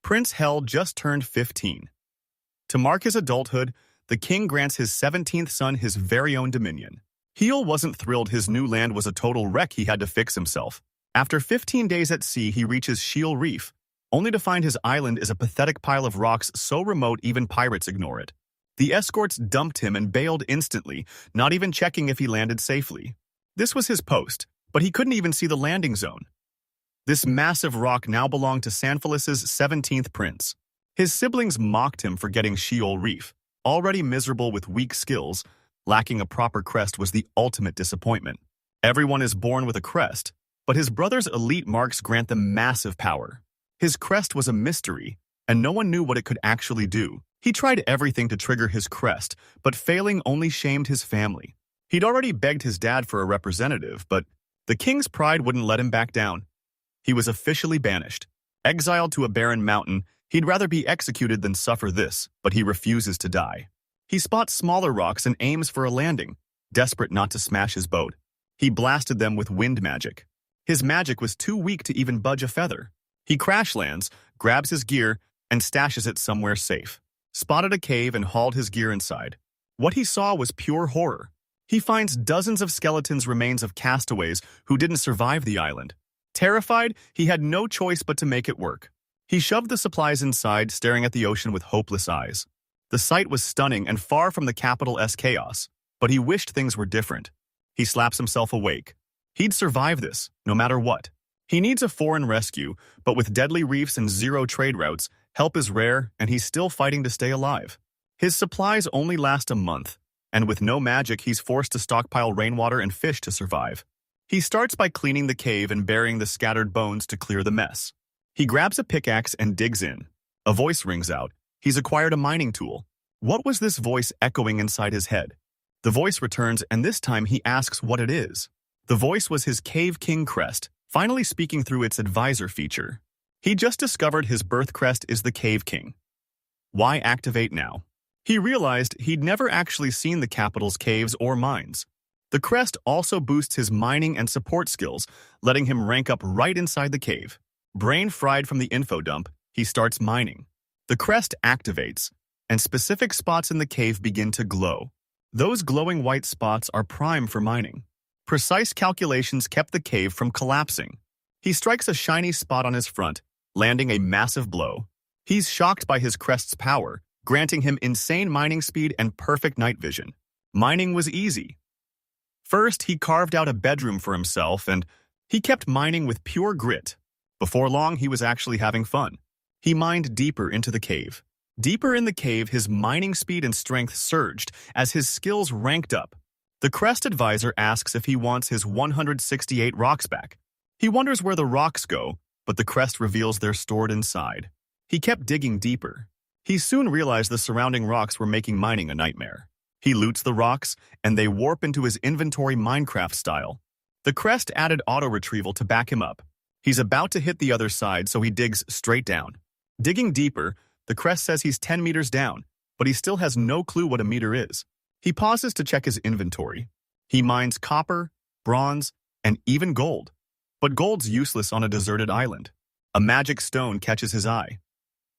Prince Hel just turned 15. To mark his adulthood, the king grants his 17th son his very own dominion. Hel wasn't thrilled his new land was a total wreck he had to fix himself. After 15 days at sea, he reaches Shiel Reef, only to find his island is a pathetic pile of rocks so remote even pirates ignore it. The escorts dumped him and bailed instantly, not even checking if he landed safely. This was his post, but he couldn't even see the landing zone. This massive rock now belonged to Sanphilis's 17th prince. His siblings mocked him for getting Sheol Reef. Already miserable with weak skills, lacking a proper crest was the ultimate disappointment. Everyone is born with a crest, but his brother's elite marks grant them massive power. His crest was a mystery, and no one knew what it could actually do. He tried everything to trigger his crest, but failing only shamed his family. He'd already begged his dad for a representative, but the king's pride wouldn't let him back down. He was officially banished. Exiled to a barren mountain, he'd rather be executed than suffer this, but he refuses to die. He spots smaller rocks and aims for a landing, desperate not to smash his boat. He blasted them with wind magic. His magic was too weak to even budge a feather. He crash lands, grabs his gear, and stashes it somewhere safe. Spotted a cave and hauled his gear inside. What he saw was pure horror. He finds dozens of skeletons remains of castaways who didn't survive the island. Terrified, he had no choice but to make it work. He shoved the supplies inside, staring at the ocean with hopeless eyes. The sight was stunning and far from the capital's chaos, but he wished things were different. He slaps himself awake. He'd survive this, no matter what. He needs a foreign rescue, but with deadly reefs and zero trade routes, help is rare and he's still fighting to stay alive. His supplies only last a month, and with no magic, he's forced to stockpile rainwater and fish to survive. He starts by cleaning the cave and burying the scattered bones to clear the mess. He grabs a pickaxe and digs in. A voice rings out. He's acquired a mining tool. What was this voice echoing inside his head? The voice returns, and this time he asks what it is. The voice was his Cave King crest, finally speaking through its advisor feature. He just discovered his birth crest is the Cave King. Why activate now? He realized he'd never actually seen the capital's caves or mines. The crest also boosts his mining and support skills, letting him rank up right inside the cave. Brain fried from the info dump, he starts mining. The crest activates, and specific spots in the cave begin to glow. Those glowing white spots are prime for mining. Precise calculations kept the cave from collapsing. He strikes a shiny spot on his front, landing a massive blow. He's shocked by his crest's power, granting him insane mining speed and perfect night vision. Mining was easy. First, he carved out a bedroom for himself, and he kept mining with pure grit. Before long, he was actually having fun. He mined deeper into the cave. Deeper in the cave, his mining speed and strength surged as his skills ranked up. The crest advisor asks if he wants his 168 rocks back. He wonders where the rocks go, but the crest reveals they're stored inside. He kept digging deeper. He soon realized the surrounding rocks were making mining a nightmare. He loots the rocks, and they warp into his inventory Minecraft style. The crest added auto-retrieval to back him up. He's about to hit the other side, so he digs straight down. Digging deeper, the crest says he's 10 meters down, but he still has no clue what a meter is. He pauses to check his inventory. He mines copper, bronze, and even gold. But gold's useless on a deserted island. A magic stone catches his eye.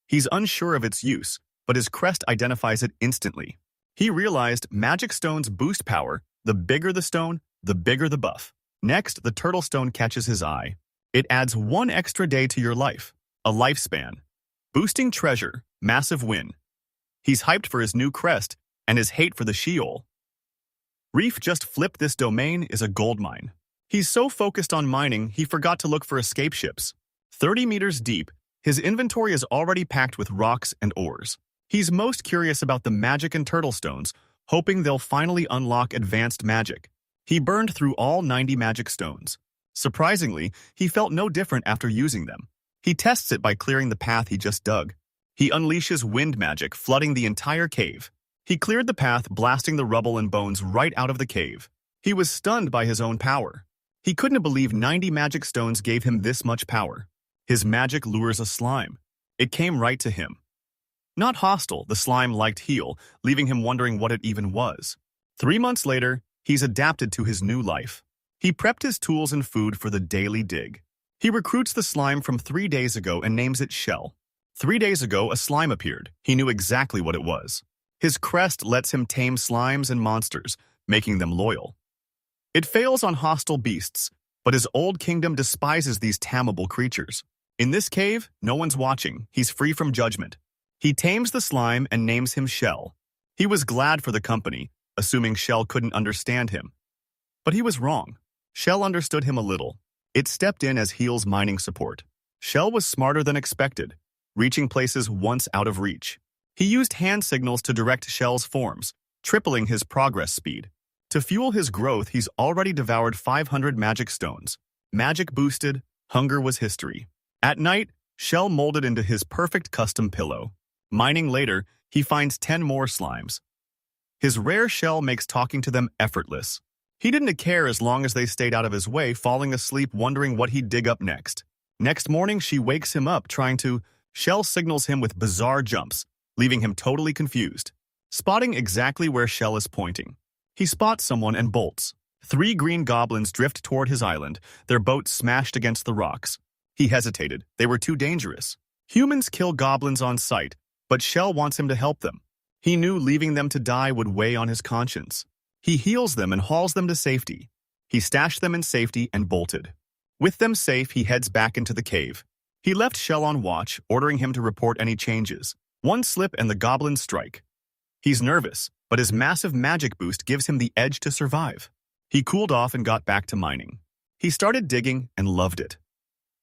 He's unsure of its use, but his crest identifies it instantly. He realized magic stones boost power. The bigger the stone, the bigger the buff. Next, the turtle stone catches his eye. It adds 1 extra day to your life, a lifespan. Boosting treasure, massive win. He's hyped for his new crest and his hate for the Sheol. Reef just flipped this domain is a gold mine. He's so focused on mining, he forgot to look for escape ships. 30 meters deep, his inventory is already packed with rocks and ores. He's most curious about the magic and turtle stones, hoping they'll finally unlock advanced magic. He burned through all 90 magic stones. Surprisingly, he felt no different after using them. He tests it by clearing the path he just dug. He unleashes wind magic, flooding the entire cave. He cleared the path, blasting the rubble and bones right out of the cave. He was stunned by his own power. He couldn't believe 90 magic stones gave him this much power. His magic lures a slime. It came right to him. Not hostile, the slime liked Heal, leaving him wondering what it even was. 3 months later, he's adapted to his new life. He prepped his tools and food for the daily dig. He recruits the slime from 3 days ago and names it Shell. 3 days ago, a slime appeared. He knew exactly what it was. His crest lets him tame slimes and monsters, making them loyal. It fails on hostile beasts, but his old kingdom despises these tameable creatures. In this cave, no one's watching. He's free from judgment. He tames the slime and names him Shell. He was glad for the company, assuming Shell couldn't understand him. But he was wrong. Shell understood him a little. It stepped in as Heel's mining support. Shell was smarter than expected, reaching places once out of reach. He used hand signals to direct Shell's forms, tripling his progress speed. To fuel his growth, he's already devoured 500 magic stones. Magic boosted, hunger was history. At night, Shell molded into his perfect custom pillow. Mining later, he finds 10 more slimes. His rare shell makes talking to them effortless. He didn't care as long as they stayed out of his way, falling asleep wondering what he'd dig up next. Next morning, she wakes him up trying to. Shell signals him with bizarre jumps, leaving him totally confused. Spotting exactly where Shell is pointing, he spots someone and bolts. 3 green goblins drift toward his island, their boat smashed against the rocks. He hesitated. They were too dangerous. Humans kill goblins on sight, but Shell wants him to help them. He knew leaving them to die would weigh on his conscience. He heals them and hauls them to safety. He stashed them in safety and bolted. With them safe, he heads back into the cave. He left Shell on watch, ordering him to report any changes. One slip and the goblins strike. He's nervous, but his massive magic boost gives him the edge to survive. He cooled off and got back to mining. He started digging and loved it.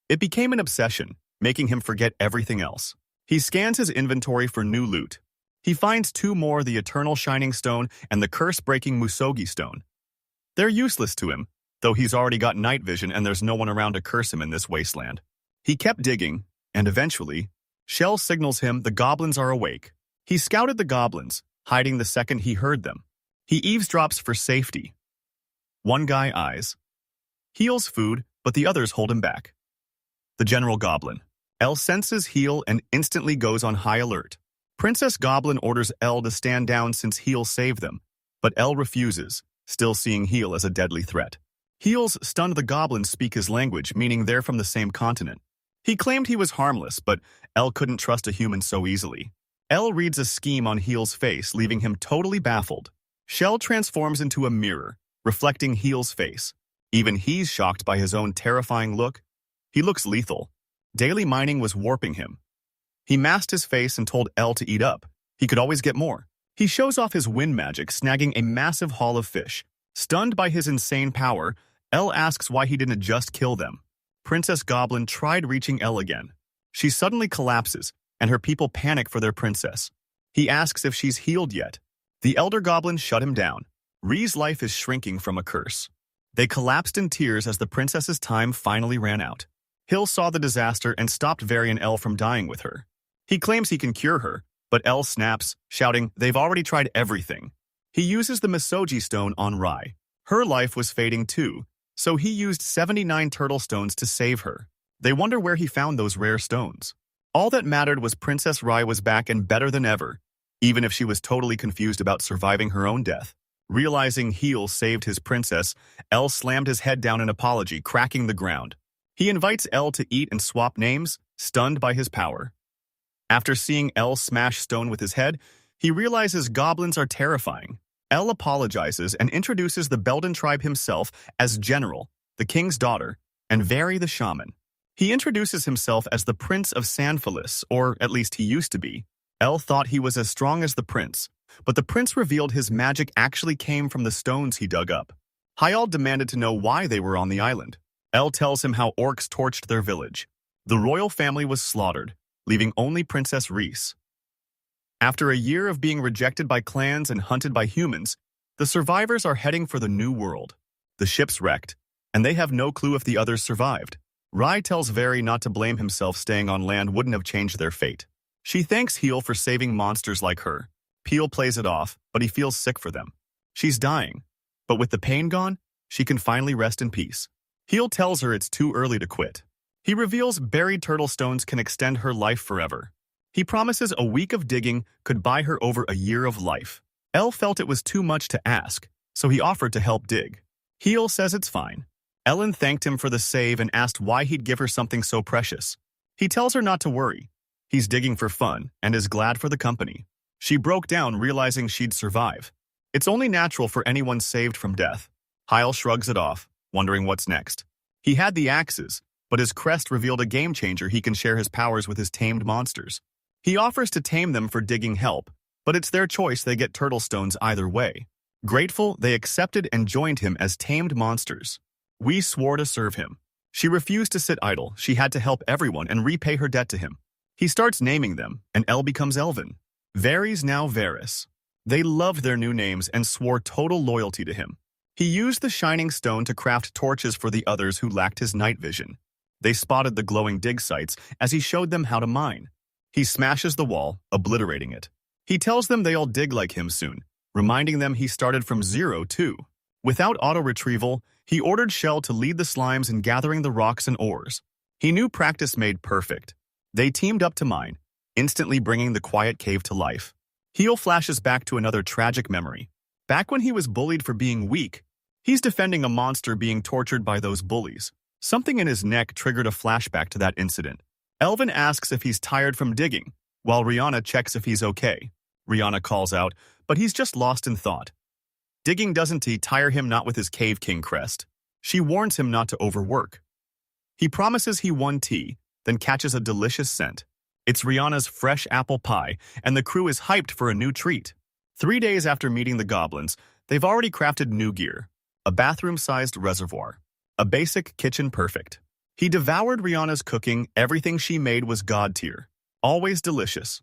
It became an obsession, making him forget everything else. He scans his inventory for new loot. He finds 2 more, the Eternal Shining Stone and the Curse-Breaking Musogi Stone. They're useless to him, though he's already got night vision and there's no one around to curse him in this wasteland. He kept digging, and eventually, Shell signals him the goblins are awake. He scouted the goblins, hiding the second he heard them. He eavesdrops for safety. One guy eyes. Heel's food, but the others hold him back. The General Goblin. Elle senses Heel and instantly goes on high alert. Princess Goblin orders Elle to stand down since Heel saved them, but Elle refuses, still seeing Heel as a deadly threat. Heel's stunned the goblins speak his language, meaning they're from the same continent. He claimed he was harmless, but Elle couldn't trust a human so easily. Elle reads a scheme on Heel's face, leaving him totally baffled. Shell transforms into a mirror, reflecting Heel's face. Even he's shocked by his own terrifying look. He looks lethal. Daily mining was warping him. He masked his face and told Elle to eat up. He could always get more. He shows off his wind magic, snagging a massive haul of fish. Stunned by his insane power, Elle asks why he didn't just kill them. Princess Goblin tried reaching Elle again. She suddenly collapses, and her people panic for their princess. He asks if she's healed yet. The Elder Goblin shut him down. Ree's life is shrinking from a curse. They collapsed in tears as the princess's time finally ran out. Hill saw the disaster and stopped Varian Elle from dying with her. He claims he can cure her, but Elle snaps, shouting, "They've already tried everything." He uses the Misogi stone on Rai. Her life was fading too, so he used 79 turtle stones to save her. They wonder where he found those rare stones. All that mattered was Princess Rai was back and better than ever, even if she was totally confused about surviving her own death. Realizing Heel saved his princess, Elle slammed his head down in apology, cracking the ground. He invites Elle to eat and swap names, stunned by his power. After seeing Elle smash stone with his head, he realizes goblins are terrifying. Elle apologizes and introduces the Belden tribe himself as General, the king's daughter, and Vari the shaman. He introduces himself as the Prince of Sanphalis, or at least he used to be. Elle thought he was as strong as the prince, but the prince revealed his magic actually came from the stones he dug up. Hyal demanded to know why they were on the island. Elle tells him how orcs torched their village. The royal family was slaughtered, leaving only Princess Reese. After a year of being rejected by clans and hunted by humans, the survivors are heading for the new world. The ship's wrecked, and they have no clue if the others survived. Rai tells Vari not to blame himself, staying on land wouldn't have changed their fate. She thanks Heel for saving monsters like her. Peel plays it off, but he feels sick for them. She's dying, but with the pain gone, she can finally rest in peace. Heel tells her it's too early to quit. He reveals buried turtle stones can extend her life forever. He promises a week of digging could buy her over a year of life. Elle felt it was too much to ask, so he offered to help dig. Heel says it's fine. Ellen thanked him for the save and asked why he'd give her something so precious. He tells her not to worry. He's digging for fun and is glad for the company. She broke down, realizing she'd survive. It's only natural for anyone saved from death. Hyle shrugs it off, wondering what's next. He had the axes, but his crest revealed a game-changer. He can share his powers with his tamed monsters. He offers to tame them for digging help, but it's their choice. They get turtle stones either way. Grateful, they accepted and joined him as tamed monsters. We swore to serve him. She refused to sit idle. She had to help everyone and repay her debt to him. He starts naming them, and El becomes Elvin. Varys now Varys. They loved their new names and swore total loyalty to him. He used the shining stone to craft torches for the others who lacked his night vision. They spotted the glowing dig sites as he showed them how to mine. He smashes the wall, obliterating it. He tells them they all dig like him soon, reminding them he started from zero too. Without auto-retrieval, he ordered Shell to lead the slimes in gathering the rocks and ores. He knew practice made perfect. They teamed up to mine, instantly bringing the quiet cave to life. Heel flashes back to another tragic memory. Back when he was bullied for being weak, he's defending a monster being tortured by those bullies. Something in his neck triggered a flashback to that incident. Elvin asks if he's tired from digging, while Rihanna checks if he's okay. Rihanna calls out, but he's just lost in thought. Digging doesn't tire him, not with his Cave King crest. She warns him not to overwork. He promises he won tea, then catches a delicious scent. It's Rihanna's fresh apple pie, and the crew is hyped for a new treat. 3 days after meeting the goblins, they've already crafted new gear. A bathroom-sized reservoir. A basic kitchen perfect. He devoured Rihanna's cooking. Everything she made was god tier. Always delicious.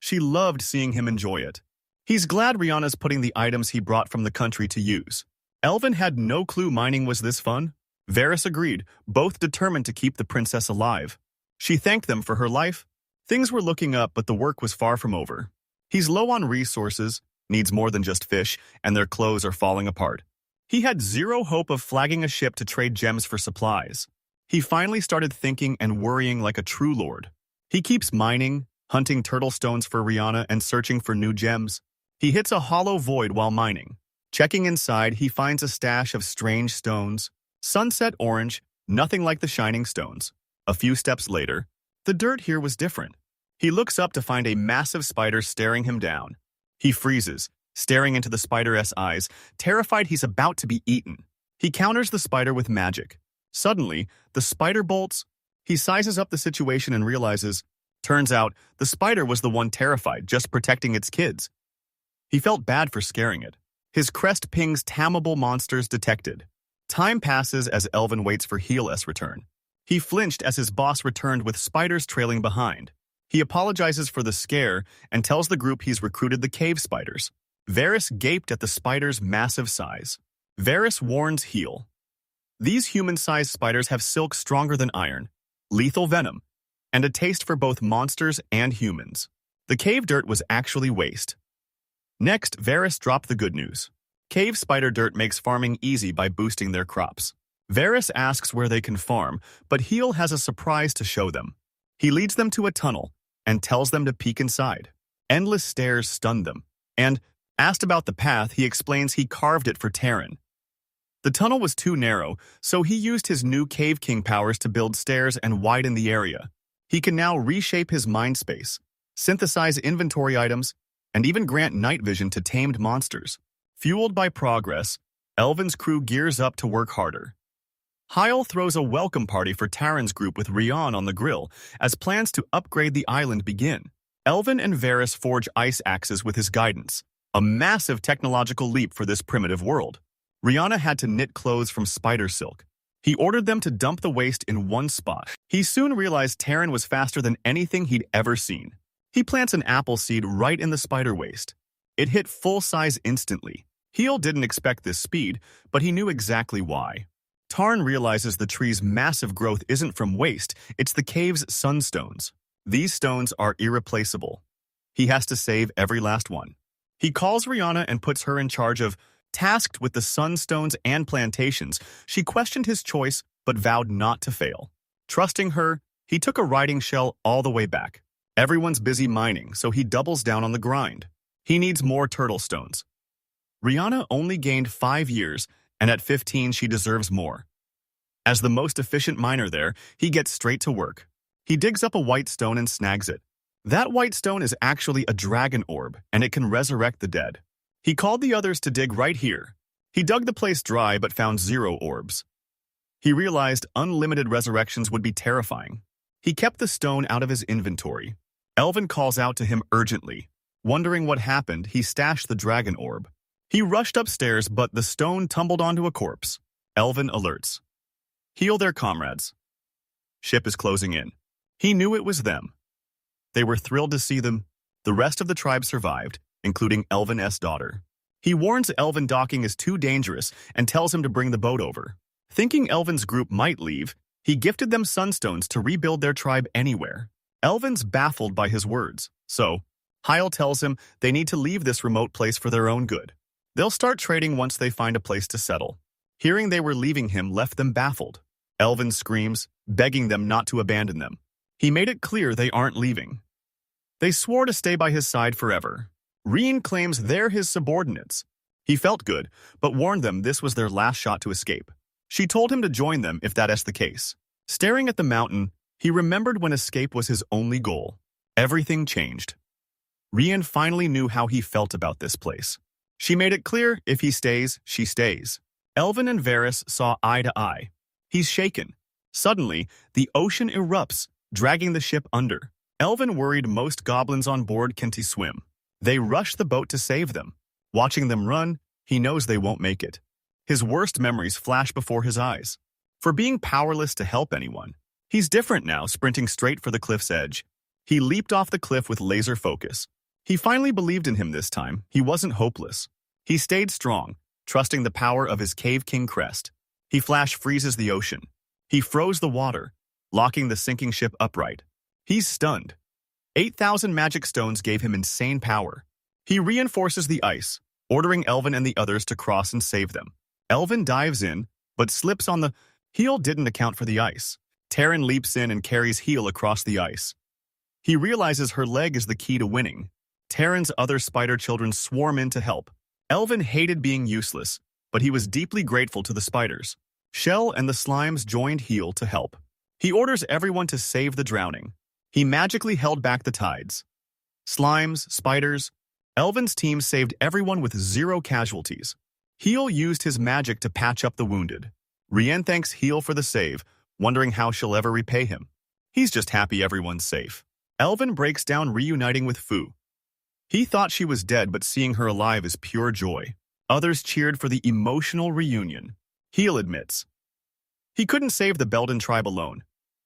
She loved seeing him enjoy it. He's glad Rihanna's putting the items he brought from the country to use. Elvin had no clue mining was this fun. Varys agreed, both determined to keep the princess alive. She thanked them for her life. Things were looking up, but the work was far from over. He's low on resources, needs more than just fish, and their clothes are falling apart. He had zero hope of flagging a ship to trade gems for supplies. He finally started thinking and worrying like a true lord. He keeps mining, hunting turtle stones for Rihanna and searching for new gems. He hits a hollow void while mining. Checking inside, he finds a stash of strange stones. Sunset orange, nothing like the shining stones. A few steps later, the dirt here was different. He looks up to find a massive spider staring him down. He freezes, staring into the spider's eyes, terrified he's about to be eaten. He counters the spider with magic. Suddenly, the spider bolts. He sizes up the situation and realizes, turns out, the spider was the one terrified, just protecting its kids. He felt bad for scaring it. His crest pings tameable monsters detected. Time passes as Elvin waits for Heel's return. He flinched as his boss returned with spiders trailing behind. He apologizes for the scare and tells the group he's recruited the cave spiders. Varys gaped at the spider's massive size. Varys warns Heel. These human-sized spiders have silk stronger than iron, lethal venom, and a taste for both monsters and humans. The cave dirt was actually waste. Next, Varys dropped the good news. Cave spider dirt makes farming easy by boosting their crops. Varys asks where they can farm, but Heel has a surprise to show them. He leads them to a tunnel and tells them to peek inside. Endless stairs stunned them, and, asked about the path, he explains he carved it for Terran. The tunnel was too narrow, so he used his new Cave King powers to build stairs and widen the area. He can now reshape his mind space, synthesize inventory items, and even grant night vision to tamed monsters. Fueled by progress, Elvin's crew gears up to work harder. Hyle throws a welcome party for Taran's group with Rian on the grill as plans to upgrade the island begin. Elvin and Varys forge ice axes with his guidance, a massive technological leap for this primitive world. Rihanna had to knit clothes from spider silk. He ordered them to dump the waste in one spot. He soon realized Taran was faster than anything he'd ever seen. He plants an apple seed right in the spider waste. It hit full size instantly. Heel didn't expect this speed, but he knew exactly why. Tarn realizes the tree's massive growth isn't from waste, it's the cave's sunstones. These stones are irreplaceable. He has to save every last one. He calls Rihanna and puts her in charge of, tasked with the sunstones and plantations. She questioned his choice, but vowed not to fail. Trusting her, he took a riding shell all the way back. Everyone's busy mining, so he doubles down on the grind. He needs more turtle stones. Rihanna only gained 5 years, and at 15 she deserves more. As the most efficient miner there, he gets straight to work. He digs up a white stone and snags it. That white stone is actually a dragon orb, and it can resurrect the dead. He called the others to dig right here. He dug the place dry but found 0 orbs. He realized unlimited resurrections would be terrifying. He kept the stone out of his inventory. Elvin calls out to him urgently. Wondering what happened, he stashed the dragon orb. He rushed upstairs, but the stone tumbled onto a corpse. Elvin alerts. Heal their comrades. Ship is closing in. He knew it was them. They were thrilled to see them. The rest of the tribe survived, including Elvin's daughter. He warns Elvin docking is too dangerous and tells him to bring the boat over. Thinking Elvin's group might leave, he gifted them sunstones to rebuild their tribe anywhere. Elvin's baffled by his words, so Heil tells him they need to leave this remote place for their own good. They'll start trading once they find a place to settle. Hearing they were leaving him left them baffled. Elvin screams, begging them not to abandon them. He made it clear they aren't leaving. They swore to stay by his side forever. Rien claims they're his subordinates. He felt good, but warned them this was their last shot to escape. She told him to join them if that is the case. Staring at the mountain, he remembered when escape was his only goal. Everything changed. Rien finally knew how he felt about this place. She made it clear if he stays, she stays. Elvin and Varys saw eye to eye. He's shaken. Suddenly, the ocean erupts, dragging the ship under. Elvin worried most goblins on board can't swim. They rush the boat to save them. Watching them run, he knows they won't make it. His worst memories flash before his eyes. For being powerless to help anyone, he's different now, sprinting straight for the cliff's edge. He leaped off the cliff with laser focus. He finally believed in him this time. He wasn't hopeless. He stayed strong, trusting the power of his Cave King crest. He flash freezes the ocean. He froze the water, locking the sinking ship upright. He's stunned. 8,000 magic stones gave him insane power. He reinforces the ice, ordering Elvin and the others to cross and save them. Elvin dives in, but slips on the... Heel didn't account for the ice. Taryn leaps in and carries Heel across the ice. He realizes her leg is the key to winning. Taryn's other spider children swarm in to help. Elvin hated being useless, but he was deeply grateful to the spiders. Shell and the slimes joined Heel to help. He orders everyone to save the drowning. He magically held back the tides. Slimes, spiders, Elvin's team saved everyone with 0 casualties. Heel used his magic to patch up the wounded. Rien thanks Heel for the save, wondering how she'll ever repay him. He's just happy everyone's safe. Elvin breaks down reuniting with Fu. He thought she was dead, but seeing her alive is pure joy. Others cheered for the emotional reunion. Heel admits he couldn't save the Belden tribe alone,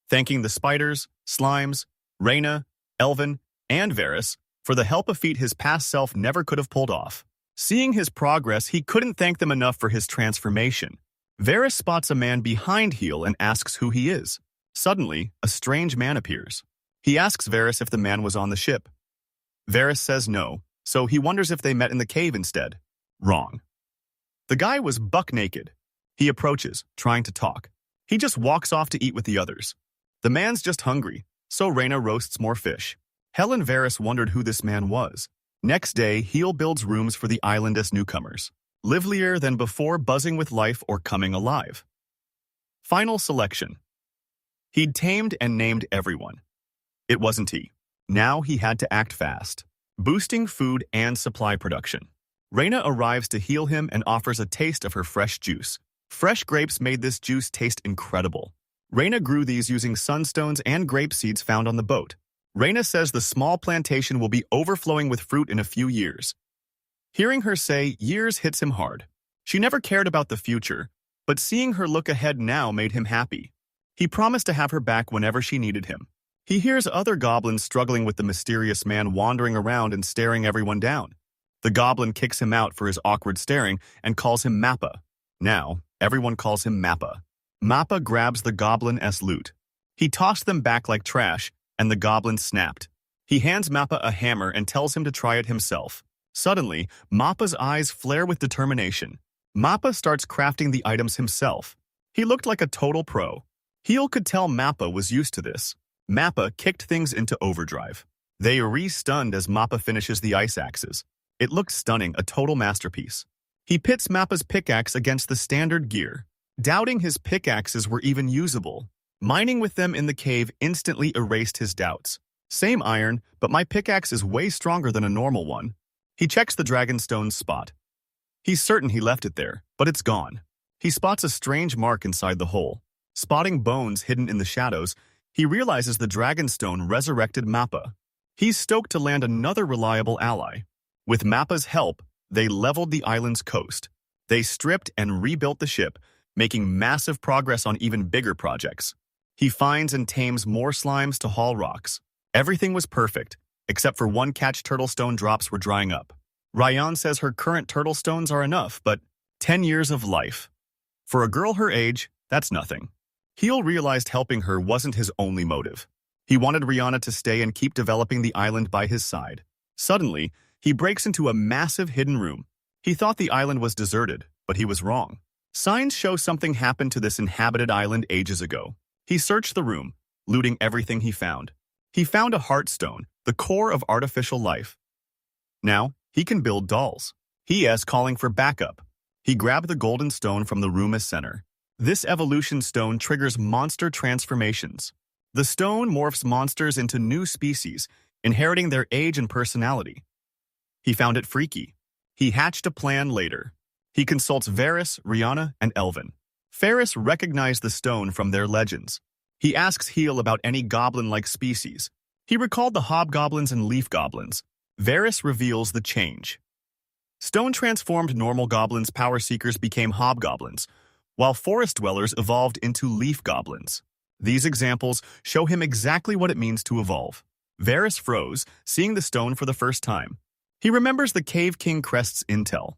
thanking the spiders, slimes, Reyna, Elvin, and Varys for the help, a feat his past self never could have pulled off. Seeing his progress, he couldn't thank them enough for his transformation. Varys spots a man behind Heel and asks who he is. Suddenly, a strange man appears. He asks Varys if the man was on the ship. Varys says no, so he wonders if they met in the cave instead. Wrong. The guy was buck naked. He approaches, trying to talk. He just walks off to eat with the others. The man's just hungry, so Reyna roasts more fish. Hel and Varys wondered who this man was. Next day, Heel builds rooms for the island as newcomers, livelier than before, buzzing with life or coming alive. Final selection. He'd tamed and named everyone. It wasn't he. Now he had to act fast, boosting food and supply production. Reyna arrives to heal him and offers a taste of her fresh juice. Fresh grapes made this juice taste incredible. Reyna grew these using sunstones and grape seeds found on the boat. Reyna says the small plantation will be overflowing with fruit in a few years. Hearing her say years hits him hard. She never cared about the future, but seeing her look ahead now made him happy. He promised to have her back whenever she needed him. He hears other goblins struggling with the mysterious man wandering around and staring everyone down. The goblin kicks him out for his awkward staring and calls him Mappa. Now, everyone calls him Mappa. Mappa grabs the goblin's loot. He tossed them back like trash, and the goblin snapped. He hands Mappa a hammer and tells him to try it himself. Suddenly, Mappa's eyes flare with determination. Mappa starts crafting the items himself. He looked like a total pro. Heel could tell Mappa was used to this. Mappa kicked things into overdrive. They re-stunned as Mappa finishes the ice axes. It looked stunning, a total masterpiece. He pits Mappa's pickaxe against the standard gear, doubting his pickaxes were even usable. Mining with them in the cave instantly erased his doubts. Same iron, but my pickaxe is way stronger than a normal one. He checks the dragonstone's spot. He's certain he left it there, but it's gone. He spots a strange mark inside the hole. Spotting bones hidden in the shadows, he realizes the dragonstone resurrected Mappa. He's stoked to land another reliable ally. With Mappa's help, they leveled the island's coast. They stripped and rebuilt the ship, making massive progress on even bigger projects. He finds and tames more slimes to haul rocks. Everything was perfect, except for one catch turtle stone drops were drying up. Ryan says her current turtle stones are enough, but 10 years of life. For a girl her age, that's nothing. Heel realized helping her wasn't his only motive. He wanted Rihanna to stay and keep developing the island by his side. Suddenly, he breaks into a massive hidden room. He thought the island was deserted, but he was wrong. Signs show something happened to this inhabited island ages ago. He searched the room, looting everything he found. He found a heartstone, the core of artificial life. Now, he can build dolls. He is calling for backup. He grabbed the golden stone from the room as center. This evolution stone triggers monster transformations. The stone morphs monsters into new species, inheriting their age and personality. He found it freaky. He hatched a plan later. He consults Varys, Rihanna, and Elvin. Varys recognized the stone from their legends. He asks Heel about any goblin-like species. He recalled the hobgoblins and leaf goblins. Varys reveals the change. Stone-transformed normal goblins power seekers became hobgoblins, while forest dwellers evolved into leaf goblins. These examples show him exactly what it means to evolve. Varys froze, seeing the stone for the first time. He remembers the Cave King Crest's intel.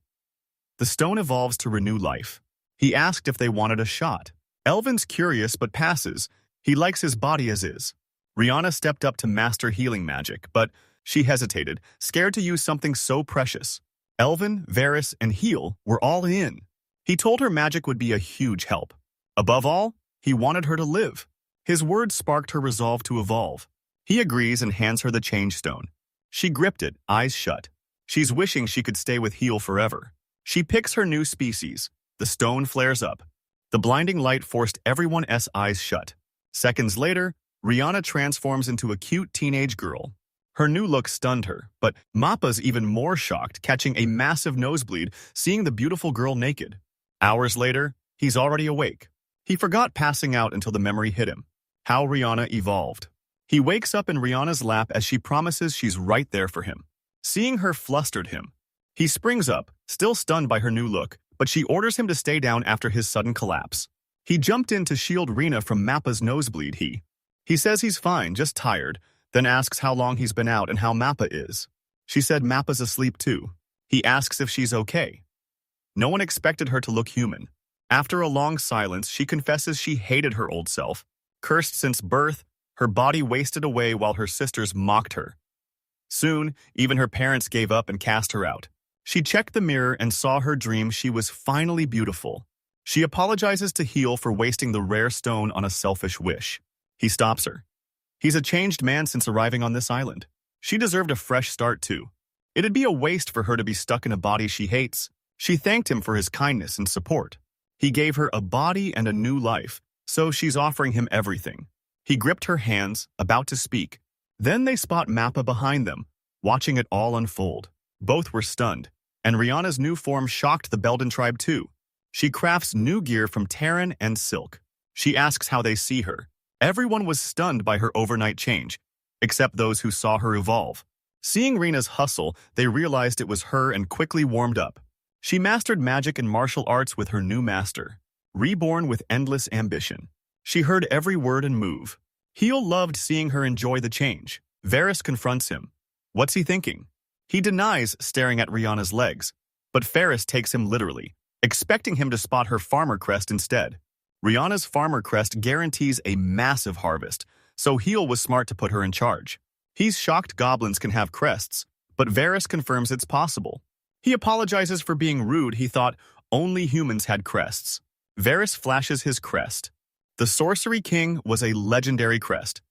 The stone evolves to renew life. He asked if they wanted a shot. Elvin's curious but passes. He likes his body as is. Rihanna stepped up to master healing magic, but she hesitated, scared to use something so precious. Elvin, Varys, and Heel were all in. He told her magic would be a huge help. Above all, he wanted her to live. His words sparked her resolve to evolve. He agrees and hands her the change stone. She gripped it, eyes shut. She's wishing she could stay with Heel forever. She picks her new species. The stone flares up. The blinding light forced everyone's eyes shut. Seconds later, Rihanna transforms into a cute teenage girl. Her new look stunned her, but Mappa's even more shocked, catching a massive nosebleed, seeing the beautiful girl naked. Hours later, he's already awake. He forgot passing out until the memory hit him. How Rihanna evolved. He wakes up in Rihanna's lap as she promises she's right there for him. Seeing her flustered him. He springs up, still stunned by her new look, but she orders him to stay down after his sudden collapse. He jumped in to shield Rina from Mappa's nosebleed. He says he's fine, just tired, then asks how long he's been out and how Mappa is. She said Mappa's asleep too. He asks if she's okay. No one expected her to look human. After a long silence, she confesses she hated her old self. Cursed since birth, her body wasted away while her sisters mocked her. Soon, even her parents gave up and cast her out. She checked the mirror and saw her dream she was finally beautiful. She apologizes to Heel for wasting the rare stone on a selfish wish. He stops her. He's a changed man since arriving on this island. She deserved a fresh start too. It'd be a waste for her to be stuck in a body she hates. She thanked him for his kindness and support. He gave her a body and a new life, so she's offering him everything. He gripped her hands, about to speak. Then they spot Mappa behind them, watching it all unfold. Both were stunned, and Rihanna's new form shocked the Belden tribe too. She crafts new gear from Terran and silk. She asks how they see her. Everyone was stunned by her overnight change, except those who saw her evolve. Seeing Rina's hustle, they realized it was her and quickly warmed up. She mastered magic and martial arts with her new master, reborn with endless ambition. She heard every word and move. Heel loved seeing her enjoy the change. Varys confronts him. What's he thinking? He denies staring at Rihanna's legs, but Varys takes him literally, expecting him to spot her farmer crest instead. Rihanna's farmer crest guarantees a massive harvest, so Heel was smart to put her in charge. He's shocked goblins can have crests, but Varys confirms it's possible. He apologizes for being rude. He thought only humans had crests. Varys flashes his crest. The Sorcery King was a legendary crest.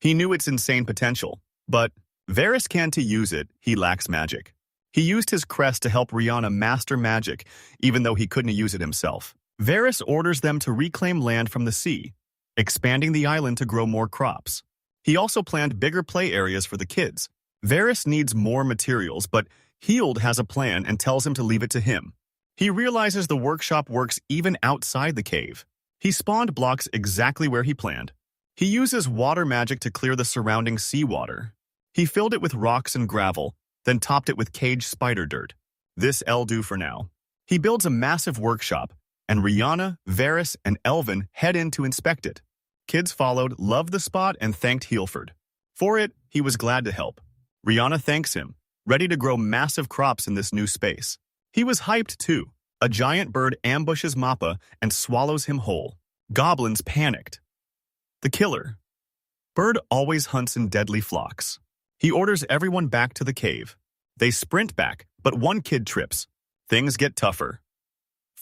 He knew its insane potential, but Varys can't use it. He lacks magic. He used his crest to help Rihanna master magic, even though he couldn't use it himself. Varys orders them to reclaim land from the sea, expanding the island to grow more crops. He also planned bigger play areas for the kids. Varys needs more materials, but Heald has a plan and tells him to leave it to him. He realizes the workshop works even outside the cave. He spawned blocks exactly where he planned. He uses water magic to clear the surrounding seawater. He filled it with rocks and gravel, then topped it with cage spider dirt. This'll do for now. He builds a massive workshop, and Rihanna, Varys, and Elvin head in to inspect it. Kids followed, loved the spot, and thanked Healford. For it, he was glad to help. Rihanna thanks him, ready to grow massive crops in this new space. He was hyped too. A giant bird ambushes Mappa and swallows him whole. Goblins panicked. The killer. Bird always hunts in deadly flocks. He orders everyone back to the cave. They sprint back, but one kid trips. Things get tougher.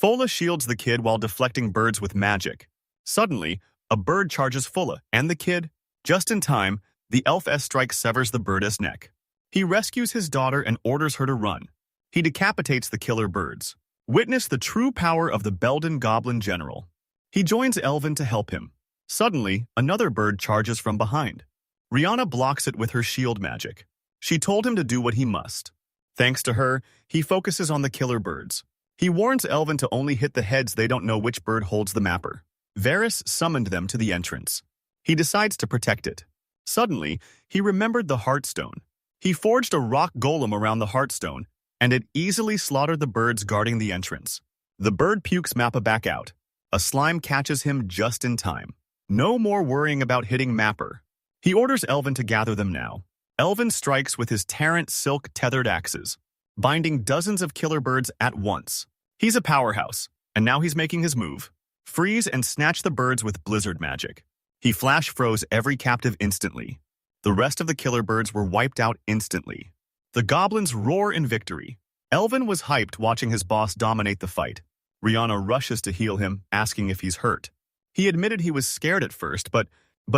Fola shields the kid while deflecting birds with magic. Suddenly, a bird charges Fola and the kid. Just in time, the elf-S strike severs the bird's neck. He rescues his daughter and orders her to run. He decapitates the killer birds. Witness the true power of the Belden Goblin General. He joins Elvin to help him. Suddenly, another bird charges from behind. Rihanna blocks it with her shield magic. She told him to do what he must. Thanks to her, he focuses on the killer birds. He warns Elvin to only hit the heads they don't know which bird holds the mapper. Varys summoned them to the entrance. He decides to protect it. Suddenly, he remembered the Heartstone. He forged a rock golem around the Heartstone, and it easily slaughtered the birds guarding the entrance. The bird pukes Mappa back out. A slime catches him just in time. No more worrying about hitting Mapper. He orders Elvin to gather them now. Elvin strikes with his Tarrant silk tethered axes, binding dozens of killer birds at once. He's a powerhouse, and now he's making his move. Freeze and snatch the birds with blizzard magic. He flash froze every captive instantly. The rest of the killer birds were wiped out instantly. The goblins roar in victory. Elvin was hyped watching his boss dominate the fight. Rihanna rushes to heal him, asking if he's hurt. He admitted he was scared at first, but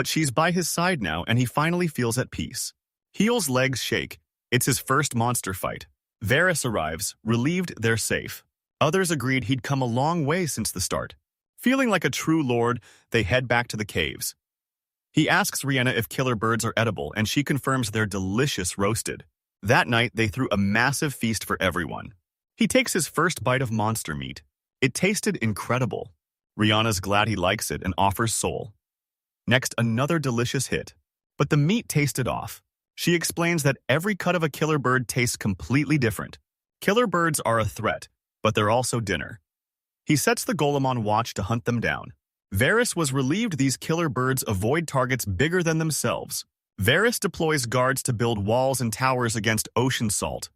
she's by his side now and he finally feels at peace. Heal's legs shake. It's his first monster fight. Varys arrives, relieved they're safe. Others agreed he'd come a long way since the start. Feeling like a true lord, they head back to the caves. He asks Rihanna if killer birds are edible, and she confirms they're delicious roasted. That night, they threw a massive feast for everyone. He takes his first bite of monster meat. It tasted incredible. Rihanna's glad he likes it and offers soul. Next, another delicious hit. But the meat tasted off. She explains that every cut of a killer bird tastes completely different. Killer birds are a threat, but they're also dinner. He sets the golem on watch to hunt them down. Varys was relieved these killer birds avoid targets bigger than themselves. Varys deploys guards to build walls and towers against ocean salt.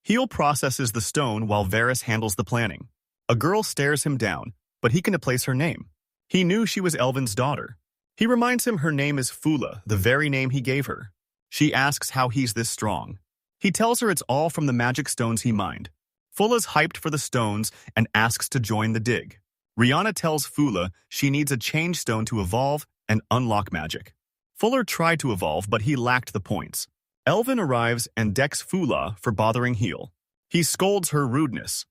Heal processes the stone while Varys handles the planning. A girl stares him down, but he can place her name. He knew she was Elvin's daughter. He reminds him her name is Fula, the very name he gave her. She asks how he's this strong. He tells her it's all from the magic stones he mined. Fula's hyped for the stones and asks to join the dig. Rihanna tells Fula she needs a change stone to evolve and unlock magic. Fuller tried to evolve, but he lacked the points. Elvin arrives and decks Fula for bothering Heal. He scolds her rudeness.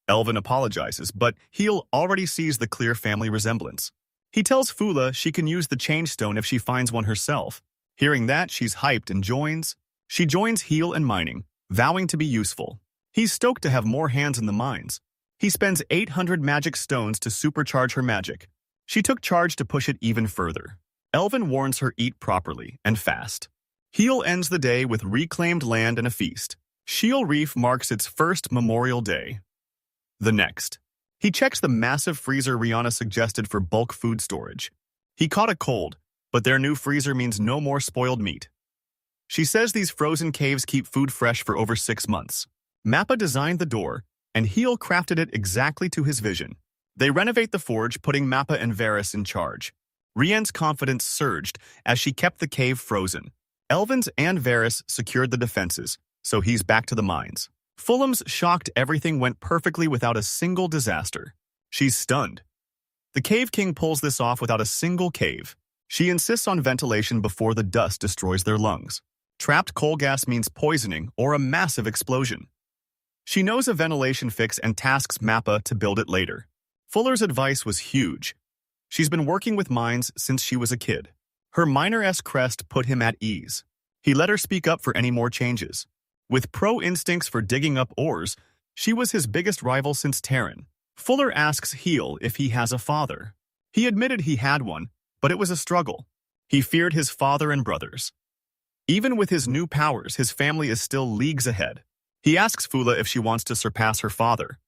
Elvin apologizes, but Heal already sees the clear family resemblance. He tells Fula she can use the change stone if she finds one herself. Hearing that, she's hyped and joins. She joins Heal and mining, vowing to be useful. He's stoked to have more hands in the mines. He spends 800 magic stones to supercharge her magic. She took charge to push it even further. Elvin warns her eat properly and fast. Heal ends the day with reclaimed land and a feast. Shield Reef marks its first Memorial Day. The next. He checks the massive freezer Rihanna suggested for bulk food storage. He caught a cold, but their new freezer means no more spoiled meat. She says these frozen caves keep food fresh for over 6 months. Mappa designed the door, and Heal crafted it exactly to his vision. They renovate the forge, putting Mappa and Varys in charge. Rienne's confidence surged as she kept the cave frozen. Elvin's and Varys secured the defenses, so he's back to the mines. Fulham's shocked everything went perfectly without a single disaster. She's stunned. The Cave King pulls this off without a single cave. She insists on ventilation before the dust destroys their lungs. Trapped coal gas means poisoning or a massive explosion. She knows a ventilation fix and tasks Mappa to build it later. Fuller's advice was huge. She's been working with mines since she was a kid. Her minor-esque crest put him at ease. He let her speak up for any more changes. With pro instincts for digging up ores, she was his biggest rival since Terran. Fuller asks Heel if he has a father. He admitted he had one, but it was a struggle. He feared his father and brothers. Even with his new powers, his family is still leagues ahead. He asks Fula if she wants to surpass her father.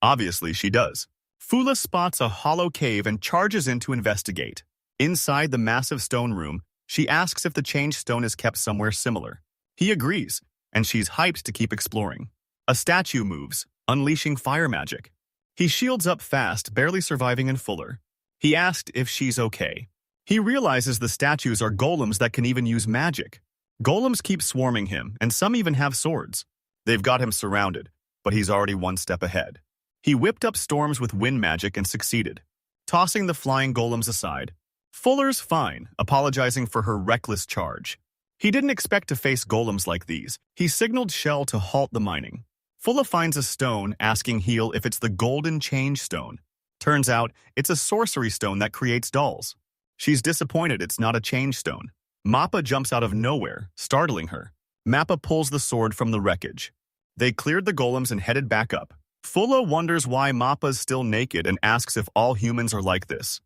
Obviously, she does. Fula spots a hollow cave and charges in to investigate. Inside the massive stone room, she asks if the change stone is kept somewhere similar. He agrees, and she's hyped to keep exploring. A statue moves, unleashing fire magic. He shields up fast, barely surviving in Fuller. He asked if she's okay. He realizes the statues are golems that can even use magic. Golems keep swarming him, and some even have swords. They've got him surrounded, but he's already one step ahead. He whipped up storms with wind magic and succeeded, tossing the flying golems aside. Fuller's fine, apologizing for her reckless charge. He didn't expect to face golems like these. He signaled Shell to halt the mining. Fulla finds a stone, asking Heel if it's the golden change stone. Turns out, it's a sorcery stone that creates dolls. She's disappointed it's not a change stone. Mappa jumps out of nowhere, startling her. Mappa pulls the sword from the wreckage. They cleared the golems and headed back up. Fulla wonders why Mappa's still naked and asks if all humans are like this.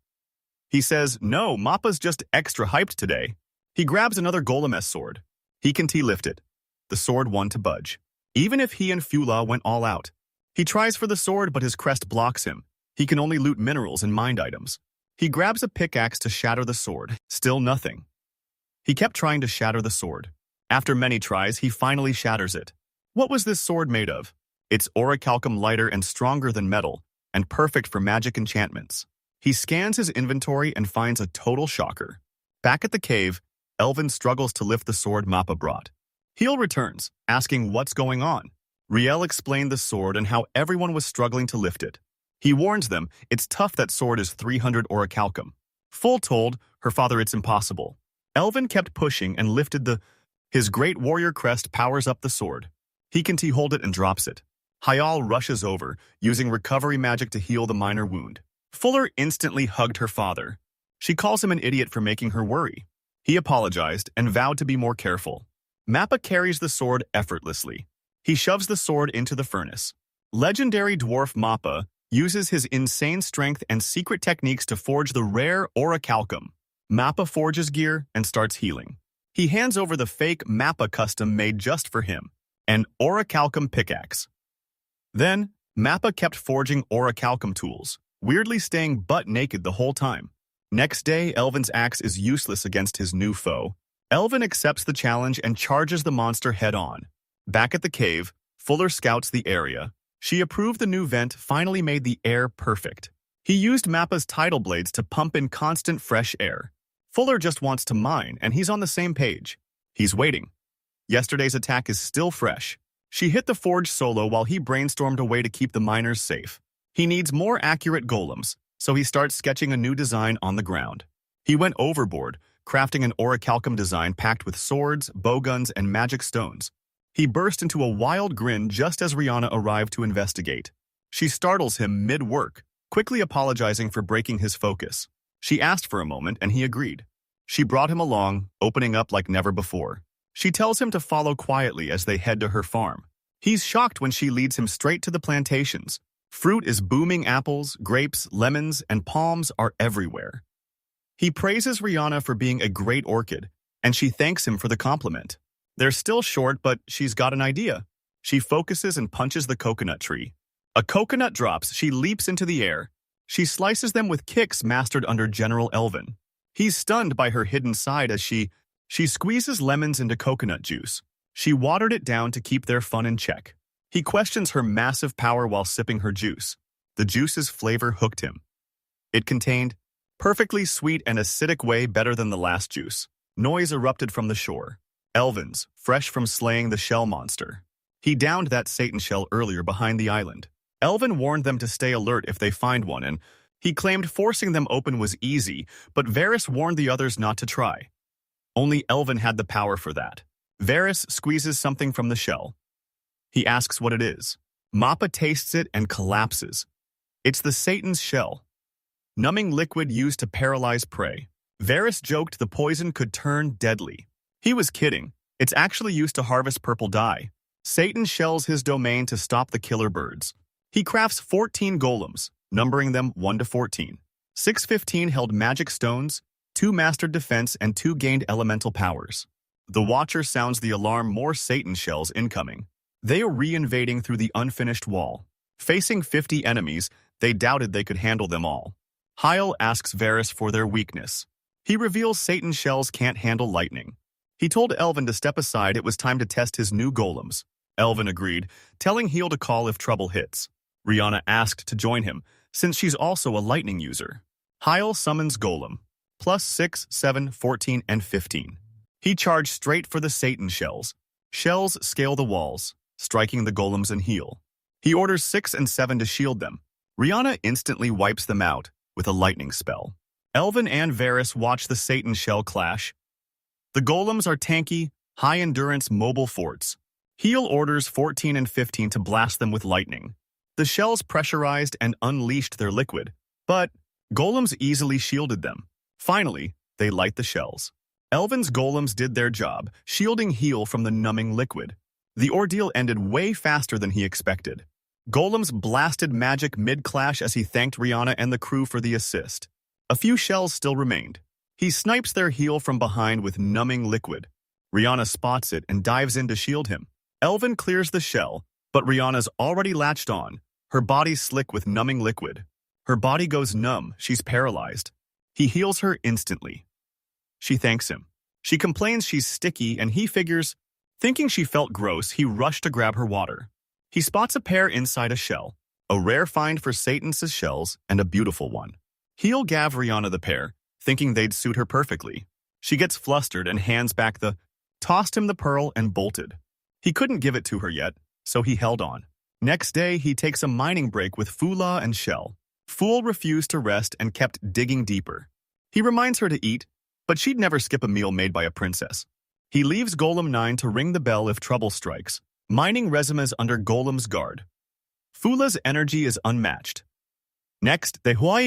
He says, no, Mappa's just extra hyped today. He grabs another golem-esque sword. He can lift it. The sword won to budge. Even if he and Fula went all out. He tries for the sword, but his crest blocks him. He can only loot minerals and mined items. He grabs a pickaxe to shatter the sword. Still nothing. He kept trying to shatter the sword. After many tries, he finally shatters it. What was this sword made of? It's orichalcum, lighter and stronger than metal, and perfect for magic enchantments. He scans his inventory and finds a total shocker. Back at the cave, Elvin struggles to lift the sword Mappa brought. Heel returns, asking what's going on. Riel explained the sword and how everyone was struggling to lift it. He warns them it's tough, that sword is 300 orichalcum. Full told her father it's impossible. Elvin kept pushing and lifted his great warrior crest powers up the sword. He can hold it and drops it. Hayal rushes over, using recovery magic to heal the minor wound. Fuller instantly hugged her father. She calls him an idiot for making her worry. He apologized and vowed to be more careful. Mappa carries the sword effortlessly. He shoves the sword into the furnace. Legendary dwarf Mappa uses his insane strength and secret techniques to forge the rare orichalcum. Mappa forges gear and starts healing. He hands over the fake Mappa custom made just for him, an orichalcum pickaxe. Then, Mappa kept forging orichalcum tools, weirdly staying butt naked the whole time. Next day, Elvin's axe is useless against his new foe. Elvin accepts the challenge and charges the monster head-on. Back at the cave, Fuller scouts the area. She approved the new vent, finally made the air perfect. He used Mappa's tidal blades to pump in constant fresh air. Fuller just wants to mine, and he's on the same page. He's waiting. Yesterday's attack is still fresh. She hit the forge solo while he brainstormed a way to keep the miners safe. He needs more accurate golems, so he starts sketching a new design on the ground. He went overboard, crafting an orichalcum design packed with swords, bowguns, and magic stones. He burst into a wild grin just as Rihanna arrived to investigate. She startles him mid-work, quickly apologizing for breaking his focus. She asked for a moment, and he agreed. She brought him along, opening up like never before. She tells him to follow quietly as they head to her farm. He's shocked when she leads him straight to the plantations. Fruit is booming, apples, grapes, lemons, and palms are everywhere. He praises Rihanna for being a great orchid, and she thanks him for the compliment. They're still short, but she's got an idea. She focuses and punches the coconut tree. A coconut drops, she leaps into the air. She slices them with kicks mastered under General Elvin. He's stunned by her hidden side as she squeezes lemons into coconut juice. She watered it down to keep their fun in check. He questions her massive power while sipping her juice. The juice's flavor hooked him. It contained perfectly sweet and acidic, way better than the last juice. Noise erupted from the shore. Elvins, fresh from slaying the shell monster. He downed that Satan shell earlier behind the island. Elvin warned them to stay alert if they find one, and he claimed forcing them open was easy, but Varys warned the others not to try. Only Elvin had the power for that. Varys squeezes something from the shell. He asks what it is. Mappa tastes it and collapses. It's the Satan's shell. Numbing liquid used to paralyze prey. Varys joked the poison could turn deadly. He was kidding. It's actually used to harvest purple dye. Satan shells his domain to stop the killer birds. He crafts 14 golems, numbering them 1 to 14. 615 held magic stones, 2 mastered defense, and 2 gained elemental powers. The Watcher sounds the alarm, more Satan shells incoming. They are re-invading through the unfinished wall. Facing 50 enemies, they doubted they could handle them all. Hyle asks Varys for their weakness. He reveals Satan shells can't handle lightning. He told Elven to step aside, it was time to test his new golems. Elven agreed, telling Heel to call if trouble hits. Rihanna asked to join him, since she's also a lightning user. Hyle summons Golem, plus 6, 7, 14, and 15. He charged straight for the Satan shells. Shells scale the walls, striking the golems and heal. He orders 6 and 7 to shield them. Rihanna instantly wipes them out with a lightning spell. Elven and Varys watch the Satan shell clash. The golems are tanky, high-endurance mobile forts. Heel orders 14 and 15 to blast them with lightning. The shells pressurized and unleashed their liquid, but golems easily shielded them. Finally, they light the shells. Elven's golems did their job, shielding Heel from the numbing liquid. The ordeal ended way faster than he expected. Golems blasted magic mid-clash as he thanked Rihanna and the crew for the assist. A few shells still remained. He snipes their heel from behind with numbing liquid. Rihanna spots it and dives in to shield him. Elven clears the shell, but Rihanna's already latched on, her body slick with numbing liquid. Her body goes numb, she's paralyzed. He heals her instantly. She thanks him. She complains she's sticky and he figures, thinking she felt gross, he rushed to grab her water. He spots a pair inside a shell, a rare find for Satan's shells and a beautiful one. Heel gave Rihanna the pair, thinking they'd suit her perfectly. She gets flustered and hands back tossed him the pearl and bolted. He couldn't give it to her yet, so he held on. Next day, he takes a mining break with Fula and Shell. Fool refused to rest and kept digging deeper. He reminds her to eat, but she'd never skip a meal made by a princess. He leaves Golem 9 to ring the bell if trouble strikes. Mining resumes under Golem's guard. Fula's energy is unmatched. Next, they head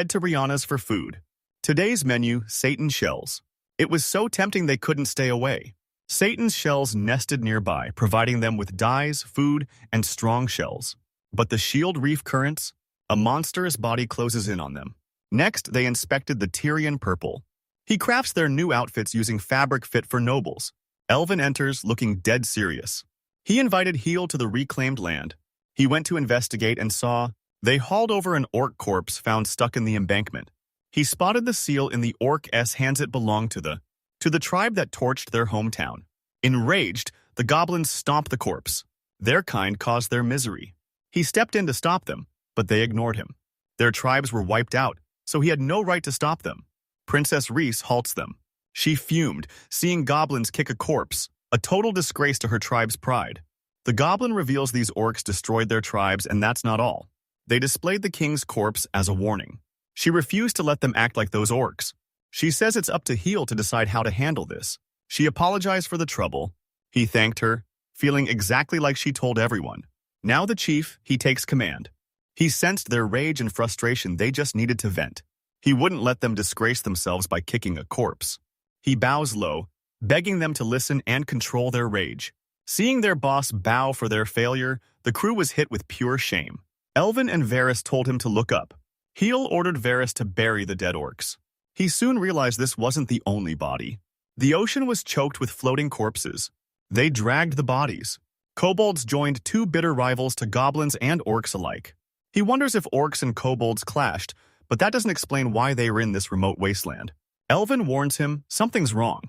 to Rihanna's for food. Today's menu, Satan shells. It was so tempting they couldn't stay away. Satan's shells nested nearby, providing them with dyes, food, and strong shells. But the shield reef currents, a monstrous body closes in on them. Next, they inspected the Tyrian purple. He crafts their new outfits using fabric fit for nobles. Elven enters, looking dead serious. He invited Heel to the reclaimed land. He went to investigate and saw they hauled over an orc corpse found stuck in the embankment. He spotted the seal in the orc's hands. It belonged to the tribe that torched their hometown. Enraged, the goblins stomped the corpse. Their kind caused their misery. He stepped in to stop them, but they ignored him. Their tribes were wiped out, so he had no right to stop them. Princess Rhys halts them. She fumed, seeing goblins kick a corpse, a total disgrace to her tribe's pride. The goblin reveals these orcs destroyed their tribes, and that's not all. They displayed the king's corpse as a warning. She refused to let them act like those orcs. She says it's up to Heel to decide how to handle this. She apologized for the trouble. He thanked her, feeling exactly like she told everyone. Now the chief, he takes command. He sensed their rage and frustration, they just needed to vent. He wouldn't let them disgrace themselves by kicking a corpse. He bows low, begging them to listen and control their rage. Seeing their boss bow for their failure, the crew was hit with pure shame. Elven and Varys told him to look up. Heel ordered Varys to bury the dead orcs. He soon realized this wasn't the only body. The ocean was choked with floating corpses. They dragged the bodies. Kobolds joined, two bitter rivals to goblins and orcs alike. He wonders if orcs and kobolds clashed, but that doesn't explain why they were in this remote wasteland. Elven warns him something's wrong.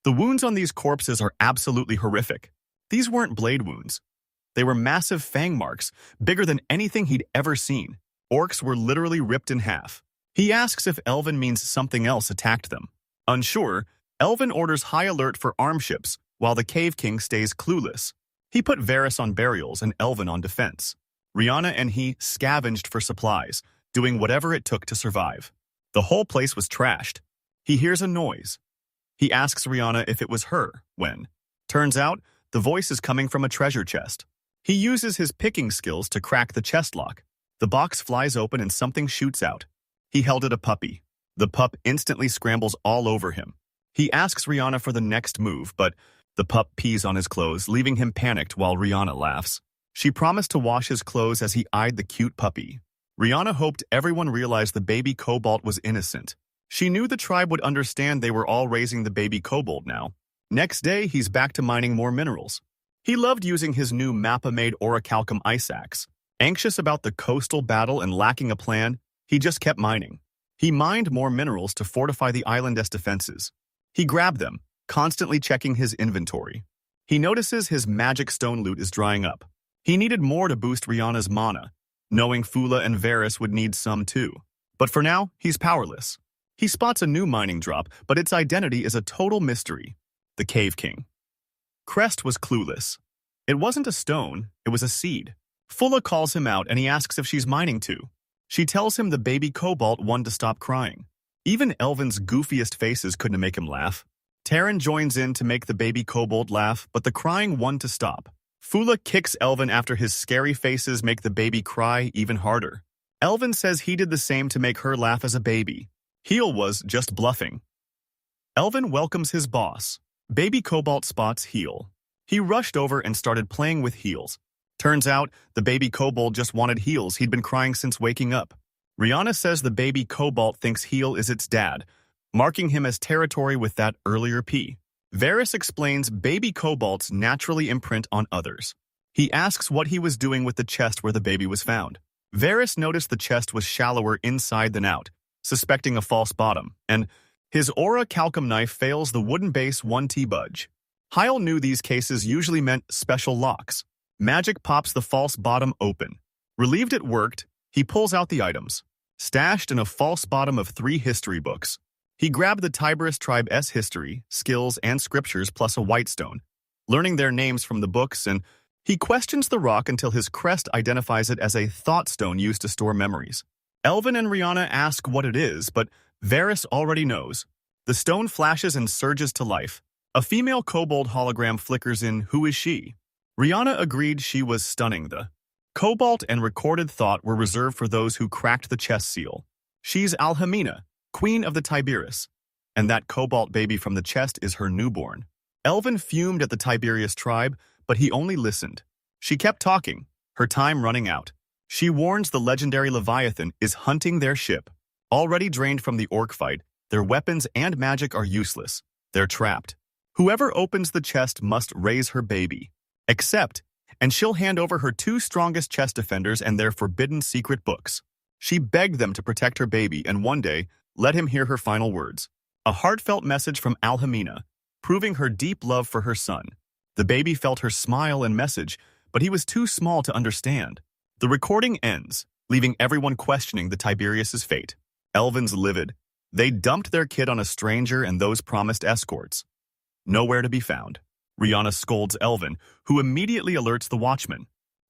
The wounds on these corpses are absolutely horrific. These weren't blade wounds. They were massive fang marks, bigger than anything he'd ever seen. Orcs were literally ripped in half. He asks if Elven means something else attacked them. Unsure, Elven orders high alert for arm ships, while the Cave King stays clueless. He put Varys on burials and Elven on defense. Rihanna and he scavenged for supplies, doing whatever it took to survive. The whole place was trashed. He hears a noise. He asks Rihanna if it was her, when, turns out, the voice is coming from a treasure chest. He uses his picking skills to crack the chest lock. The box flies open and something shoots out. He held it a puppy. The pup instantly scrambles all over him. He asks Rihanna for the next move, but the pup pees on his clothes, leaving him panicked while Rihanna laughs. She promised to wash his clothes as he eyed the cute puppy. Rihanna hoped everyone realized the baby kobold was innocent. She knew the tribe would understand they were all raising the baby kobold now. Next day, he's back to mining more minerals. He loved using his new Mappa-made orichalcum ice axe. Anxious about the coastal battle and lacking a plan, he just kept mining. He mined more minerals to fortify the island as defenses. He grabbed them, constantly checking his inventory. He notices his magic stone loot is drying up. He needed more to boost Rihanna's mana, knowing Fula and Varys would need some too. But for now, he's powerless. He spots a new mining drop, but its identity is a total mystery. The Cave King. Crest was clueless. It wasn't a stone, it was a seed. Fula calls him out and he asks if she's mining too. She tells him the baby kobold wanted to stop crying. Even Elvin's goofiest faces couldn't make him laugh. Taryn joins in to make the baby kobold laugh, but the crying won to stop. Fula kicks Elvin after his scary faces make the baby cry even harder. Elvin says he did the same to make her laugh as a baby. Heel was just bluffing. Elvin welcomes his boss. Baby kobold spots Heel. He rushed over and started playing with Heels. Turns out, the baby kobold just wanted Heels. He'd been crying since waking up. Rihanna says the baby kobold thinks Heel is its dad, marking him as territory with that earlier P. Varys explains baby kobolds naturally imprint on others. He asks what he was doing with the chest where the baby was found. Varys noticed the chest was shallower inside than out, suspecting a false bottom, and his orichalcum knife fails the wooden base 1T budge. Hyle knew these cases usually meant special locks. Magic pops the false bottom open. Relieved it worked, he pulls out the items, stashed in a false bottom of 3 history books. He grabbed the Tiberius tribe's history, skills, and scriptures plus a white stone, learning their names from the books, and he questions the rock until his crest identifies it as a thought stone used to store memories. Elvin and Rihanna ask what it is, but Varys already knows. The stone flashes and surges to life. A female kobold hologram flickers in Who is she? Rihanna agreed she was stunning. The cobalt and recorded thought were reserved for those who cracked the chest seal. She's Alhamina, queen of the Tiberius, and that cobalt baby from the chest is her newborn. Elvin fumed at the Tiberius tribe, but he only listened. She kept talking, her time running out. She warns the legendary Leviathan is hunting their ship. Already drained from the orc fight, their weapons and magic are useless. They're trapped. Whoever opens the chest must raise her baby. Accept, and she'll hand over her 2 strongest chest defenders and their forbidden secret books. She begged them to protect her baby and one day let him hear her final words. A heartfelt message from Alhamina, proving her deep love for her son. The baby felt her smile and message, but he was too small to understand. The recording ends, leaving everyone questioning the Tiberius's fate. Elvin's livid. They dumped their kid on a stranger and those promised escorts. Nowhere to be found. Rihanna scolds Elvin, who immediately alerts the watchman.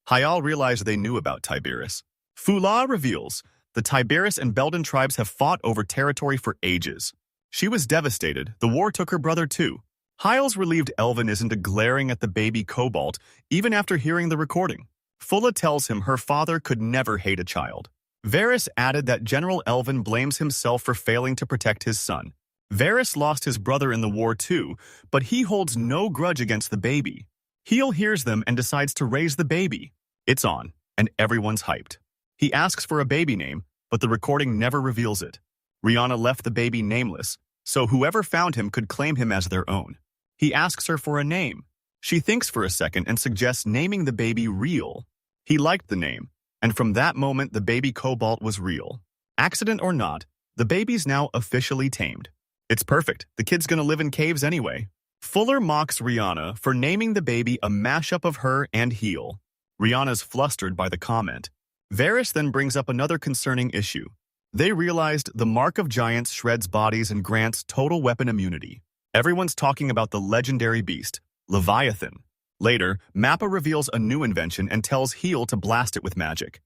Hyal realized they knew about Tiberius. Fula reveals the Tiberius and Belden tribes have fought over territory for ages. She was devastated. The war took her brother too. Hyles relieved Elvin isn't glaring at the baby kobold, even after hearing the recording. Fula tells him her father could never hate a child. Varys added that General Elvin blames himself for failing to protect his son. Varys lost his brother in the war too, but he holds no grudge against the baby. Heel hears them and decides to raise the baby. It's on, and everyone's hyped. He asks for a baby name, but the recording never reveals it. Rihanna left the baby nameless, so whoever found him could claim him as their own. He asks her for a name. She thinks for a second and suggests naming the baby Real. He liked the name, and from that moment the baby kobold was real. Accident or not, the baby's now officially tamed. It's perfect, the kid's gonna live in caves anyway. Fuller mocks Rihanna for naming the baby a mashup of her and Heel. Rihanna's flustered by the comment. Varys then brings up another concerning issue. They realized the Mark of Giants shreds bodies and grants total weapon immunity. Everyone's talking about the legendary beast, Leviathan. Later, Mappa reveals a new invention and tells Heel to blast it with magic.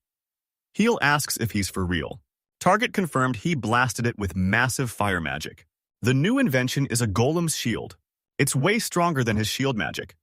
Heel asks if he's for real. Target confirmed he blasted it with massive fire magic. The new invention is a golem's shield. It's way stronger than his shield magic.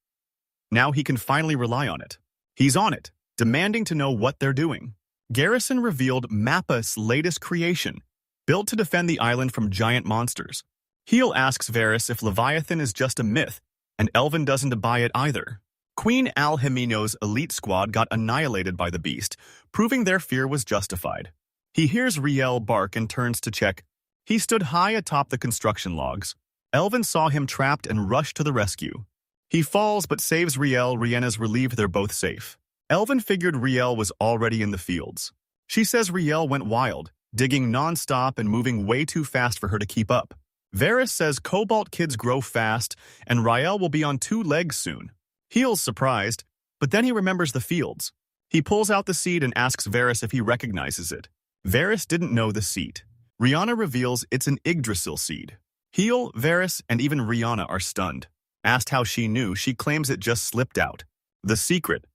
Now he can finally rely on it. He's on it, demanding to know what they're doing. Garrison revealed Mappa's latest creation, built to defend the island from giant monsters. Heel asks Varys if Leviathan is just a myth, and Elvin doesn't buy it either. Queen Al-Himeno's elite squad got annihilated by the beast, proving their fear was justified. He hears Riel bark and turns to check. He stood high atop the construction logs. Elvin saw him trapped and rushed to the rescue. He falls but saves Riel. Rhienna's relieved they're both safe. Elvin figured Riel was already in the fields. She says Riel went wild, digging non-stop and moving way too fast for her to keep up. Varys says Cobalt kids grow fast and Riel will be on 2 legs soon. Heel's surprised, but then he remembers the fields. He pulls out the seed and asks Varys if he recognizes it. Varys didn't know the seed. Rhienna reveals it's an Yggdrasil seed. Heel, Varys, and even Rhienna are stunned. Asked how she knew, she claims it just slipped out. The secret.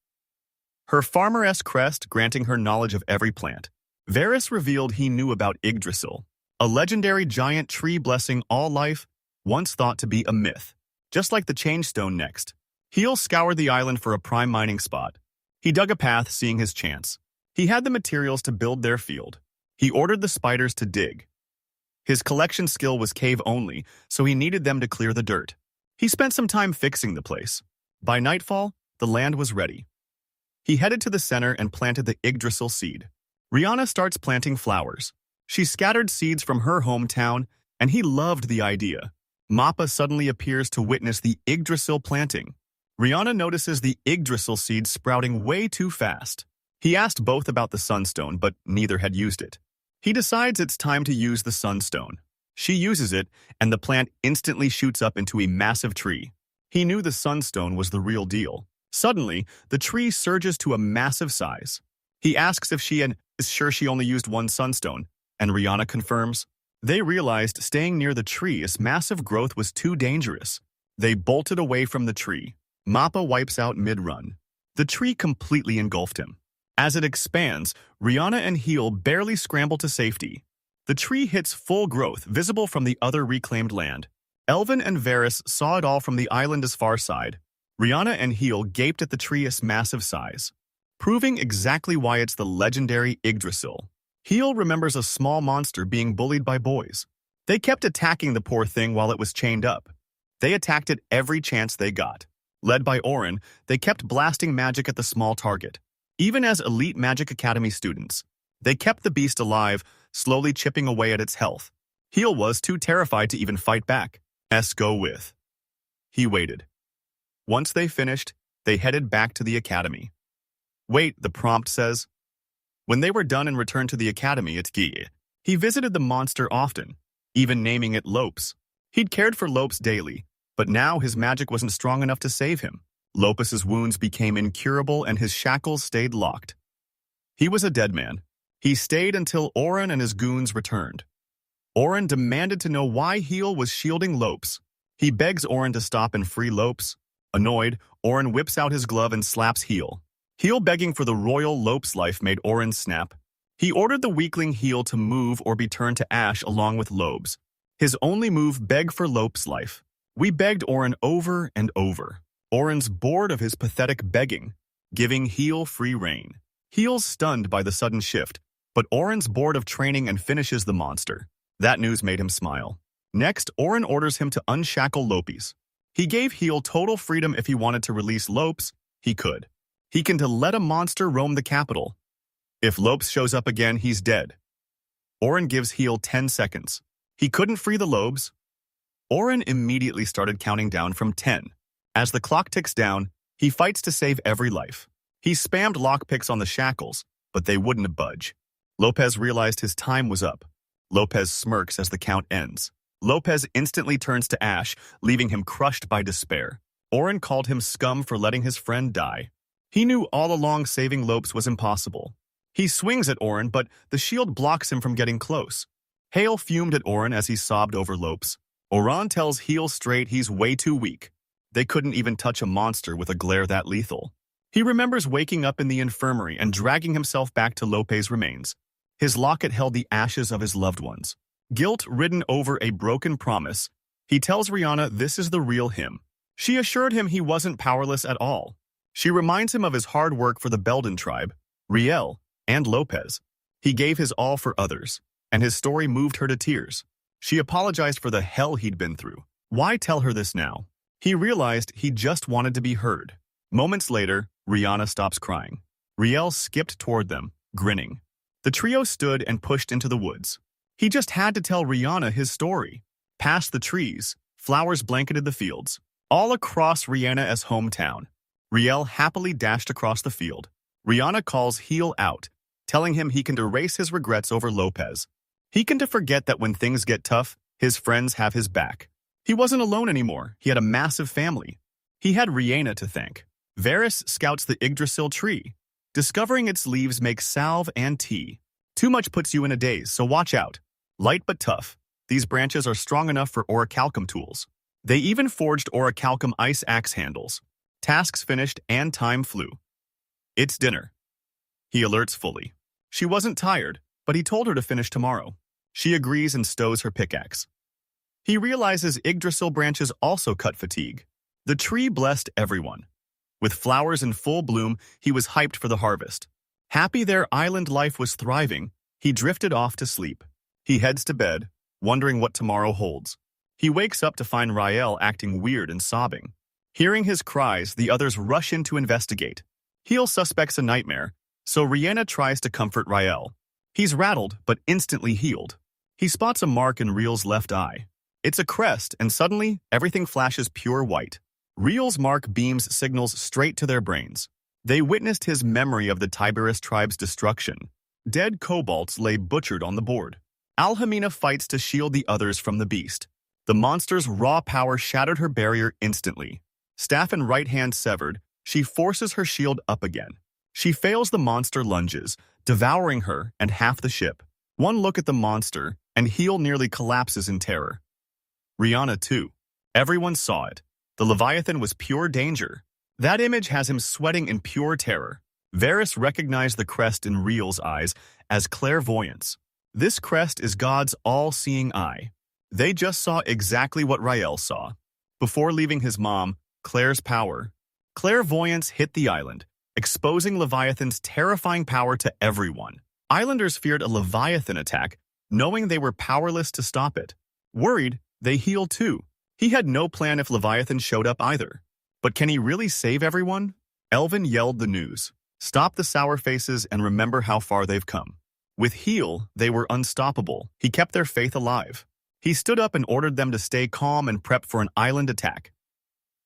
Her farmer-esque crest granting her knowledge of every plant. Varys revealed he knew about Yggdrasil, a legendary giant tree blessing all life, once thought to be a myth. Just like the Changestone next. Heel scoured the island for a prime mining spot. He dug a path, seeing his chance. He had the materials to build their field. He ordered the spiders to dig. His collection skill was cave only, so he needed them to clear the dirt. He spent some time fixing the place. By nightfall, the land was ready. He headed to the center and planted the Yggdrasil seed. Rhienna starts planting flowers. She scattered seeds from her hometown, and he loved the idea. Mappa suddenly appears to witness the Yggdrasil planting. Rhienna notices the Yggdrasil seed sprouting way too fast. He asked both about the Sunstone, but neither had used it. He decides it's time to use the Sunstone. She uses it, and the plant instantly shoots up into a massive tree. He knew the Sunstone was the real deal. Suddenly, the tree surges to a massive size. He asks if she is sure she only used one Sunstone, and Rhienna confirms. They realized staying near the tree's massive growth was too dangerous. They bolted away from the tree. Mappa wipes out mid-run. The tree completely engulfed him. As it expands, Rhienna and Heel barely scramble to safety. The tree hits full growth, visible from the other reclaimed land. Elvin and Varys saw it all from the island's far side. Rhienna and Heel gaped at the tree's massive size, proving exactly why it's the legendary Yggdrasil. Heel remembers a small monster being bullied by boys. They kept attacking the poor thing while it was chained up. They attacked it every chance they got. Led by Oren, they kept blasting magic at the small target. Even as elite Magic Academy students, they kept the beast alive, slowly chipping away at its health. Heel was too terrified to even fight back. Go with. He waited. Once they finished, they headed back to the academy. Wait, the prompt says. When they were done and returned to the academy at Gie, he visited the monster often, even naming it Lopes. He'd cared for Lopes daily, but now his magic wasn't strong enough to save him. Lopes's wounds became incurable and his shackles stayed locked. He was a dead man. He stayed until Oren and his goons returned. Oren demanded to know why Heel was shielding Lopes. He begs Oren to stop and free Lopes. Annoyed, Oren whips out his glove and slaps Heel. Heel begging for the royal Lopes life made Oren snap. He ordered the weakling Heel to move or be turned to ash along with Lopes. His only move, beg for Lopes' life. We begged Oren over and over. Oren's bored of his pathetic begging, giving Heel free rein. Heel's stunned by the sudden shift, but Oren's bored of training and finishes the monster. That news made him smile. Next, Oren orders him to unshackle Lopes. He gave Heel total freedom. If he wanted to release Lopes, he could. He can to let a monster roam the capital. If Lopes shows up again, he's dead. Oren gives Heel 10 seconds. He couldn't free the Lopes. Oren immediately started counting down from 10. As the clock ticks down, he fights to save every life. He spammed lockpicks on the shackles, but they wouldn't budge. Lopes realized his time was up. Lopes smirks as the count ends. Lopes instantly turns to ash, leaving him crushed by despair. Oren called him scum for letting his friend die. He knew all along saving Lopes was impossible. He swings at Oren, but the shield blocks him from getting close. Hale fumed at Oren as he sobbed over Lopes. Oren tells Heel straight he's way too weak. They couldn't even touch a monster with a glare that lethal. He remembers waking up in the infirmary and dragging himself back to Lopes' remains. His locket held the ashes of his loved ones. Guilt-ridden over a broken promise, he tells Rhienna this is the real him. She assured him he wasn't powerless at all. She reminds him of his hard work for the Belden tribe, Riel, and Lopes. He gave his all for others. and his story moved her to tears. She apologized for the hell he'd been through. Why tell her this now? He realized he just wanted to be heard. Moments later, Rihanna stops crying. Riel skipped toward them, grinning. The trio stood and pushed into the woods. He just had to tell Rihanna his story. Past the trees, flowers blanketed the fields. All across Rihanna's hometown, Riel happily dashed across the field. Rihanna calls Heel out, telling him he can erase his regrets over Lopez. He can forget that when things get tough, his friends have his back. He wasn't alone anymore. He had a massive family. He had Rihanna to thank. Varys scouts the Yggdrasil tree. Discovering its leaves makes salve and tea. Too much puts you in a daze, so watch out. Light but tough, these branches are strong enough for orichalcum tools. They even forged orichalcum ice axe handles. Tasks finished and time flew. It's dinner. He alerts fully. She wasn't tired, but he told her to finish tomorrow. She agrees and stows her pickaxe. He realizes Yggdrasil branches also cut fatigue. The tree blessed everyone. With flowers in full bloom, he was hyped for the harvest. Happy their island life was thriving, he drifted off to sleep. He heads to bed, wondering what tomorrow holds. He wakes up to find Riel acting weird and sobbing. Hearing his cries, the others rush in to investigate. Heel suspects a nightmare, so Rihanna tries to comfort Riel. He's rattled, but instantly healed. He spots a mark in Riel's left eye. It's a crest, and suddenly, everything flashes pure white. Riel's mark beams signals straight to their brains. They witnessed his memory of the Tiberius tribe's destruction. Dead kobolds lay butchered on the board. Alhamina fights to shield the others from the beast. The monster's raw power shattered her barrier instantly. Staff and right hand severed, she forces her shield up again. She fails the monster lunges, devouring her and half the ship. One look at the monster, and Heel nearly collapses in terror. Rihanna too. Everyone saw it. The Leviathan was pure danger. That image has him sweating in pure terror. Varys recognized the crest in Riel's eyes as clairvoyance. This crest is God's all-seeing eye. They just saw exactly what Riel saw. Before leaving his mom, Claire's power. Clairvoyance hit the island, exposing Leviathan's terrifying power to everyone. Islanders feared a Leviathan attack, knowing they were powerless to stop it. Worried, they heal too. He had no plan if Leviathan showed up either. But can he really save everyone? Elvin yelled the news. Stop the sour faces and remember how far they've come. With Heel, they were unstoppable. He kept their faith alive. He stood up and ordered them to stay calm and prep for an island attack.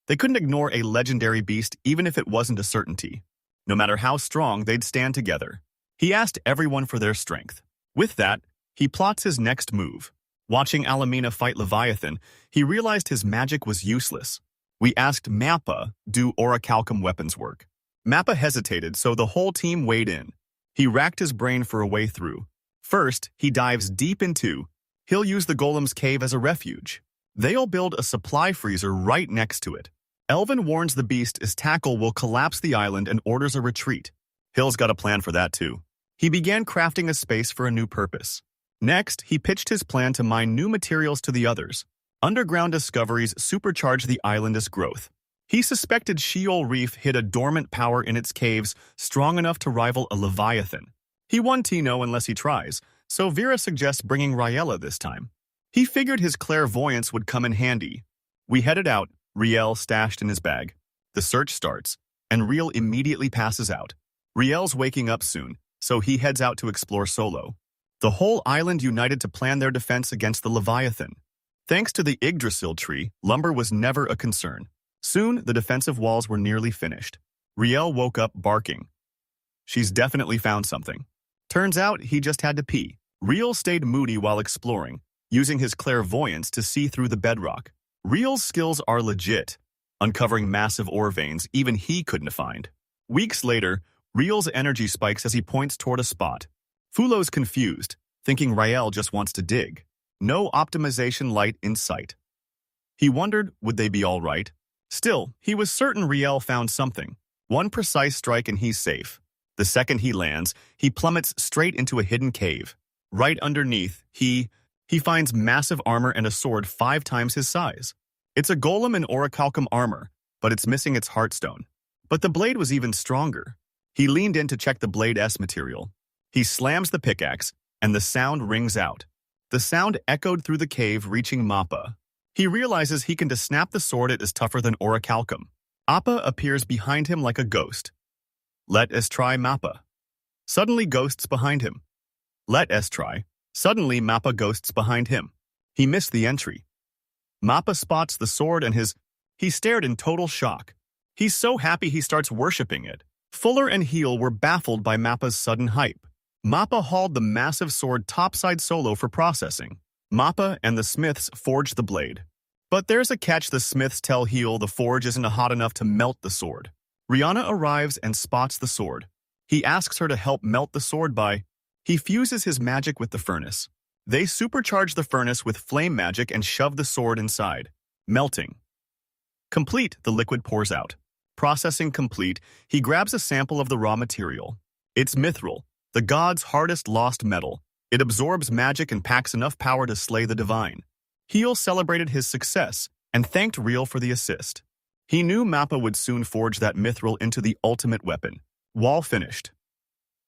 They couldn't ignore a legendary beast even if it wasn't a certainty. No matter how strong, they'd stand together. He asked everyone for their strength. With that, he plots his next move. Watching Alamina fight Leviathan, he realized his magic was useless. We asked Mappa, do orichalcum weapons work? Mappa hesitated, so the whole team weighed in. He racked his brain for a way through. First, he dives deep into. He'll use the golem's cave as a refuge. They'll build a supply freezer right next to it. Elvin warns the beast his tackle will collapse the island and orders a retreat. Hill's got a plan for that too. He began crafting a space for a new purpose. Next, he pitched his plan to mine new materials to the others. Underground discoveries supercharged the island's growth. He suspected Sheol Reef hid a dormant power in its caves strong enough to rival a Leviathan. He won't know unless he tries, so Vera suggests bringing Riella this time. He figured his clairvoyance would come in handy. We headed out, Riel stashed in his bag. The search starts, and Riel immediately passes out. Riel's waking up soon, so he heads out to explore solo. The whole island united to plan their defense against the Leviathan. Thanks to the Yggdrasil tree, lumber was never a concern. Soon, the defensive walls were nearly finished. Riel woke up barking. She's definitely found something. Turns out he just had to pee. Riel stayed moody while exploring, using his clairvoyance to see through the bedrock. Riel's skills are legit, uncovering massive ore veins even he couldn't find. Weeks later, Riel's energy spikes as he points toward a spot. Fulo's confused, thinking Riel just wants to dig. No optimization light in sight. He wondered, would they be all right? Still, he was certain Riel found something. One precise strike and he's safe. The second he lands, he plummets straight into a hidden cave. Right underneath, he finds massive armor and a sword 5 times his size. It's a golem in orichalcum armor, but it's missing its heartstone. But the blade was even stronger. He leaned in to check the blade's material. He slams the pickaxe, and the sound rings out. The sound echoed through the cave, reaching Mappa. He realizes he can to snap the sword. It is tougher than orichalcum. Appa appears behind him like a ghost. Let us try Mappa. Suddenly ghosts behind him. Let us try. Suddenly Mappa ghosts behind him. He missed the entry. Mappa spots the sword and he stared in total shock. He's so happy he starts worshipping it. Fuller and Heel were baffled by Mappa's sudden hype. Mappa hauled the massive sword topside solo for processing. Mappa and the smiths forged the blade. But there's a catch. The smiths tell Heel the forge isn't hot enough to melt the sword. Rihanna arrives and spots the sword. He asks her to help melt the sword he fuses his magic with the furnace. They supercharge the furnace with flame magic and shove the sword inside. Melting. Complete, the liquid pours out. Processing complete, he grabs a sample of the raw material. It's mithril, the god's hardest lost metal. It absorbs magic and packs enough power to slay the divine. Heel celebrated his success and thanked Reel for the assist. He knew Mappa would soon forge that mithril into the ultimate weapon. Wall finished.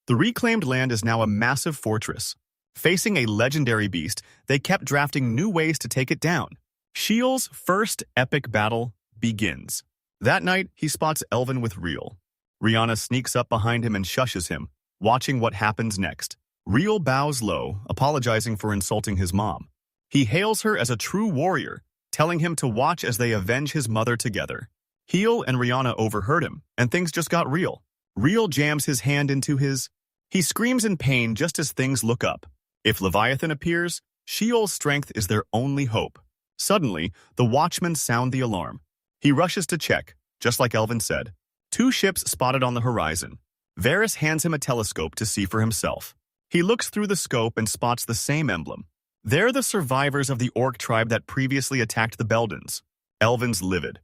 The reclaimed land is now a massive fortress. Facing a legendary beast, they kept drafting new ways to take it down. Sheol's first epic battle begins. That night, he spots Elvin with Reel. Rihanna sneaks up behind him and shushes him, watching what happens next. Reel bows low, apologizing for insulting his mom. He hails her as a true warrior, telling him to watch as they avenge his mother together. Heel and Rihanna overheard him, and things just got real. Reel jams his hand into his. He screams in pain just as things look up. If Leviathan appears, Sheol's strength is their only hope. Suddenly, the watchmen sound the alarm. He rushes to check, just like Elvin said. 2 ships spotted on the horizon. Varys hands him a telescope to see for himself. He looks through the scope and spots the same emblem. They're the survivors of the orc tribe that previously attacked the Beldens. Elvin's livid.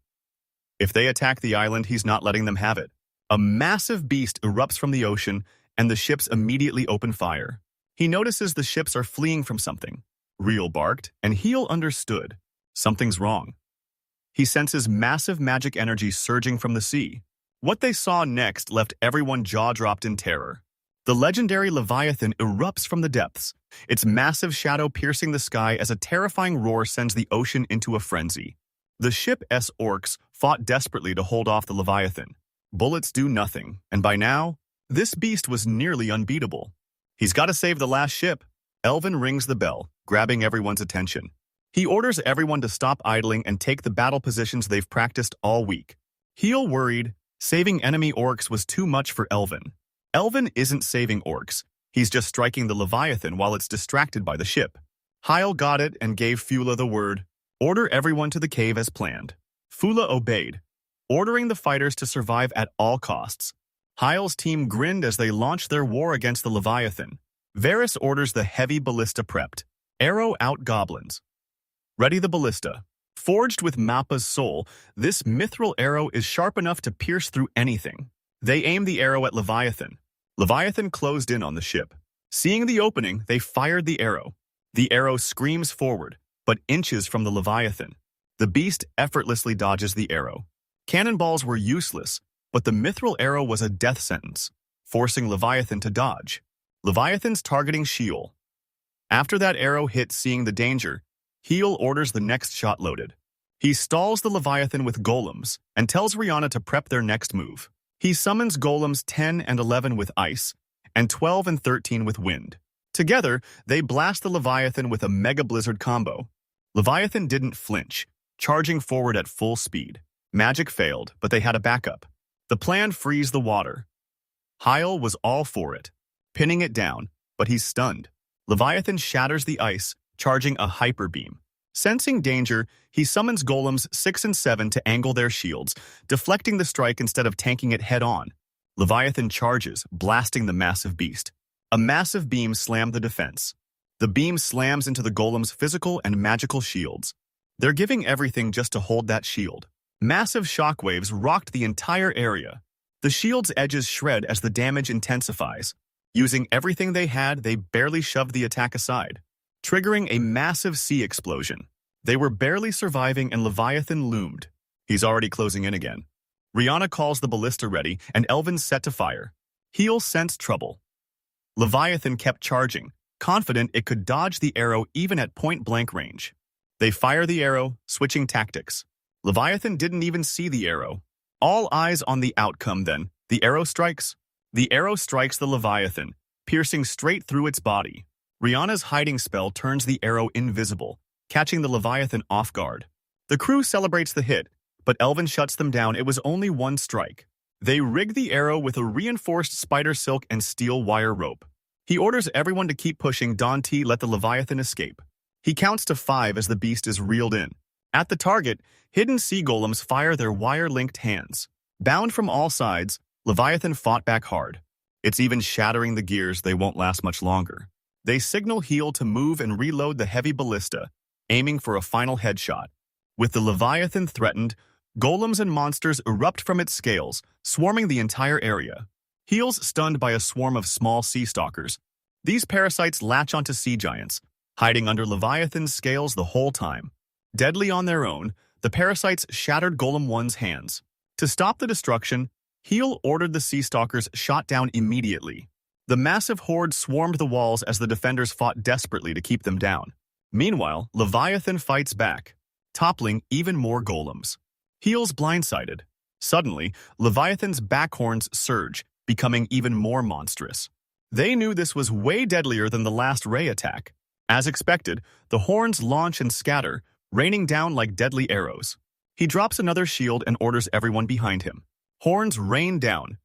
If they attack the island, he's not letting them have it. A massive beast erupts from the ocean, and the ships immediately open fire. He notices the ships are fleeing from something. Reel barked, and Heel understood. Something's wrong. He senses massive magic energy surging from the sea. What they saw next left everyone jaw-dropped in terror. The legendary Leviathan erupts from the depths, its massive shadow piercing the sky as a terrifying roar sends the ocean into a frenzy. The ship's orcs fought desperately to hold off the Leviathan. Bullets do nothing, and by now, this beast was nearly unbeatable. He's got to save the last ship. Elvin rings the bell, grabbing everyone's attention. He orders everyone to stop idling and take the battle positions they've practiced all week. Heel worried, saving enemy orcs was too much for Elvin. Elvin isn't saving orcs. He's just striking the Leviathan while it's distracted by the ship. Hyle got it and gave Fula the word. Order everyone to the cave as planned. Fula obeyed, ordering the fighters to survive at all costs. Hyle's team grinned as they launched their war against the Leviathan. Varys orders the heavy ballista prepped. Arrow out goblins. Ready the ballista. Forged with Mappa's soul, this mithril arrow is sharp enough to pierce through anything. They aim the arrow at Leviathan. Leviathan closed in on the ship. Seeing the opening, they fired the arrow. The arrow screams forward, but inches from the Leviathan. The beast effortlessly dodges the arrow. Cannonballs were useless, but the mithril arrow was a death sentence, forcing Leviathan to dodge. Leviathan's targeting Sheol. After that arrow hit, seeing the danger, Heel orders the next shot loaded. He stalls the Leviathan with golems and tells Rihanna to prep their next move. He summons golems 10 and 11 with ice, and 12 and 13 with wind. Together, they blast the Leviathan with a mega blizzard combo. Leviathan didn't flinch, charging forward at full speed. Magic failed, but they had a backup. The plan: freeze the water. Hyle was all for it, pinning it down, but he's stunned. Leviathan shatters the ice, charging a hyper beam. Sensing danger, he summons golems 6 and 7 to angle their shields, deflecting the strike instead of tanking it head-on. Leviathan charges, blasting the massive beast. A massive beam slammed the defense. The beam slams into the golem's physical and magical shields. They're giving everything just to hold that shield. Massive shockwaves rocked the entire area. The shield's edges shred as the damage intensifies. Using everything they had, they barely shoved the attack aside, triggering a massive sea explosion. They were barely surviving and Leviathan loomed. He's already closing in again. Rihanna calls the ballista ready and Elvin's set to fire. Heel sensed trouble. Leviathan kept charging, confident it could dodge the arrow even at point-blank range. They fire the arrow, switching tactics. Leviathan didn't even see the arrow. All eyes on the outcome then. The arrow strikes. The arrow strikes the Leviathan, piercing straight through its body. Rihanna's hiding spell turns the arrow invisible, catching the Leviathan off guard. The crew celebrates the hit, but Elvin shuts them down. It was only one strike. They rig the arrow with a reinforced spider silk and steel wire rope. He orders everyone to keep pushing. Dante let the Leviathan escape. He counts to 5 as the beast is reeled in. At the target, hidden sea golems fire their wire-linked hands. Bound from all sides, Leviathan fought back hard. It's even shattering the gears. They won't last much longer. They signal Heel to move and reload the heavy ballista, aiming for a final headshot. With the Leviathan threatened, golems and monsters erupt from its scales, swarming the entire area. Heel's stunned by a swarm of small sea stalkers. These parasites latch onto sea giants, hiding under Leviathan's scales the whole time. Deadly on their own, the parasites shattered Golem 1's hands. To stop the destruction, Heel ordered the sea stalkers shot down immediately. The massive horde swarmed the walls as the defenders fought desperately to keep them down. Meanwhile, Leviathan fights back, toppling even more golems. Heel's blindsided. Suddenly, Leviathan's back horns surge, becoming even more monstrous. They knew this was way deadlier than the last ray attack. As expected, the horns launch and scatter, raining down like deadly arrows. He drops another shield and orders everyone behind him. Horns rain down,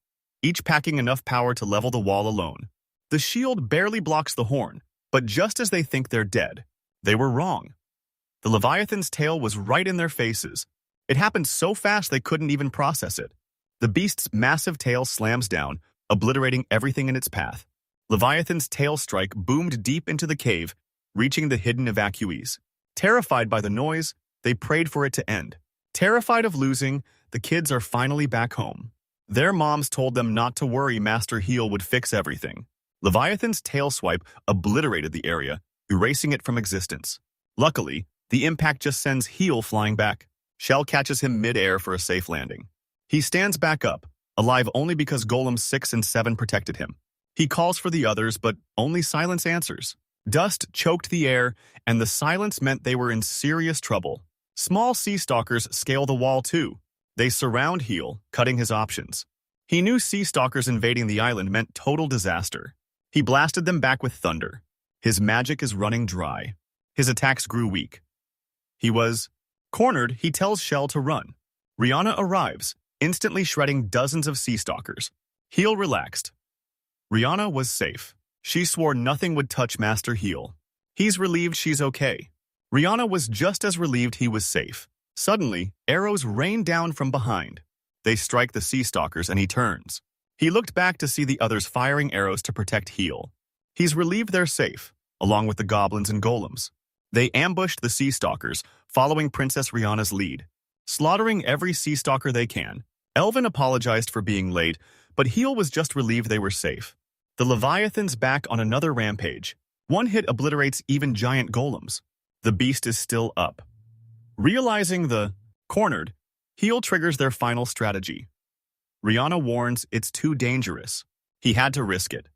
each packing enough power to level the wall alone. The shield barely blocks the horn, but just as they think they're dead, they were wrong. The Leviathan's tail was right in their faces. It happened so fast they couldn't even process it. The beast's massive tail slams down, obliterating everything in its path. Leviathan's tail strike boomed deep into the cave, reaching the hidden evacuees. Terrified by the noise, they prayed for it to end. Terrified of losing, the kids are finally back home. Their moms told them not to worry, Master Heel would fix everything. Leviathan's tail swipe obliterated the area, erasing it from existence. Luckily, the impact just sends Heel flying back. Shell catches him mid-air for a safe landing. He stands back up, alive only because Golems 6 and 7 protected him. He calls for the others, but only silence answers. Dust choked the air, and the silence meant they were in serious trouble. Small sea stalkers scale the wall too. They surround Heel, cutting his options. He knew sea stalkers invading the island meant total disaster. He blasted them back with thunder. His magic is running dry. His attacks grew weak. He was cornered. He tells Shell to run. Rihanna arrives, instantly shredding dozens of sea stalkers. Heel relaxed. Rihanna was safe. She swore nothing would touch Master Heel. He's relieved she's okay. Rihanna was just as relieved he was safe. Suddenly, arrows rain down from behind. They strike the sea stalkers and he turns. He looked back to see the others firing arrows to protect Heel. He's relieved they're safe, along with the goblins and golems. They ambushed the sea stalkers, following Princess Rihanna's lead, slaughtering every sea stalker they can. Elvin apologized for being late, but Heel was just relieved they were safe. The Leviathan's back on another rampage. One hit obliterates even giant golems. The beast is still up. Realizing the cornered, Heel triggers their final strategy. Rihanna warns it's too dangerous. He had to risk it.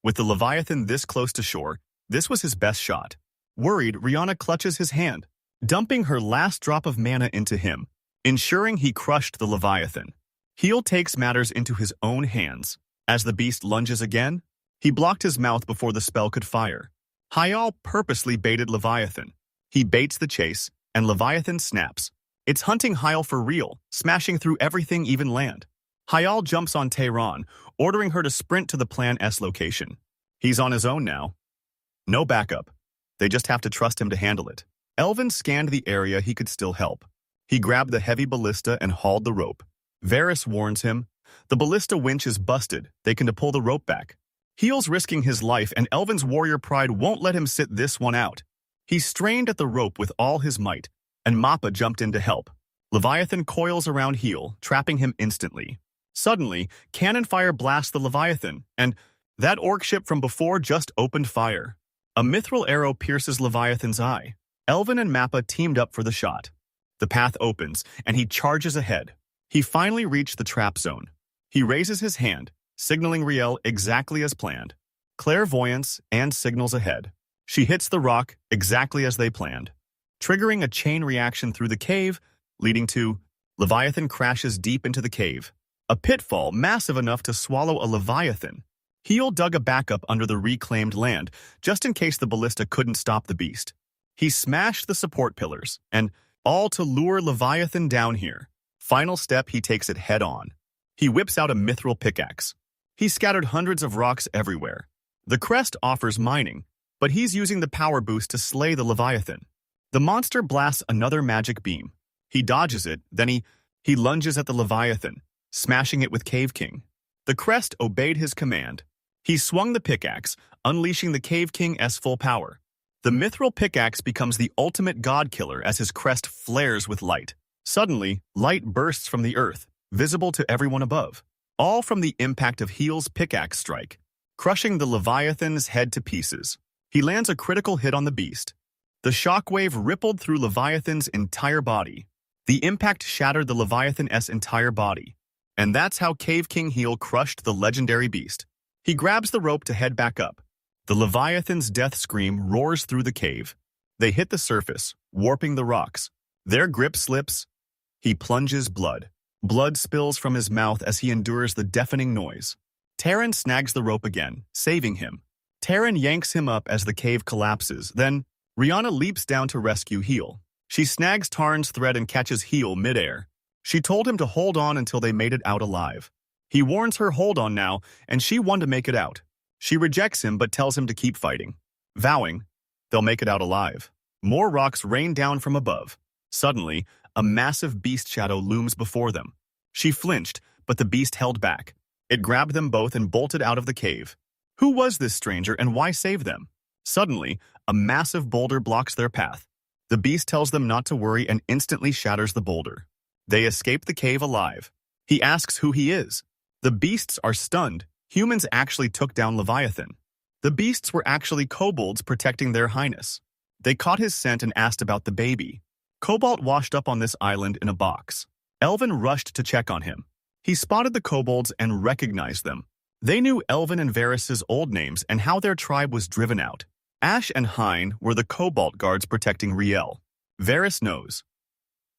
With the Leviathan this close to shore, this was his best shot. Worried, Rihanna clutches his hand, dumping her last drop of mana into him, ensuring he crushed the Leviathan. Heel takes matters into his own hands. As the beast lunges again, he blocked his mouth before the spell could fire. Hyal purposely baited Leviathan. He baits the chase, and Leviathan snaps. It's hunting Hyal for real, smashing through everything, even land. Hyal jumps on Tehran, ordering her to sprint to the Plan S location. He's on his own now. No backup. They just have to trust him to handle it. Elvin scanned the area he could still help. He grabbed the heavy ballista and hauled the rope. Varys warns him, the ballista winch is busted. They can pull the rope back. Heel's risking his life, and Elvin's warrior pride won't let him sit this one out. He strained at the rope with all his might, and Mappa jumped in to help. Leviathan coils around Heel, trapping him instantly. Suddenly, cannon fire blasts the Leviathan, and that orc ship from before just opened fire. A mithril arrow pierces Leviathan's eye. Elvin and Mappa teamed up for the shot. The path opens, and he charges ahead. He finally reached the trap zone. He raises his hand, signaling Riel exactly as planned. clairvoyance, and signals ahead. She hits the rock exactly as they planned, triggering a chain reaction through the cave, leading to Leviathan crashes deep into the cave. A pitfall massive enough to swallow a Leviathan. Heel dug a backup under the reclaimed land, just in case the ballista couldn't stop the beast. He smashed the support pillars, and all to lure Leviathan down here. Final step, he takes it head-on. He whips out a mithril pickaxe. He scattered hundreds of rocks everywhere. The crest offers mining, but he's using the power boost to slay the Leviathan. The monster blasts another magic beam. He dodges it, then he lunges at the Leviathan, smashing it with Cave King. The crest obeyed his command. He swung the pickaxe, unleashing the Cave King's full power. The mithril pickaxe becomes the ultimate god killer as his crest flares with light. Suddenly, light bursts from the earth, visible to everyone above, all from the impact of Heel's pickaxe strike, crushing the Leviathan's head to pieces. He lands a critical hit on the beast. The shockwave rippled through Leviathan's entire body. The impact shattered the Leviathan's entire body. And that's how Cave King Heel crushed the legendary beast. He grabs the rope to head back up. The Leviathan's death scream roars through the cave. They hit the surface, warping the rocks. Their grip slips. He plunges blood. Blood spills from his mouth as he endures the deafening noise. Terran snags the rope again, saving him. Terran yanks him up as the cave collapses. Then, Rihanna leaps down to rescue Heel. She snags Tarn's thread and catches Heel midair. She told him to hold on until they made it out alive. He warns her hold on now, and she wants to make it out. She rejects him but tells him to keep fighting, vowing they'll make it out alive. More rocks rain down from above. Suddenly, a massive beast shadow looms before them. She flinched, but the beast held back. It grabbed them both and bolted out of the cave. Who was this stranger and why save them? Suddenly, a massive boulder blocks their path. The beast tells them not to worry and instantly shatters the boulder. They escape the cave alive. He asks who he is. The beasts are stunned. Humans actually took down Leviathan. The beasts were actually kobolds protecting their highness. They caught his scent and asked about the baby. Cobalt washed up on this island in a box. Elvin rushed to check on him. He spotted the kobolds and recognized them. They knew Elvin and Varys' old names and how their tribe was driven out. Ash and Hein were the Cobalt guards protecting Riel. Varys knows.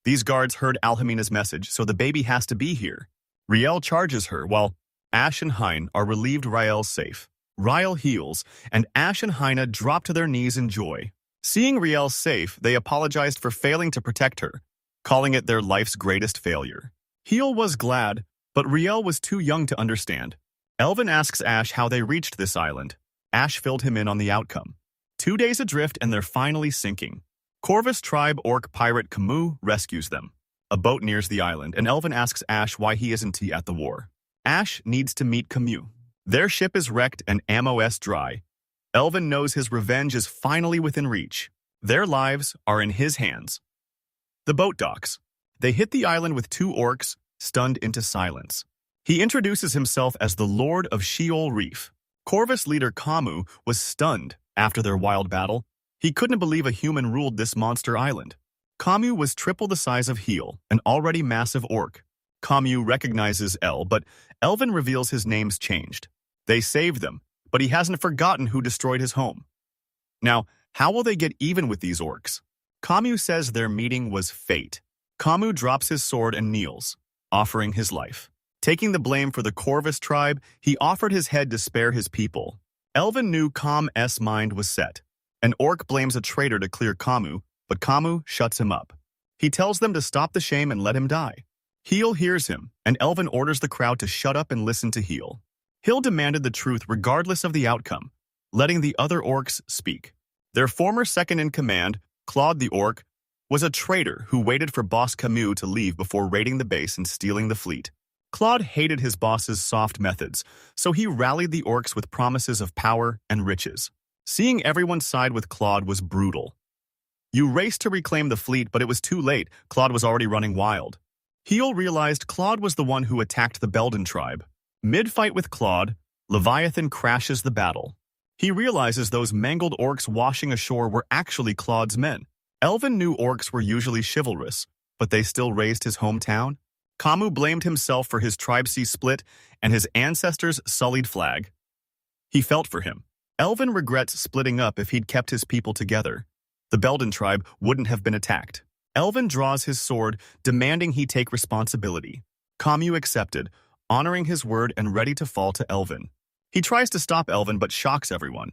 These guards heard Alhamina's message, so the baby has to be here. Riel charges her, while Ash and Hein are relieved Riel's safe. Riel heals, and Ash and Hyna drop to their knees in joy. Seeing Riel safe, they apologized for failing to protect her, calling it their life's greatest failure. Heel was glad, but Riel was too young to understand. Elvin asks Ash how they reached this island. Ash filled him in on the outcome. 2 days adrift and they're finally sinking. Corvus tribe orc pirate Camus rescues them. A boat nears the island, and Elvin asks Ash why he isn't at the war. Ash needs to meet Camus. Their ship is wrecked and ammo-s dry. Elvin knows his revenge is finally within reach. Their lives are in his hands. The boat docks. They hit the island with 2 orcs, stunned into silence. He introduces himself as the Lord of Sheol Reef. Corvus leader Camus was stunned after their wild battle. He couldn't believe a human ruled this monster island. Camus was triple the size of Heel, an already massive orc. Camus recognizes El, but Elvin reveals his name's changed. They saved them, but he hasn't forgotten who destroyed his home. Now, how will they get even with these orcs? Camus says their meeting was fate. Camus drops his sword and kneels, offering his life. Taking the blame for the Corvus tribe, he offered his head to spare his people. Elvin knew Camus' mind was set. An orc blames a traitor to clear Camus, but Camus shuts him up. He tells them to stop the shame and let him die. Heel hears him, and Elvin orders the crowd to shut up and listen to Heel. Heel demanded the truth regardless of the outcome, letting the other orcs speak. Their former second-in-command, Claude the Orc, was a traitor who waited for boss Camus to leave before raiding the base and stealing the fleet. Claude hated his boss's soft methods, so he rallied the orcs with promises of power and riches. Seeing everyone side with Claude was brutal. You raced to reclaim the fleet, but it was too late. Claude was already running wild. Heel realized Claude was the one who attacked the Belden tribe. Mid-fight with Claude, Leviathan crashes the battle. He realizes those mangled orcs washing ashore were actually Claude's men. Elvin knew orcs were usually chivalrous, but they still raised his hometown. Camus blamed himself for his tribe C split and his ancestors' sullied flag. He felt for him. Elvin regrets splitting up. If he'd kept his people together, the Belden tribe wouldn't have been attacked. Elvin draws his sword, demanding he take responsibility. Camus accepted, honoring his word and ready to fall to Elvin. He tries to stop Elvin but shocks everyone.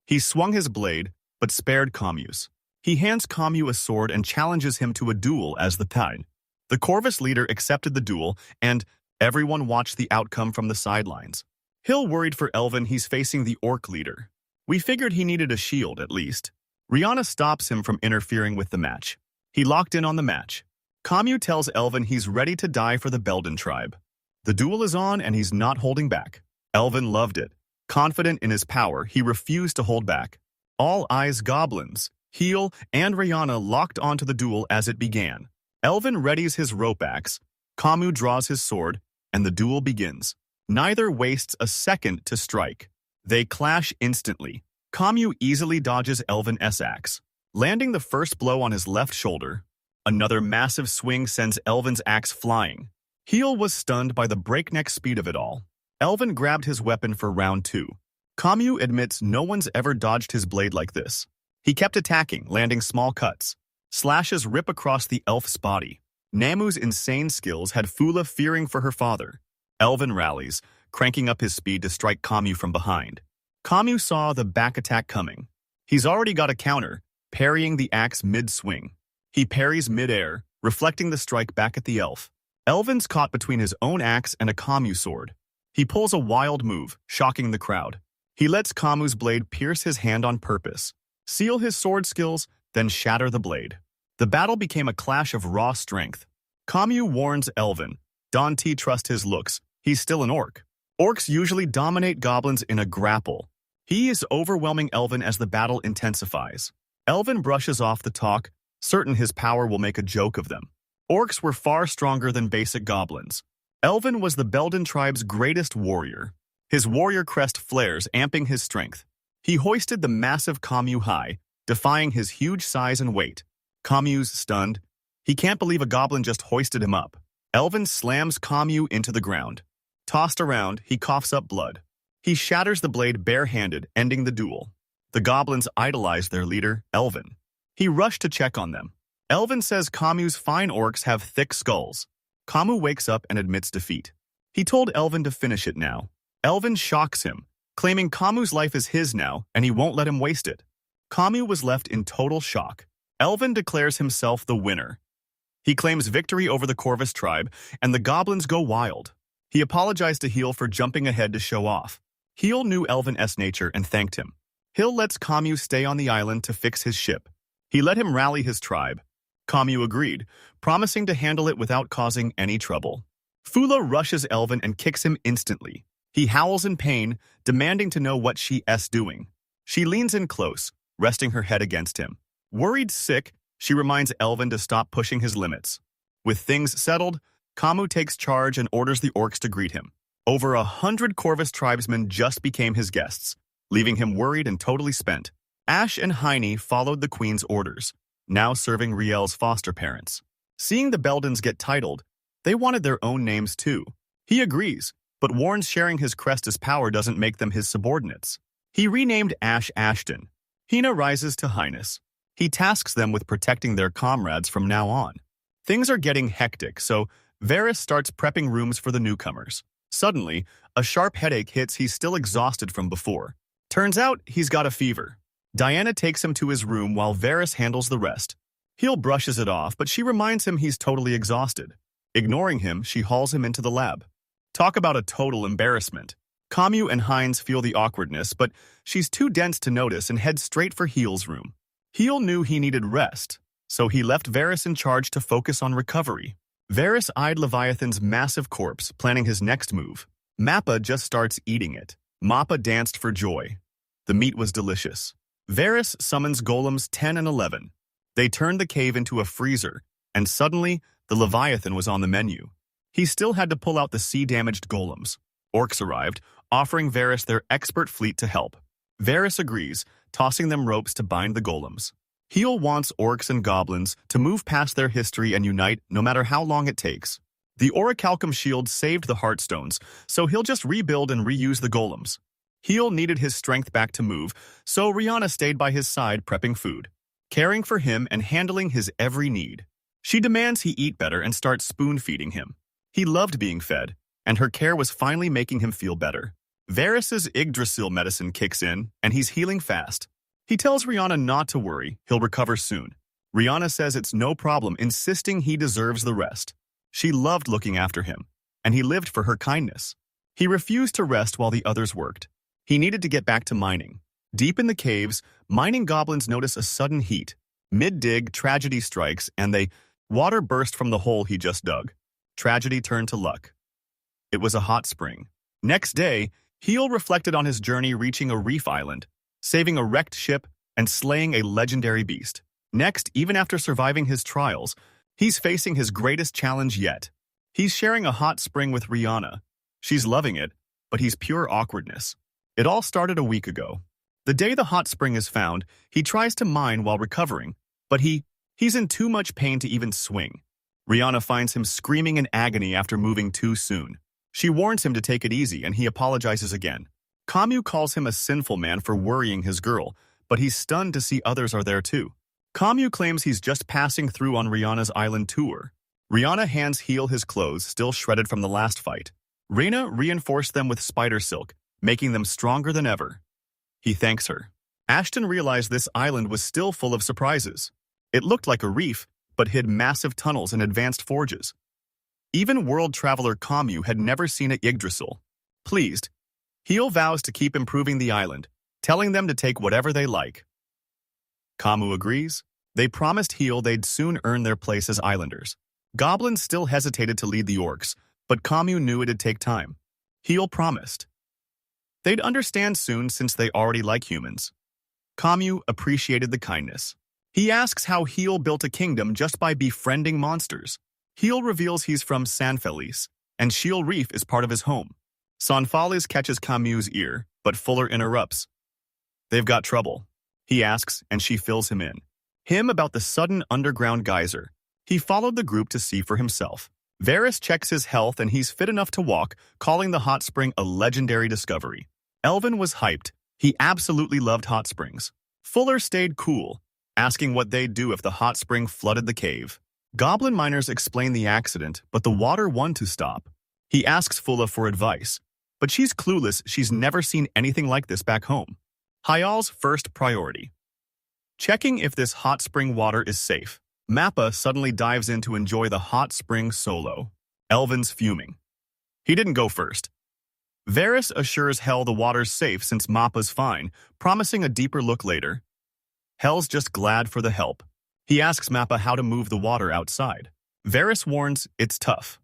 He swung his blade, but spared Camus. He hands Camus a sword and challenges him to a duel as the tide. The Corvus leader accepted the duel, and everyone watched the outcome from the sidelines. Hill worried for Elvin. He's facing the orc leader. We figured he needed a shield at least. Rihanna stops him from interfering with the match. He locked in on the match. Camus tells Elvin he's ready to die for the Belden tribe. The duel is on and he's not holding back. Elvin loved it. Confident in his power, he refused to hold back. All eyes goblins, Heel, and Rihanna locked onto the duel as it began. Elvin readies his rope axe, Camus draws his sword, and the duel begins. Neither wastes a second to strike. They clash instantly. Camus easily dodges Elvin's axe, landing the first blow on his left shoulder. Another massive swing sends Elvin's axe flying. Heel was stunned by the breakneck speed of it all. Elvin grabbed his weapon for round 2. Camus admits no one's ever dodged his blade like this. He kept attacking, landing small cuts. Slashes rip across the elf's body. Namu's insane skills had Fula fearing for her father. Elvin rallies, cranking up his speed to strike Camus from behind. Camus saw the back attack coming. He's already got a counter, parrying the axe mid-swing. He parries mid-air, reflecting the strike back at the elf. Elvin's caught between his own axe and a Camus sword. He pulls a wild move, shocking the crowd. He lets Camus' blade pierce his hand on purpose, seal his sword skills, then shatter the blade. The battle became a clash of raw strength. Camus warns Elvin, "Don't trust his looks, he's still an orc." Orcs usually dominate goblins in a grapple. He is overwhelming Elvin as the battle intensifies. Elvin brushes off the talk, certain his power will make a joke of them. Orcs were far stronger than basic goblins. Elvin was the Belden tribe's greatest warrior. His warrior crest flares, amping his strength. He hoisted the massive Camus high, defying his huge size and weight. Camus stunned. He can't believe a goblin just hoisted him up. Elvin slams Camus into the ground. Tossed around, he coughs up blood. He shatters the blade barehanded, ending the duel. The goblins idolize their leader, Elvin. He rushed to check on them. Elvin says Camus' fine orcs have thick skulls. Camus wakes up and admits defeat. He told Elvin to finish it now. Elvin shocks him, claiming Camus' life is his now and he won't let him waste it. Camus was left in total shock. Elvin declares himself the winner. He claims victory over the Corvus tribe, and the goblins go wild. He apologized to Heel for jumping ahead to show off. Heel knew Elvin's nature and thanked him. Hill lets Camus stay on the island to fix his ship. He let him rally his tribe. Camus agreed, promising to handle it without causing any trouble. Fula rushes Elvin and kicks him instantly. He howls in pain, demanding to know what she's doing. She leans in close, resting her head against him. Worried sick, she reminds Elvin to stop pushing his limits. With things settled, Camus takes charge and orders the orcs to greet him. Over 100 Corvus tribesmen just became his guests, leaving him worried and totally spent. Ash and Heine followed the queen's orders, now serving Riel's foster parents. Seeing the Beldens get titled, they wanted their own names too. He agrees, but warns sharing his crest as power doesn't make them his subordinates. He renamed Ash Ashton. Hina rises to Highness. He tasks them with protecting their comrades from now on. Things are getting hectic, so Varys starts prepping rooms for the newcomers. Suddenly, a sharp headache hits. He's still exhausted from before. Turns out he's got a fever. Diana takes him to his room while Varys handles the rest. Heel brushes it off, but she reminds him he's totally exhausted. Ignoring him, she hauls him into the lab. Talk about a total embarrassment. Camus and Hines feel the awkwardness, but she's too dense to notice and heads straight for Heel's room. Heel knew he needed rest, so he left Varys in charge to focus on recovery. Varys eyed Leviathan's massive corpse, planning his next move. Mappa just starts eating it. Mappa danced for joy. The meat was delicious. Varys summons golems 10 and 11. They turned the cave into a freezer, and suddenly, the Leviathan was on the menu. He still had to pull out the sea-damaged golems. Orcs arrived, offering Varys their expert fleet to help. Varys agrees, tossing them ropes to bind the golems. Heel wants orcs and goblins to move past their history and unite no matter how long it takes. The orichalcum shield saved the Heartstones, so he'll just rebuild and reuse the golems. Heel needed his strength back to move, so Rihanna stayed by his side prepping food, caring for him and handling his every need. She demands he eat better and starts spoon-feeding him. He loved being fed, and her care was finally making him feel better. Varys's Yggdrasil medicine kicks in, and he's healing fast. He tells Rihanna not to worry, he'll recover soon. Rihanna says it's no problem, insisting he deserves the rest. She loved looking after him, and he lived for her kindness. He refused to rest while the others worked. He needed to get back to mining. Deep in the caves, mining goblins notice a sudden heat. Mid-dig, tragedy strikes, and water burst from the hole he just dug. Tragedy turned to luck. It was a hot spring. Next day, Heel reflected on his journey reaching a reef island, saving a wrecked ship, and slaying a legendary beast. Next, even after surviving his trials, he's facing his greatest challenge yet. He's sharing a hot spring with Rihanna. She's loving it, but he's pure awkwardness. It all started a week ago. The day the hot spring is found, he tries to mine while recovering, but he's in too much pain to even swing. Rihanna finds him screaming in agony after moving too soon. She warns him to take it easy, and he apologizes again. Camus calls him a sinful man for worrying his girl, but he's stunned to see others are there too. Camus claims he's just passing through on Rihanna's island tour. Rihanna hands Heel his clothes, still shredded from the last fight. Reyna reinforced them with spider silk, making them stronger than ever. He thanks her. Ashton realized this island was still full of surprises. It looked like a reef, but hid massive tunnels and advanced forges. Even world traveler Camus had never seen a Yggdrasil. Pleased, Heel vows to keep improving the island, telling them to take whatever they like. Camus agrees. They promised Heel they'd soon earn their place as islanders. Goblins still hesitated to lead the orcs, but Camus knew it'd take time. Heel promised. They'd understand soon since they already like humans. Camus appreciated the kindness. He asks how Heel built a kingdom just by befriending monsters. Heel reveals he's from San Felice, and Shield Reef is part of his home. Sanfalis catches Camus' ear, but Fuller interrupts. They've got trouble, he asks, and she fills him in. Him about the sudden underground geyser. He followed the group to see for himself. Varys checks his health and he's fit enough to walk, calling the hot spring a legendary discovery. Elvin was hyped. He absolutely loved hot springs. Fuller stayed cool, asking what they'd do if the hot spring flooded the cave. Goblin miners explain the accident, but the water wanted to stop. He asks Fulla for advice, but she's clueless. She's never seen anything like this back home. Hayal's first priority. Checking if this hot spring water is safe. Mappa suddenly dives in to enjoy the hot spring solo. Elvin's fuming. He didn't go first. Varys assures Hel the water's safe since Mappa's fine, promising a deeper look later. Hel's just glad for the help. He asks Mappa how to move the water outside. Varys warns it's tough.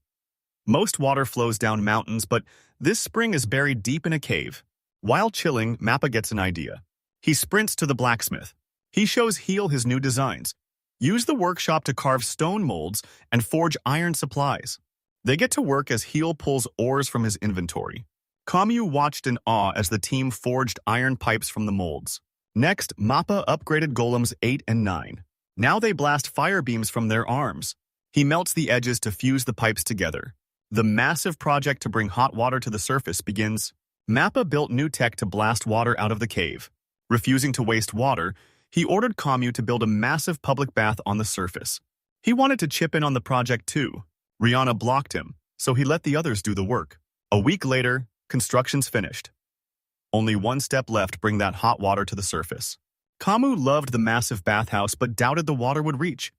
Most water flows down mountains, but this spring is buried deep in a cave. While chilling, Mappa gets an idea. He sprints to the blacksmith. He shows Heel his new designs. Use the workshop to carve stone molds and forge iron supplies. They get to work as Heel pulls ores from his inventory. Camus watched in awe as the team forged iron pipes from the molds. Next, Mappa upgraded golems 8 and 9. Now they blast fire beams from their arms. He melts the edges to fuse the pipes together. The massive project to bring hot water to the surface begins. Mappa built new tech to blast water out of the cave. Refusing to waste water, he ordered Camus to build a massive public bath on the surface. He wanted to chip in on the project too. Rihanna blocked him, so he let the others do the work. A week later, construction's finished. Only one step left, bring that hot water to the surface. Camus loved the massive bathhouse but doubted the water would reach.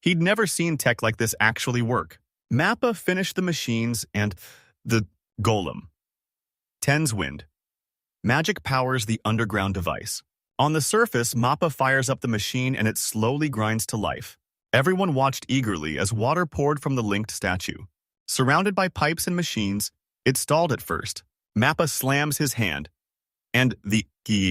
He'd never seen tech like this actually work. Mappa finished the machines and the golem. Ten's wind. Magic powers the underground device. On the surface, Mappa fires up the machine and it slowly grinds to life. Everyone watched eagerly as water poured from the linked statue. Surrounded by pipes and machines, it stalled at first. Mappa slams his hand, and the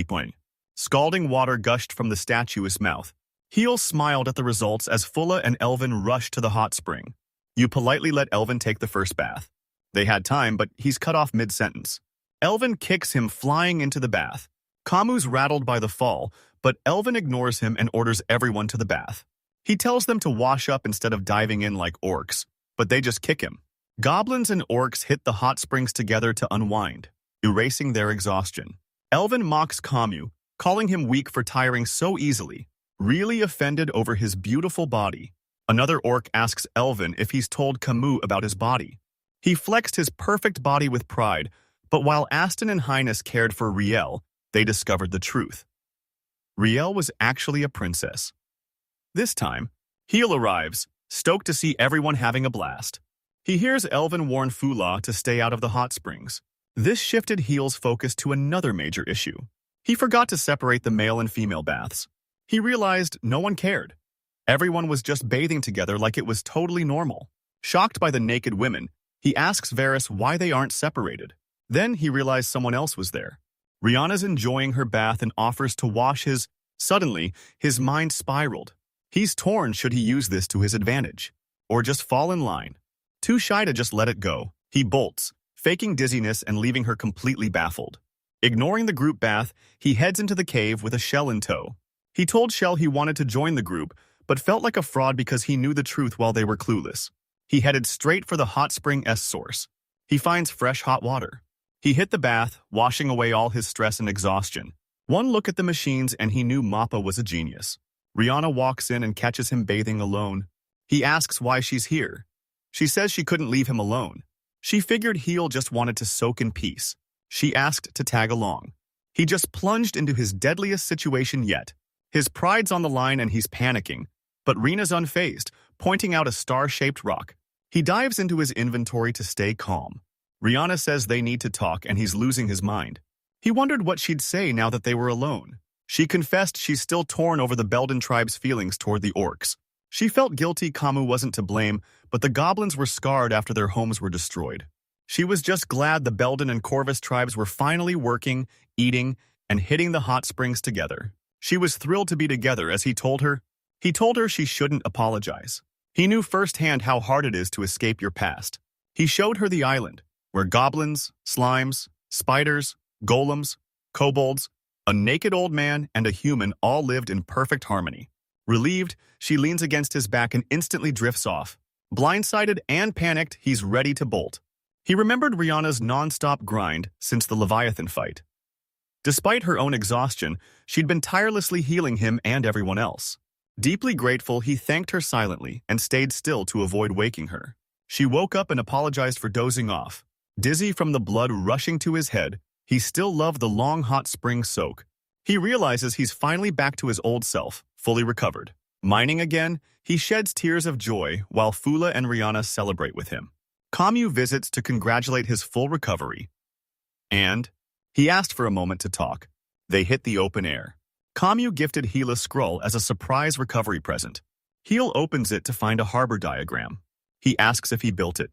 point. Scalding water gushed from the statue's mouth. Heel smiled at the results as Fulla and Elvin rushed to the hot spring. You politely let Elvin take the first bath. They had time, but he's cut off mid-sentence. Elvin kicks him flying into the bath. Camus rattled by the fall, but Elvin ignores him and orders everyone to the bath. He tells them to wash up instead of diving in like orcs, but they just kick him. Goblins and orcs hit the hot springs together to unwind. erasing their exhaustion. Elvin mocks Camus, calling him weak for tiring so easily, really offended over his beautiful body. Another orc asks Elvin if he's told Camus about his body. He flexed his perfect body with pride, but while Aston and Highness cared for Riel, they discovered the truth. Riel was actually a princess. This time, Heel arrives, stoked to see everyone having a blast. He hears Elvin warn Fula to stay out of the hot springs. This shifted Heel's focus to another major issue. He forgot to separate the male and female baths. He realized no one cared. Everyone was just bathing together like it was totally normal. Shocked by the naked women, he asks Varys why they aren't separated. Then he realized someone else was there. Rihanna's enjoying her bath and offers to wash his. Suddenly, his mind spiraled. He's torn should he use this to his advantage, or just fall in line. Too shy to just let it go, he bolts, faking dizziness and leaving her completely baffled. Ignoring the group bath, he heads into the cave with a Shell in tow. He told Shell he wanted to join the group, but felt like a fraud because he knew the truth while they were clueless. He headed straight for the hot spring S source. He finds fresh hot water. He hit the bath, washing away all his stress and exhaustion. One look at the machines and he knew Mappa was a genius. Rihanna walks in and catches him bathing alone. He asks why she's here. She says she couldn't leave him alone. She figured Heel just wanted to soak in peace. She asked to tag along. He just plunged into his deadliest situation yet. His pride's on the line and he's panicking, but Rena's unfazed, pointing out a star-shaped rock. He dives into his inventory to stay calm. Rihanna says they need to talk and he's losing his mind. He wondered what she'd say now that they were alone. She confessed she's still torn over the Belden tribe's feelings toward the orcs. She felt guilty Camus wasn't to blame, but the goblins were scarred after their homes were destroyed. She was just glad the Belden and Corvus tribes were finally working, eating, and hitting the hot springs together. She was thrilled to be together as he told her she shouldn't apologize. He knew firsthand how hard it is to escape your past. He showed her the island, where goblins, slimes, spiders, golems, kobolds, a naked old man, and a human all lived in perfect harmony. Relieved, she leans against his back and instantly drifts off. Blindsided and panicked, he's ready to bolt. He remembered Rihanna's non-stop grind since the Leviathan fight. Despite her own exhaustion, she'd been tirelessly healing him and everyone else. Deeply grateful, he thanked her silently and stayed still to avoid waking her. She woke up and apologized for dozing off. Dizzy from the blood rushing to his head, he still loved the long hot spring soak. He realizes he's finally back to his old self, fully recovered. Mining again, he sheds tears of joy while Fula and Rihanna celebrate with him. Camus visits to congratulate his full recovery. And he asked for a moment to talk. They hit the open air. Camus gifted Heel a scroll as a surprise recovery present. Heel opens it to find a harbor diagram. He asks if he built it.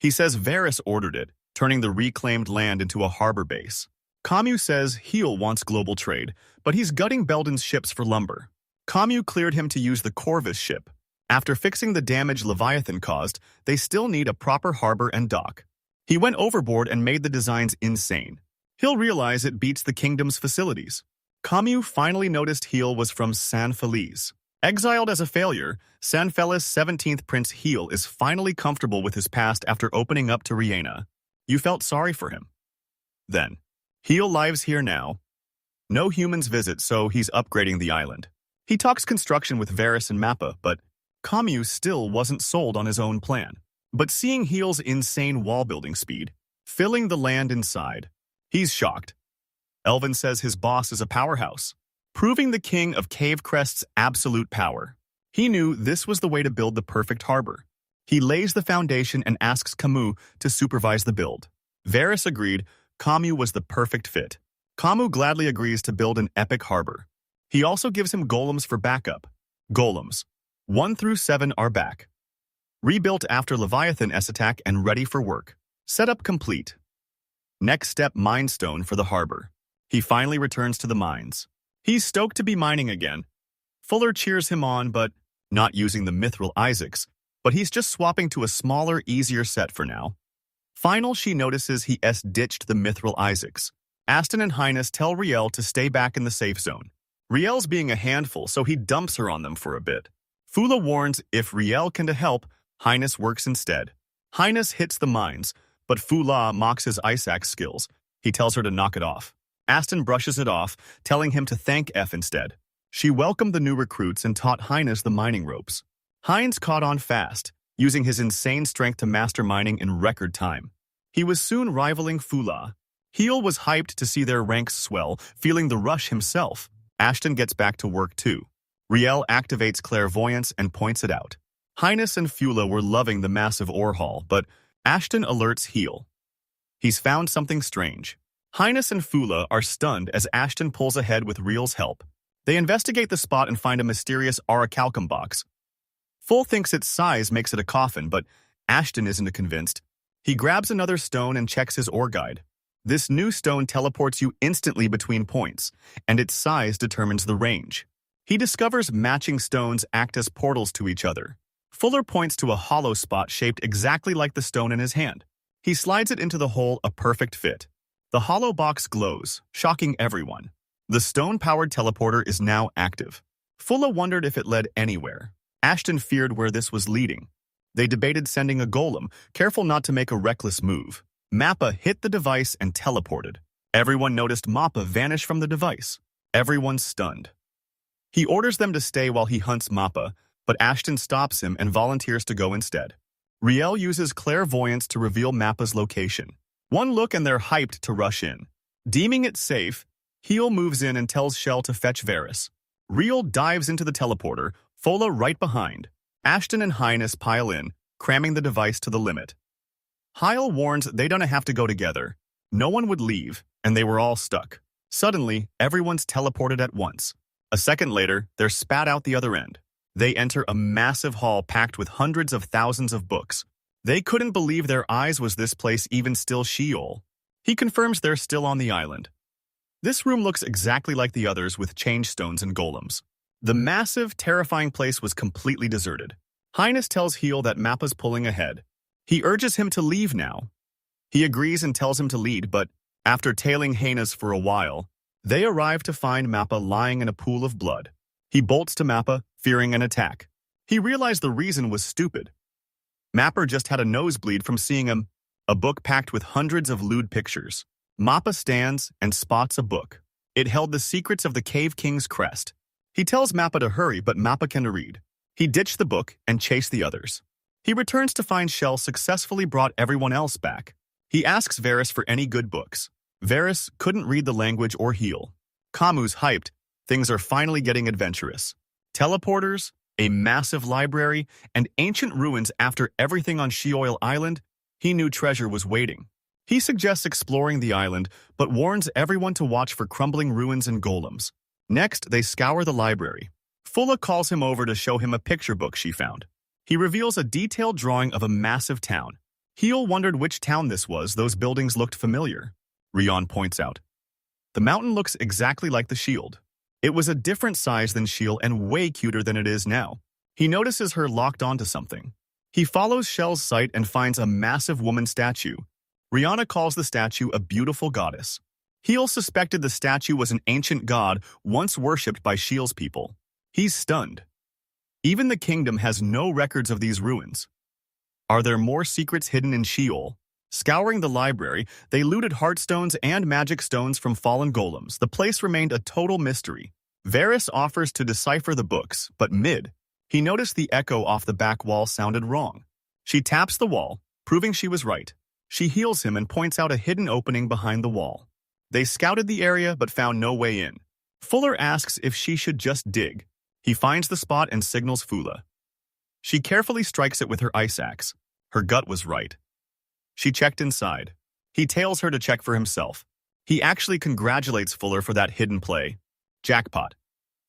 He says Varys ordered it, turning the reclaimed land into a harbor base. Camus says Heel wants global trade, but he's gutting Belden's ships for lumber. Camus cleared him to use the Corvus ship. After fixing the damage Leviathan caused, they still need a proper harbor and dock. He went overboard and made the designs insane. He'll realize it beats the kingdom's facilities. Camus finally noticed Heel was from San Feliz. Exiled as a failure, San Feliz' 17th Prince Heel is finally comfortable with his past after opening up to Rihanna. You felt sorry for him. Then, Heel lives here now. No humans visit, so he's upgrading the island. He talks construction with Varys and Mappa, but Camus still wasn't sold on his own plan. But seeing Heel's insane wall-building speed, filling the land inside, he's shocked. Elvin says his boss is a powerhouse, proving the king of Cave Crest's absolute power. He knew this was the way to build the perfect harbor. He lays the foundation and asks Camus to supervise the build. Varys agreed Camus was the perfect fit. Camus gladly agrees to build an epic harbor. He also gives him golems for backup. Golems, 1 through 7 are back. Rebuilt after Leviathan S attack and ready for work. Setup complete. Next step, mine stone for the harbor. He finally returns to the mines. He's stoked to be mining again. Fuller cheers him on, but not using the Mithril Isaacs, but he's just swapping to a smaller, easier set for now. Final, she notices he ditched the Mithril Isaacs. Aston and Highness tell Riel to stay back in the safe zone. Riel's being a handful, so he dumps her on them for a bit. Fula warns if Riel can to help, Highness works instead. Highness hits the mines, but Fula mocks his ice axe skills, He tells her to knock it off. Ashton brushes it off, telling him to thank F instead. She welcomed the new recruits and taught Heinz the mining ropes. Heinz caught on fast, using his insane strength to master mining in record time. He was soon rivaling Fula. Heel was hyped to see their ranks swell, feeling the rush himself. Ashton gets back to work too. Riel activates clairvoyance and points it out. Highness and Fula were loving the massive ore haul, but Ashton alerts Heel. He's found something strange. Highness and Fula are stunned as Ashton pulls ahead with Riel's help. They investigate the spot and find a mysterious orichalcum box. Full thinks its size makes it a coffin, but Ashton isn't convinced. He grabs another stone and checks his ore guide. This new stone teleports you instantly between points, and its size determines the range. He discovers matching stones act as portals to each other. Fuller points to a hollow spot shaped exactly like the stone in his hand. He slides it into the hole, a perfect fit. The hollow box glows, shocking everyone. The stone-powered teleporter is now active. Fulla wondered if it led anywhere. Ashton feared where this was leading. They debated sending a golem, careful not to make a reckless move. Mappa hit the device and teleported. Everyone noticed Mappa vanish from the device. Everyone's stunned. He orders them to stay while he hunts Mappa, but Ashton stops him and volunteers to go instead. Riel uses clairvoyance to reveal Mappa's location. One look and they're hyped to rush in. Deeming it safe, Heel moves in and tells Shell to fetch Varys. Riel dives into the teleporter, Fola right behind. Ashton and Highness pile in, cramming the device to the limit. Heil warns they don't have to go together. No one would leave, and they were all stuck. Suddenly, everyone's teleported at once. A second later, they're spat out the other end. They enter a massive hall packed with hundreds of thousands of books. They couldn't believe their eyes. Was this place even still Sheol? He confirms they're still on the island. This room looks exactly like the others with change stones and golems. The massive, terrifying place was completely deserted. Highness tells Heel that Mappa's pulling ahead. He urges him to leave now. He agrees and tells him to lead, but after tailing Hainas for a while, they arrive to find Mappa lying in a pool of blood. He bolts to Mappa, fearing an attack. He realized the reason was stupid. Mappa just had a nosebleed from seeing him, a book packed with hundreds of lewd pictures. Mappa stands and spots a book. It held the secrets of the Cave King's crest. He tells Mappa to hurry, but Mappa can read. He ditched the book and chased the others. He returns to find Shell successfully brought everyone else back. He asks Varys for any good books. Varys couldn't read the language or heal. Kamu's hyped. Things are finally getting adventurous. Teleporters, a massive library, and ancient ruins. After everything on Sheol Island, he knew treasure was waiting. He suggests exploring the island, but warns everyone to watch for crumbling ruins and golems. Next, they scour the library. Fulla calls him over to show him a picture book she found. He reveals a detailed drawing of a massive town. Heel wondered which town this was. Those buildings looked familiar. Rion points out. The mountain looks exactly like the shield. It was a different size than Sheol and way cuter than it is now. He notices her locked onto something. He follows Shell's sight and finds a massive woman statue. Rihanna calls the statue a beautiful goddess. Heel suspected the statue was an ancient god once worshipped by Sheol's people. He's stunned. Even the kingdom has no records of these ruins. Are there more secrets hidden in Sheol? Scouring the library, they looted heartstones and magic stones from fallen golems. The place remained a total mystery. Varys offers to decipher the books, but he noticed the echo off the back wall sounded wrong. She taps the wall, proving she was right. She heals him and points out a hidden opening behind the wall. They scouted the area but found no way in. Fuller asks if she should just dig. He finds the spot and signals Fula. She carefully strikes it with her ice axe. Her gut was right. She checked inside. He tails her to check for himself. He actually congratulates Fuller for that hidden play. Jackpot.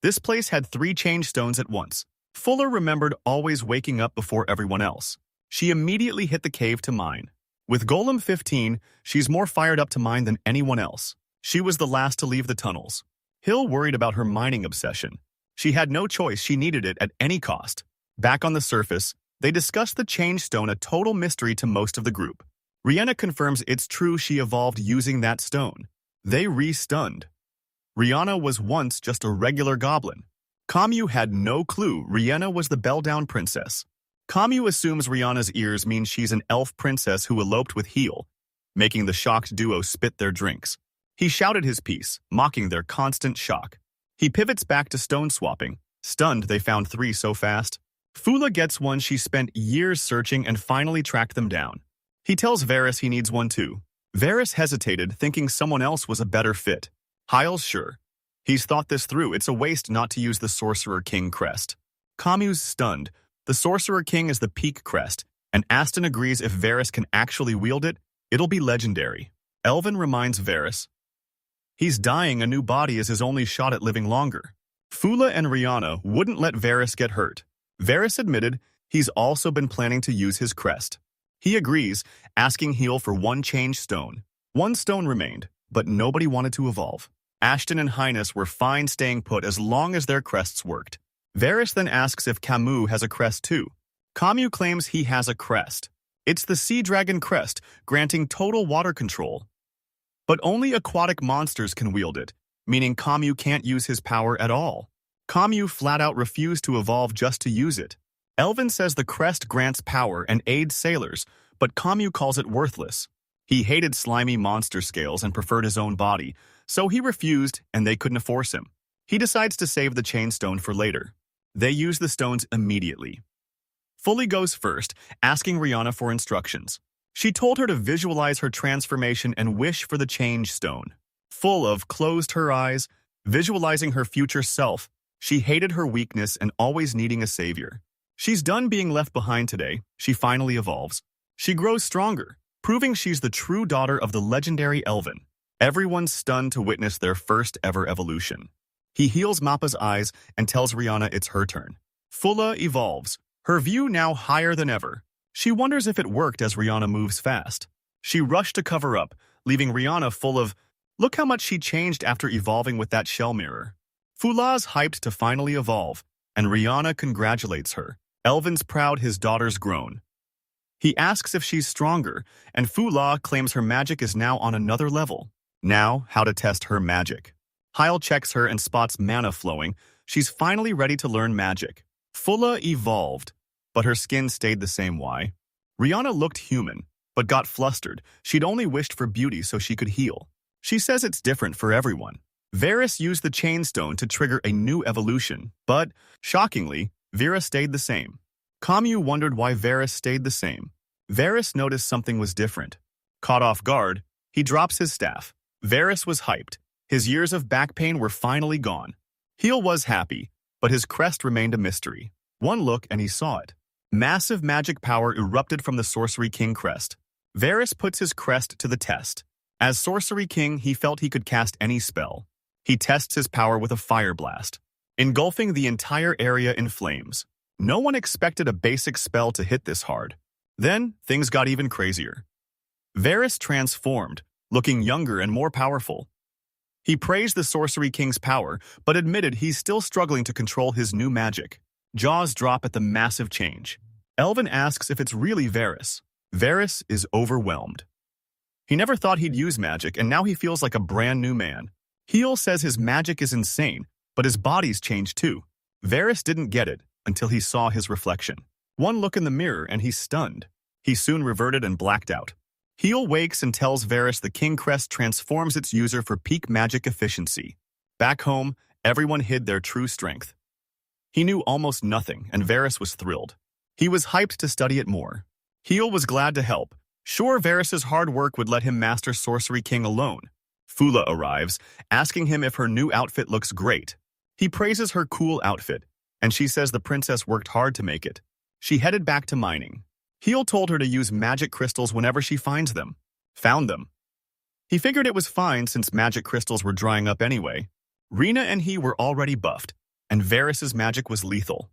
This place had 3 change stones at once. Fuller remembered always waking up before everyone else. She immediately hit the cave to mine. With Golem 15, she's more fired up to mine than anyone else. She was the last to leave the tunnels. Hill worried about her mining obsession. She had no choice, she needed it at any cost. Back on the surface, they discussed the change stone, a total mystery to most of the group. Rihanna confirms it's true she evolved using that stone. They re-stunned. Rihanna was once just a regular goblin. Kamu had no clue Rihanna was the Bell-Down princess. Kamu assumes Rihanna's ears mean she's an elf princess who eloped with Heel. making the shocked duo spit their drinks. He shouted his piece, mocking their constant shock. He pivots back to stone swapping. Stunned, they found 3 so fast. Fula gets one she spent years searching and finally tracked them down. He tells Varys he needs one too. Varys hesitated, thinking someone else was a better fit. Hyle's sure. He's thought this through. It's a waste not to use the Sorcerer King crest. Camus stunned. The Sorcerer King is the peak crest, and Aston agrees if Varys can actually wield it, it'll be legendary. Elvin reminds Varys. He's dying, a new body is his only shot at living longer. Fula and Rihanna wouldn't let Varys get hurt. Varys admitted he's also been planning to use his crest. He agrees, asking Heal for 1 change stone. 1 stone remained, but nobody wanted to evolve. Ashton and Highness were fine staying put as long as their crests worked. Varys then asks if Camus has a crest too. Camus claims he has a crest. It's the Sea Dragon crest, granting total water control. But only aquatic monsters can wield it, meaning Camus can't use his power at all. Camus flat out refused to evolve just to use it. Elvin says the crest grants power and aids sailors, but Camus calls it worthless. He hated slimy monster scales and preferred his own body, so he refused and they couldn't force him. He decides to save the chain stone for later. They use the stones immediately. Fully goes first, asking Rihanna for instructions. She told her to visualize her transformation and wish for the change stone. Full of closed her eyes, visualizing her future self. She hated her weakness and always needing a savior. She's done being left behind today. She finally evolves. She grows stronger, proving she's the true daughter of the legendary Elvin. Everyone's stunned to witness their first ever evolution. He heals Mappa's eyes and tells Rihanna it's her turn. Fulla evolves, her view now higher than ever. She wonders if it worked as Rihanna moves fast. She rushed to cover up, leaving Rihanna full of, look how much she changed after evolving with that shell mirror. Fula's hyped to finally evolve, and Rihanna congratulates her. Elvin's proud his daughter's grown. He asks if she's stronger, and Fula claims her magic is now on another level. Now, how to test her magic. Hyle checks her and spots mana flowing. She's finally ready to learn magic. Fulla evolved, but her skin stayed the same. Why? Rihanna looked human, but got flustered. She'd only wished for beauty so she could heal. She says it's different for everyone. Varys used the chainstone to trigger a new evolution, but, shockingly, Vera stayed the same. Camus wondered why Varys stayed the same. Varys noticed something was different. Caught off guard, he drops his staff. Varys was hyped. His years of back pain were finally gone. Heal was happy, but his crest remained a mystery. One look and he saw it. Massive magic power erupted from the Sorcery King crest. Varys puts his crest to the test. As Sorcery King, he felt he could cast any spell. He tests his power with a fire blast, engulfing the entire area in flames. No one expected a basic spell to hit this hard. Then, things got even crazier. Varys transformed, looking younger and more powerful. He praised the Sorcery King's power, but admitted he's still struggling to control his new magic. Jaws drop at the massive change. Elvin asks if it's really Varys. Varys is overwhelmed. He never thought he'd use magic, and now he feels like a brand new man. Heal says his magic is insane, but his body's changed too. Varys didn't get it until he saw his reflection. One look in the mirror and he's stunned. He soon reverted and blacked out. Heal wakes and tells Varys the King Crest transforms its user for peak magic efficiency. Back home, everyone hid their true strength. He knew almost nothing, and Varys was thrilled. He was hyped to study it more. Heal was glad to help. Sure, Varys' hard work would let him master Sorcery King alone. Fula arrives, asking him if her new outfit looks great. He praises her cool outfit, and she says the princess worked hard to make it. She headed back to mining. Heal told her to use magic crystals whenever she finds them. Found them. He figured it was fine since magic crystals were drying up anyway. Rena and he were already buffed, and Varys' magic was lethal.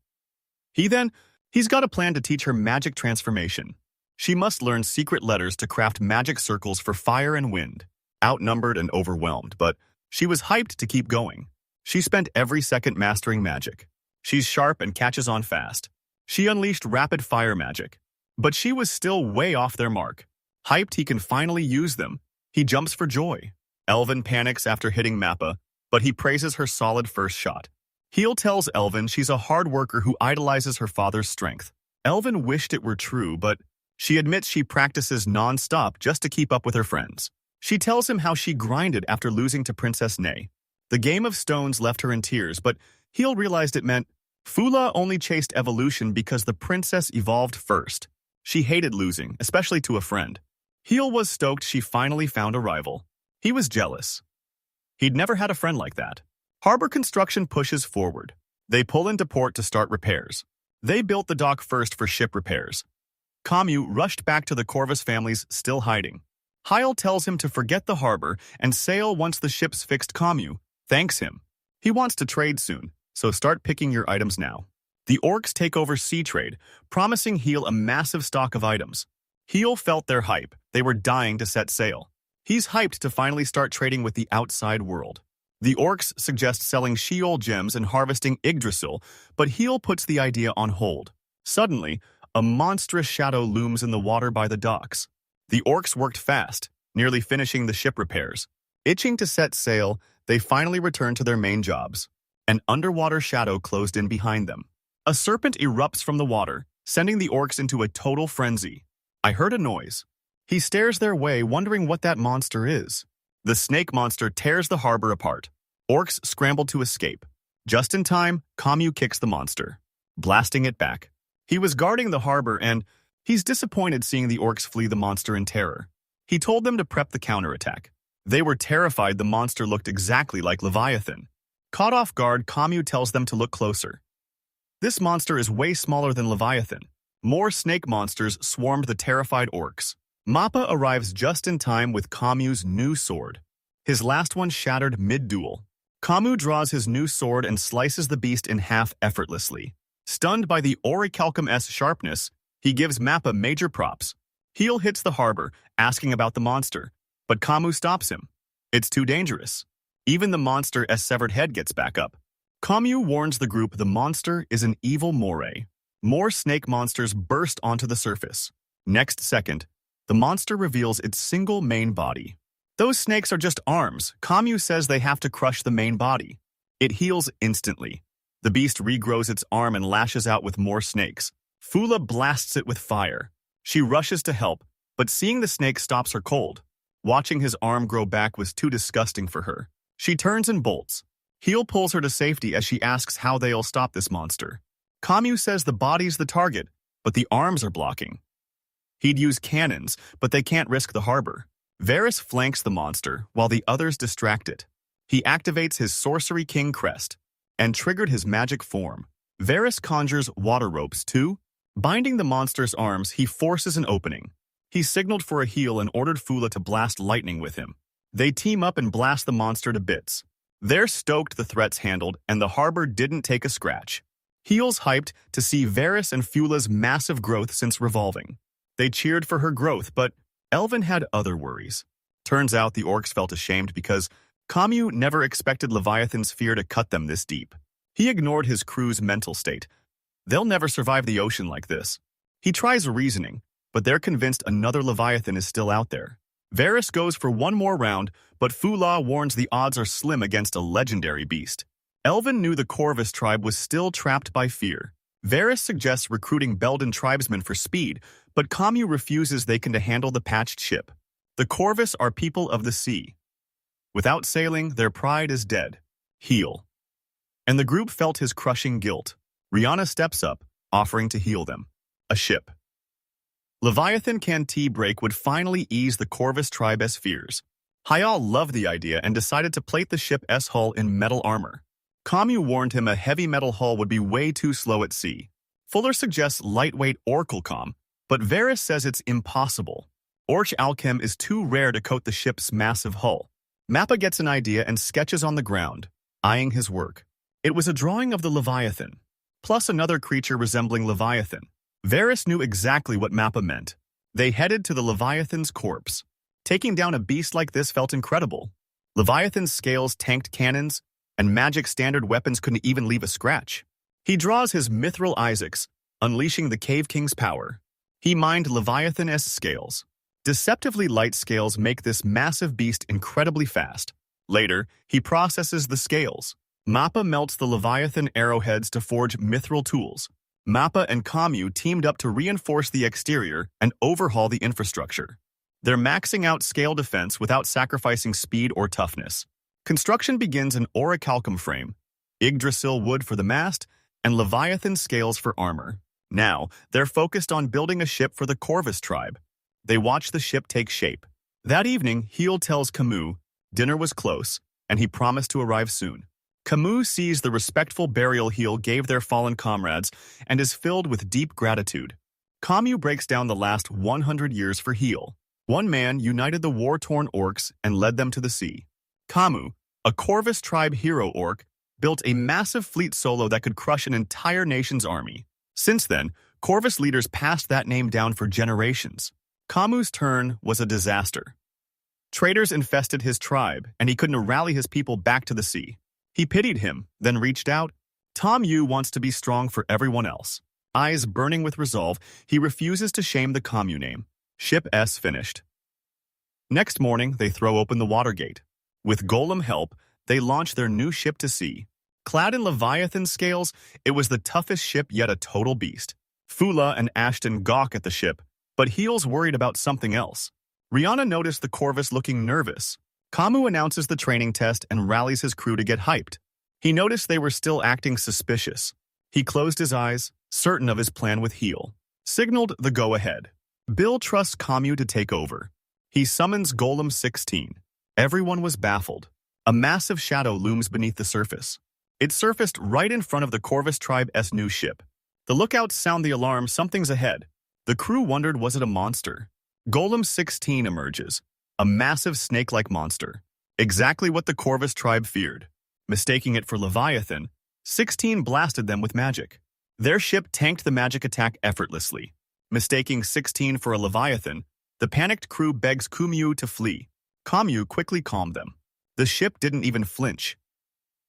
He's got a plan to teach her magic transformation. She must learn secret letters to craft magic circles for fire and wind. Outnumbered and overwhelmed, but she was hyped to keep going. She spent every second mastering magic. She's sharp and catches on fast. She unleashed rapid fire magic, but she was still way off their mark. Hyped he can finally use them, he jumps for joy. Elvin panics after hitting Mappa, but he praises her solid first shot. Heal tells Elvin she's a hard worker who idolizes her father's strength. Elvin wished it were true, but She admits she practices non-stop just to keep up with her friends. She tells him how she grinded after losing to Princess Ney. The game of stones left her in tears, but Heel realized it meant Fula only chased evolution because the princess evolved first. She hated losing, especially to a friend. Heel was stoked she finally found a rival. He was jealous. He'd never had a friend like that. Harbor construction pushes forward. They pull into port to start repairs. They built the dock first for ship repairs. Camus rushed back to the Corvus families still hiding. Heil tells him to forget the harbor and sail once the ship's fixed. Camus thanks him. He wants to trade soon, so start picking your items now. The orcs take over sea trade, promising Heel a massive stock of items. Heel felt their hype. They were dying to set sail. He's hyped to finally start trading with the outside world. The orcs suggest selling Sheol gems and harvesting Yggdrasil, but Heel puts the idea on hold. Suddenly, a monstrous shadow looms in the water by the docks. The orcs worked fast, nearly finishing the ship repairs. Itching to set sail, they finally returned to their main jobs. An underwater shadow closed in behind them. A serpent erupts from the water, sending the orcs into a total frenzy. I heard a noise. He stares their way, wondering what that monster is. The snake monster tears the harbor apart. Orcs scramble to escape. Just in time, Camus kicks the monster, blasting it back. He was guarding the harbor and he's disappointed seeing the orcs flee the monster in terror. He told them to prep the counterattack. They were terrified the monster looked exactly like Leviathan. Caught off guard, Camus tells them to look closer. This monster is way smaller than Leviathan. More snake monsters swarmed the terrified orcs. Mappa arrives just in time with Camus' new sword. His last one shattered mid-duel. Camus draws his new sword and slices the beast in half effortlessly. Stunned by the orichalcum-s sharpness, he gives Mappa major props. Heel hits the harbor, asking about the monster, but Camus stops him. It's too dangerous. Even the monster's severed head gets back up. Camus warns the group the monster is an evil moray. More snake monsters burst onto the surface. Next second, the monster reveals its single main body. Those snakes are just arms. Camus says they have to crush the main body. It heals instantly. The beast regrows its arm and lashes out with more snakes. Fula blasts it with fire. She rushes to help, but seeing the snake stops her cold. Watching his arm grow back was too disgusting for her. She turns and bolts. Heel pulls her to safety as she asks how they'll stop this monster. Camus says the body's the target, but the arms are blocking. He'd use cannons, but they can't risk the harbor. Varys flanks the monster, while the others distract it. He activates his Sorcery King crest, and triggered his magic form. Varys conjures water ropes too. Binding the monster's arms, he forces an opening. He signaled for a heal and ordered Fula to blast lightning with him. They team up and blast the monster to bits. They're stoked the threat's handled, and the harbor didn't take a scratch. Heel's hyped to see Varys and Fula's massive growth since revolving. They cheered for her growth, but Elvin had other worries. Turns out the orcs felt ashamed because Camus never expected Leviathan's fear to cut them this deep. He ignored his crew's mental state. They'll never survive the ocean like this. He tries reasoning, but they're convinced another Leviathan is still out there. Varys goes for one more round, but Fula warns the odds are slim against a legendary beast. Elvin knew the Corvus tribe was still trapped by fear. Varys suggests recruiting Belden tribesmen for speed, but Camus refuses they can handle the patched ship. The Corvus are people of the sea. Without sailing, their pride is dead. Heal. And the group felt his crushing guilt. Rihanna steps up, offering to heal them. A ship. Leviathan can tea break would finally ease the Corvus tribe's fears. Hayal loved the idea and decided to plate the ship's hull in metal armor. Camus warned him a heavy metal hull would be way too slow at sea. Fuller suggests lightweight orichalcum, but Varys says it's impossible. Orichalcum is too rare to coat the ship's massive hull. Mappa gets an idea and sketches on the ground, eyeing his work. It was a drawing of the Leviathan, plus another creature resembling Leviathan. Varys knew exactly what Mappa meant. They headed to the Leviathan's corpse. Taking down a beast like this felt incredible. Leviathan's scales tanked cannons, and magic standard weapons couldn't even leave a scratch. He draws his Mithril Isaacs, unleashing the Cave King's power. He mined Leviathan's scales. Deceptively light scales make this massive beast incredibly fast. Later, he processes the scales. Mappa melts the Leviathan arrowheads to forge mithril tools. Mappa and Kamu teamed up to reinforce the exterior and overhaul the infrastructure. They're maxing out scale defense without sacrificing speed or toughness. Construction begins in orichalcum frame, Yggdrasil wood for the mast, and Leviathan scales for armor. Now, they're focused on building a ship for the Corvus tribe. They watch the ship take shape. That evening, Heel tells Camus dinner was close, and he promised to arrive soon. Camus sees the respectful burial Heel gave their fallen comrades and is filled with deep gratitude. Camus breaks down the last 100 years for Heel. One man united the war-torn orcs and led them to the sea. Camus, a Corvus tribe hero orc, built a massive fleet solo that could crush an entire nation's army. Since then, Corvus leaders passed that name down for generations. Camus' turn was a disaster. Traitors infested his tribe, and he couldn't rally his people back to the sea. He pitied him, then reached out. Tom Yu wants to be strong for everyone else. Eyes burning with resolve, he refuses to shame the Camus name. Ship S finished. Next morning, they throw open the water gate. With Golem help, they launch their new ship to sea. Clad in Leviathan scales, it was the toughest ship yet a total beast. Fula and Ashton gawk at the ship, but Heel's worried about something else. Rihanna noticed the Corvus looking nervous. Camus announces the training test and rallies his crew to get hyped. He noticed they were still acting suspicious. He closed his eyes, certain of his plan with Heel. Signaled the go-ahead. Bill trusts Camus to take over. He summons Golem 16. Everyone was baffled. A massive shadow looms beneath the surface. It surfaced right in front of the Corvus tribe's new ship. The lookouts sound the alarm something's ahead. The crew wondered, was it a monster? Golem 16 emerges, a massive snake-like monster. Exactly what the Corvus tribe feared. Mistaking it for Leviathan, 16 blasted them with magic. Their ship tanked the magic attack effortlessly. Mistaking 16 for a Leviathan, the panicked crew begs Camus to flee. Camus quickly calmed them. The ship didn't even flinch.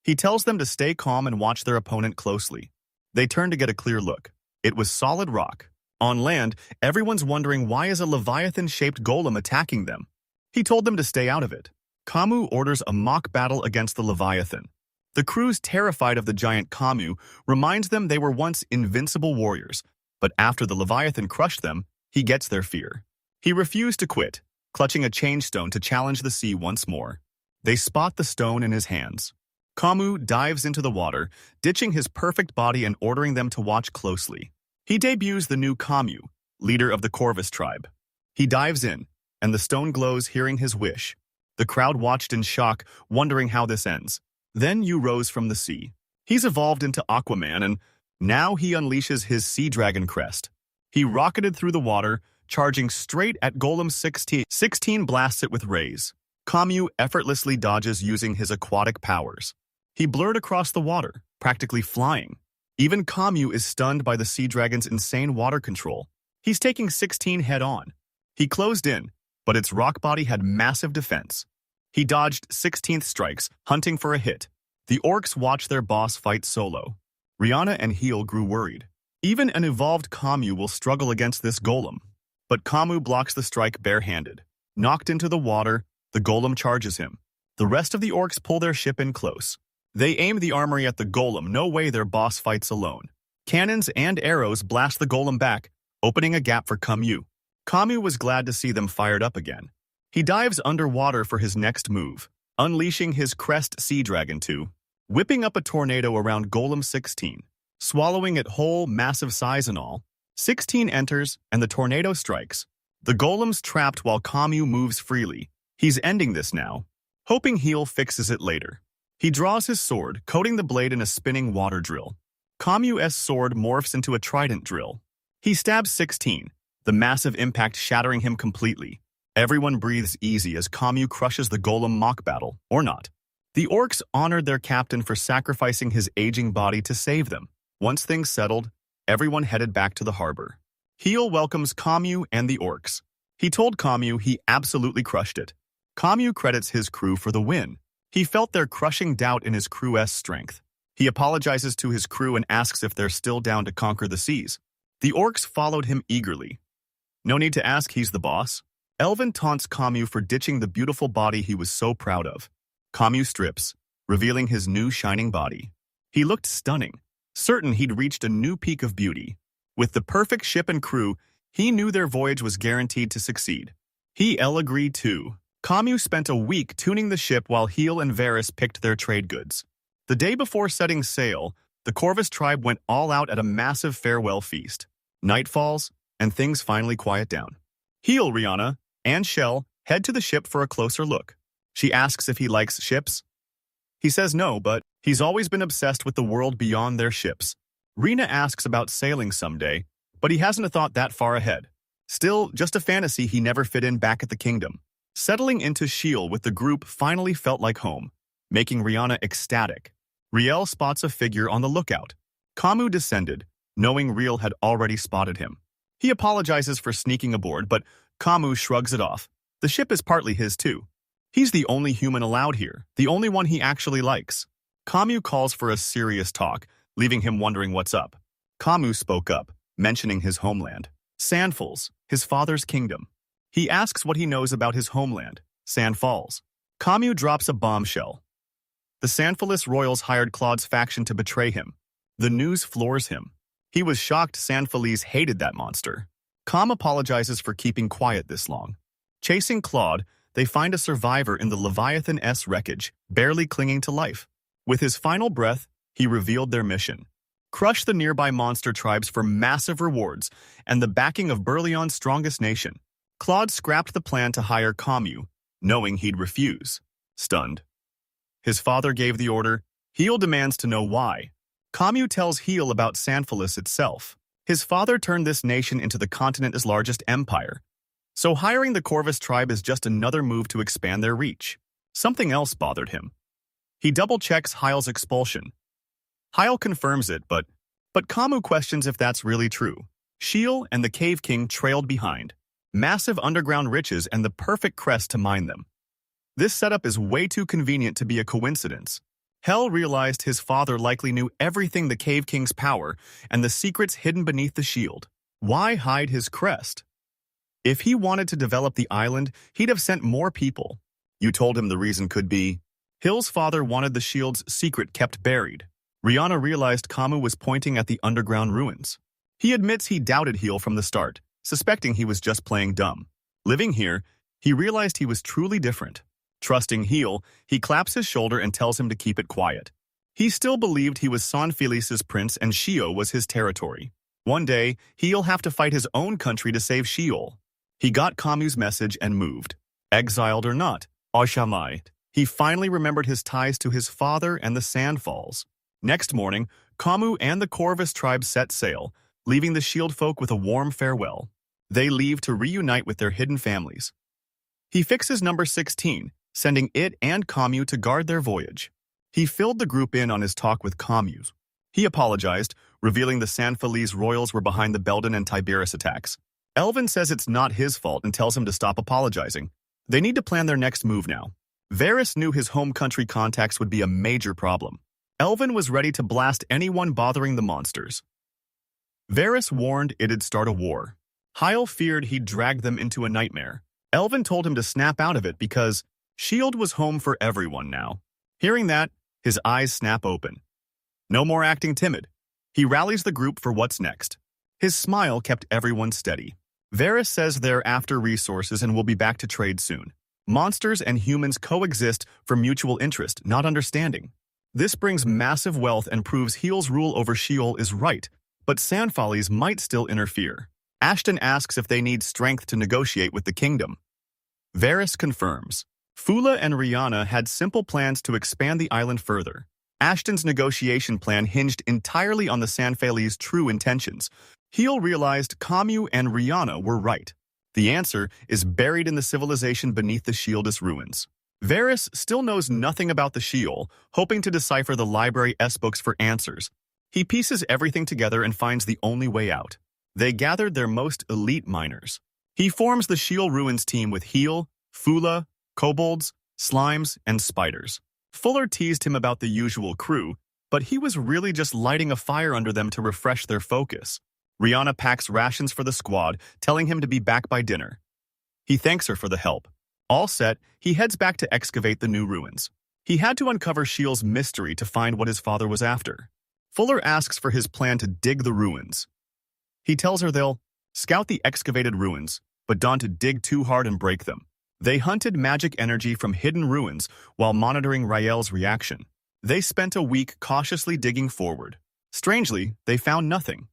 He tells them to stay calm and watch their opponent closely. They turn to get a clear look. It was solid rock. On land, everyone's wondering, why is a Leviathan-shaped golem attacking them? He told them to stay out of it. Camus orders a mock battle against the Leviathan. The crew's terrified of the giant Camus reminds them they were once invincible warriors, but after the Leviathan crushed them, he gets their fear. He refused to quit, clutching a change stone to challenge the sea once more. They spot the stone in his hands. Camus dives into the water, ditching his perfect body and ordering them to watch closely. He debuts the new Camus, leader of the Corvus tribe. He dives in, and the stone glows hearing his wish. The crowd watched in shock, wondering how this ends. Then Yu rose from the sea. He's evolved into Aquaman, and now he unleashes his sea dragon crest. He rocketed through the water, charging straight at Golem 16. 16 blasts it with rays. Camus effortlessly dodges using his aquatic powers. He blurred across the water, practically flying. Even Camus is stunned by the sea dragon's insane water control. He's taking 16 head-on. He closed in, but its rock body had massive defense. He dodged 16th strikes, hunting for a hit. The orcs watched their boss fight solo. Rihanna and Heel grew worried. Even an evolved Camus will struggle against this golem. But Camus blocks the strike barehanded. Knocked into the water, the golem charges him. The rest of the orcs pull their ship in close. They aim the armory at the golem, no way their boss fights alone. Cannons and arrows blast the golem back, opening a gap for Camus. Camus was glad to see them fired up again. He dives underwater for his next move, unleashing his crest sea dragon 2, whipping up a tornado around Golem 16, swallowing it whole, massive size and all. 16 enters, and the tornado strikes. The golem's trapped while Camus moves freely. He's ending this now, hoping Heel fixes it later. He draws his sword, coating the blade in a spinning water drill. Camus' sword morphs into a trident drill. He stabs 16, the massive impact shattering him completely. Everyone breathes easy as Camus crushes the golem mock battle, or not. The orcs honored their captain for sacrificing his aging body to save them. Once things settled, everyone headed back to the harbor. Heel welcomes Camus and the orcs. He told Camus he absolutely crushed it. Camus credits his crew for the win. He felt their crushing doubt in his crew's strength. He apologizes to his crew and asks if they're still down to conquer the seas. The orcs followed him eagerly. No need to ask, he's the boss. Elvin taunts Camus for ditching the beautiful body he was so proud of. Camus strips, revealing his new shining body. He looked stunning. certain he'd reached a new peak of beauty. With the perfect ship and crew, he knew their voyage was guaranteed to succeed. He agreed too. Camus spent a week tuning the ship while Heel and Varys picked their trade goods. The day before setting sail, the Corvus tribe went all out at a massive farewell feast. Night falls, and things finally quiet down. Heel, Rihanna, and Shell head to the ship for a closer look. She asks if he likes ships. He says no, but he's always been obsessed with the world beyond their ships. Rena asks about sailing someday, but he hasn't a thought that far ahead. Still, just a fantasy he never fit in back at the kingdom. Settling into Sheol with the group finally felt like home, making Rihanna ecstatic. Riel spots a figure on the lookout. Camus descended, knowing Riel had already spotted him. He apologizes for sneaking aboard, but Camus shrugs it off. The ship is partly his too. He's the only human allowed here, the only one he actually likes. Camus calls for a serious talk, leaving him wondering what's up. Camus spoke up, mentioning his homeland. Sandfalls, his father's kingdom. He asks what he knows about his homeland, Sandfalls. Camus drops a bombshell. The Sandfallis royals hired Claude's faction to betray him. The news floors him. He was shocked Sandfallis hated that monster. Camus apologizes for keeping quiet this long. Chasing Claude, they find a survivor in the Leviathan-S wreckage, barely clinging to life. With his final breath, he revealed their mission. Crush the nearby monster tribes for massive rewards and the backing of Burleon's strongest nation. Claude scrapped the plan to hire Camus, knowing he'd refuse. Stunned. His father gave the order. Heel demands to know why. Camus tells Heel about Sandfallis itself. His father turned this nation into the continent's largest empire. So hiring the Corvus tribe is just another move to expand their reach. Something else bothered him. He double-checks Hyle's expulsion. Hyle confirms it, but Camus questions if that's really true. Sheol and the Cave King trailed behind. Massive underground riches and the perfect crest to mine them. This setup is way too convenient to be a coincidence. Hell realized his father likely knew everything the Cave King's power and the secrets hidden beneath the shield. Why hide his crest? If he wanted to develop the island, he'd have sent more people. You told him the reason could be Hill's father wanted the shield's secret kept buried. Rihanna realized Camus was pointing at the underground ruins. He admits he doubted Heel from the start, suspecting he was just playing dumb. Living here, he realized he was truly different. Trusting Heel, he claps his shoulder and tells him to keep it quiet. He still believed he was Sanfilis's prince and Sheol was his territory. One day, he'll have to fight his own country to save Sheol. He got Camus' message and moved. Exiled or not, Ashamite, he finally remembered his ties to his father and the Sandfalls. Next morning, Camus and the Corvus tribe set sail, leaving the Shield folk with a warm farewell. They leave to reunite with their hidden families. He fixes number 16, sending it and Camus to guard their voyage. He filled the group in on his talk with Camus. He apologized, revealing the Sandfallis royals were behind the Belden and Tiberius attacks. Elvin says it's not his fault and tells him to stop apologizing. They need to plan their next move now. Varys knew his home country contacts would be a major problem. Elvin was ready to blast anyone bothering the monsters. Varys warned it'd start a war. Hyle feared he'd drag them into a nightmare. Elvin told him to snap out of it because Shield was home for everyone now. Hearing that, his eyes snap open. No more acting timid. He rallies the group for what's next. His smile kept everyone steady. Varys says they're after resources and will be back to trade soon. Monsters and humans coexist for mutual interest, not understanding. This brings massive wealth and proves Heel's rule over Sheol is right, but Sandfallis might still interfere. Ashton asks if they need strength to negotiate with the kingdom. Varys confirms. Fula and Rihanna had simple plans to expand the island further. Ashton's negotiation plan hinged entirely on the Sandfallis' true intentions. Heel realized Camus and Rihanna were right. The answer is buried in the civilization beneath the Shield's ruins. Varys still knows nothing about the Sheol, hoping to decipher the library S-books for answers. He pieces everything together and finds the only way out. They gathered their most elite miners. He forms the Sheol Ruins team with Heel, Fula, kobolds, slimes, and spiders. Fuller teased him about the usual crew, but he was really just lighting a fire under them to refresh their focus. Rihanna packs rations for the squad, telling him to be back by dinner. He thanks her for the help. All set, he heads back to excavate the new ruins. He had to uncover Sheol's mystery to find what his father was after. Fuller asks for his plan to dig the ruins. He tells her they'll scout the excavated ruins, but don't dig too hard and break them. They hunted magic energy from hidden ruins while monitoring Rael's reaction. They spent a week cautiously digging forward. Strangely, they found nothing.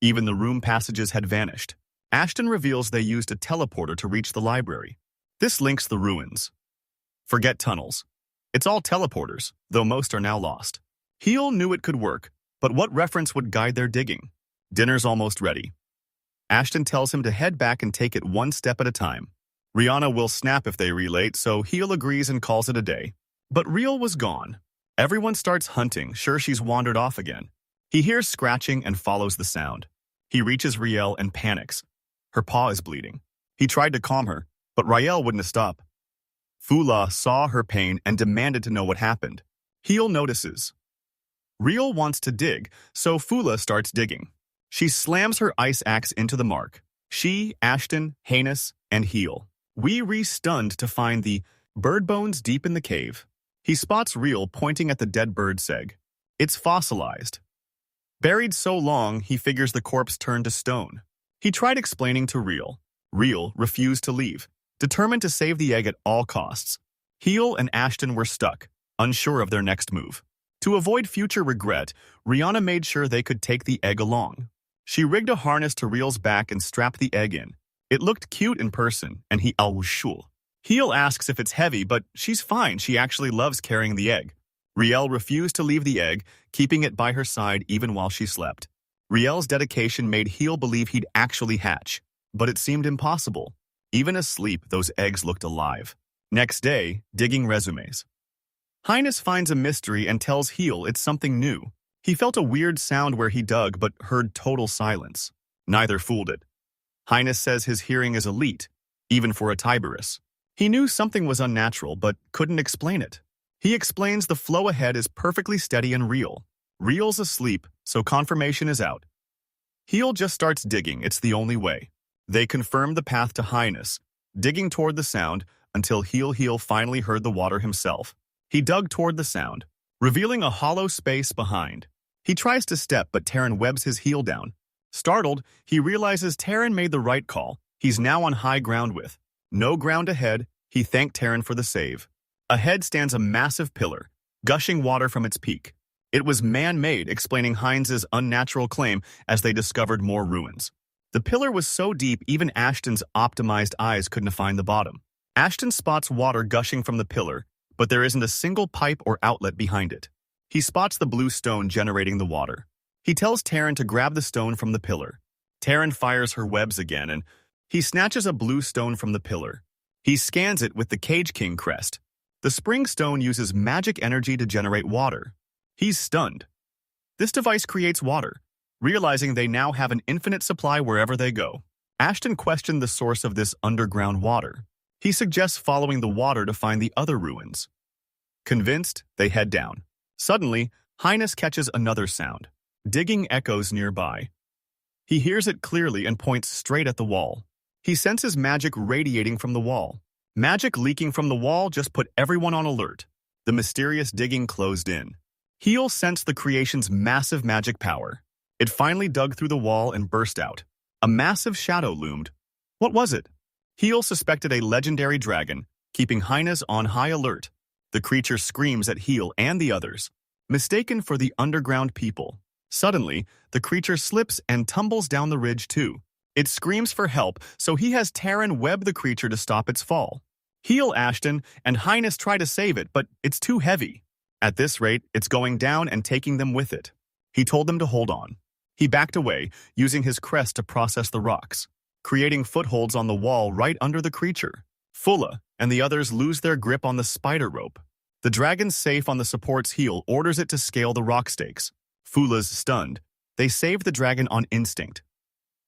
Even the room passages had vanished. Ashton reveals they used a teleporter to reach the library. This links the ruins. Forget tunnels. It's all teleporters, though most are now lost. Heel knew it could work, but what reference would guide their digging? Dinner's almost ready. Ashton tells him to head back and take it one step at a time. Rihanna will snap if they relate, so Heel agrees and calls it a day. But Riel was gone. Everyone starts hunting, sure she's wandered off again. He hears scratching and follows the sound. He reaches Riel and panics. Her paw is bleeding. He tried to calm her, but Riel wouldn't stop. Fula saw her pain and demanded to know what happened. Heel notices. Riel wants to dig, so Fula starts digging. She slams her ice axe into the mark. She, Ashton, Hannes, and Heel. We stunned to find the bird bones deep in the cave. He spots Riel pointing at the dead bird's egg. It's fossilized. Buried so long, he figures the corpse turned to stone. He tried explaining to Riel. Riel refused to leave, determined to save the egg at all costs. Heel and Ashton were stuck, unsure of their next move. To avoid future regret, Rihanna made sure they could take the egg along. She rigged a harness to Riel's back and strapped the egg in. It looked cute in person, and he was sure. Heel asks if it's heavy, but she's fine. She actually loves carrying the egg. Riel refused to leave the egg, keeping it by her side even while she slept. Riel's dedication made Heel believe he'd actually hatch, but it seemed impossible. Even asleep, those eggs looked alive. Next day, digging resumes. Highness finds a mystery and tells Heel it's something new. He felt a weird sound where he dug but heard total silence. Neither fooled it. Highness says his hearing is elite, even for a Tiberius. He knew something was unnatural but couldn't explain it. He explains the flow ahead is perfectly steady and real. Riel's asleep, so confirmation is out. Heel just starts digging, it's the only way. They confirm the path to Highness, digging toward the sound until Heel finally heard the water himself. He dug toward the sound, revealing a hollow space behind. He tries to step, but Terran webs his heel down. Startled, he realizes Terran made the right call. He's now on high ground with no ground ahead. He thanked Terran for the save. Ahead stands a massive pillar, gushing water from its peak. It was man-made, explaining Heinz's unnatural claim as they discovered more ruins. The pillar was so deep even Ashton's optimized eyes couldn't find the bottom. Ashton spots water gushing from the pillar, but there isn't a single pipe or outlet behind it. He spots the blue stone generating the water. He tells Terran to grab the stone from the pillar. Terran fires her webs again, and he snatches a blue stone from the pillar. He scans it with the Cage King crest. The spring stone uses magic energy to generate water. He's stunned. This device creates water, realizing they now have an infinite supply wherever they go. Ashton questioned the source of this underground water. He suggests following the water to find the other ruins. Convinced, they head down. Suddenly, Highness catches another sound. Digging echoes nearby. He hears it clearly and points straight at the wall. He senses magic radiating from the wall. Magic leaking from the wall just put everyone on alert. The mysterious digging closed in. Heel sensed the creation's massive magic power. It finally dug through the wall and burst out. A massive shadow loomed. What was it? Heel suspected a legendary dragon, keeping Highness on high alert. The creature screams at Heel and the others, mistaken for the underground people. Suddenly, the creature slips and tumbles down the ridge too. It screams for help, so he has Terran web the creature to stop its fall. Heel, Ashton, and Highness try to save it, but it's too heavy. At this rate, it's going down and taking them with it. He told them to hold on. He backed away, using his crest to process the rocks, creating footholds on the wall right under the creature. Fulla and the others lose their grip on the spider rope. The dragon safe on the support's heel orders it to scale the rock stakes. Fulla's stunned. They save the dragon on instinct.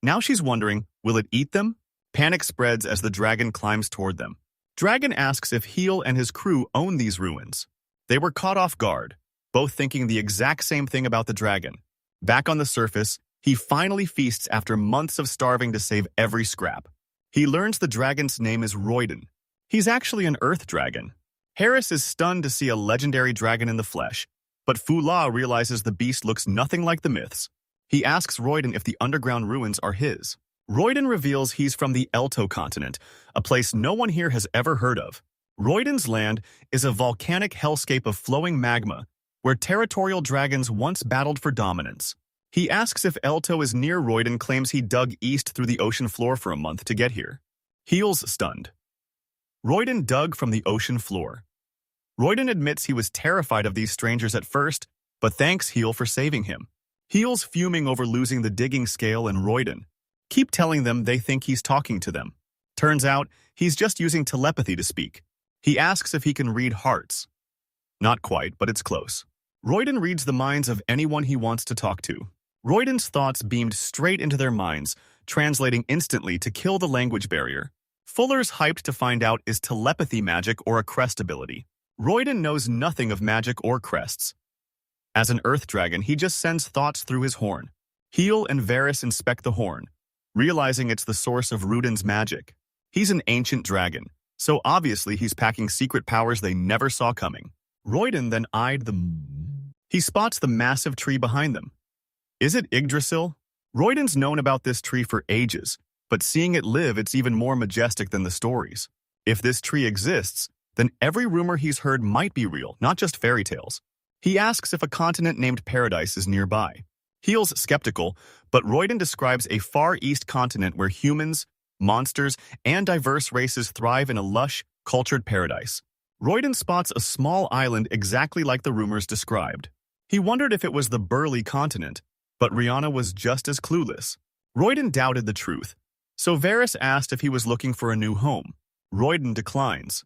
Now she's wondering, will it eat them? Panic spreads as the dragon climbs toward them. Dragon asks if Heel and his crew own these ruins. They were caught off guard, both thinking the exact same thing about the dragon. Back on the surface, he finally feasts after months of starving to save every scrap. He learns the dragon's name is Royden. He's actually an earth dragon. Harris is stunned to see a legendary dragon in the flesh. But Fu-La realizes the beast looks nothing like the myths. He asks Royden if the underground ruins are his. Royden reveals he's from the Elto continent, a place no one here has ever heard of. Royden's land is a volcanic hellscape of flowing magma, where territorial dragons once battled for dominance. He asks if Elto is near. Royden claims he dug east through the ocean floor for a month to get here. Heel's stunned. Royden dug from the ocean floor. Royden admits he was terrified of these strangers at first, but thanks Heel for saving him. Heel's fuming over losing the digging scale, and Royden keep telling them they think he's talking to them. Turns out, he's just using telepathy to speak. He asks if he can read hearts. Not quite, but it's close. Royden reads the minds of anyone he wants to talk to. Royden's thoughts beamed straight into their minds, translating instantly to kill the language barrier. Fuller's hyped to find out is telepathy magic or a crest ability. Royden knows nothing of magic or crests. As an earth dragon, he just sends thoughts through his horn. Heel and Varys inspect the horn, realizing it's the source of Ruden's magic. He's an ancient dragon, so obviously he's packing secret powers they never saw coming. Royden then eyed them. He spots the massive tree behind them. Is it Yggdrasil? Royden's known about this tree for ages, but seeing it live, it's even more majestic than the stories. If this tree exists, then every rumor he's heard might be real, not just fairy tales. He asks if a continent named Paradise is nearby. Heel's skeptical, but Royden describes a Far East continent where humans, monsters, and diverse races thrive in a lush, cultured paradise. Royden spots a small island exactly like the rumors described. He wondered if it was the Burly continent, but Rihanna was just as clueless. Royden doubted the truth, so Varys asked if he was looking for a new home. Royden declines.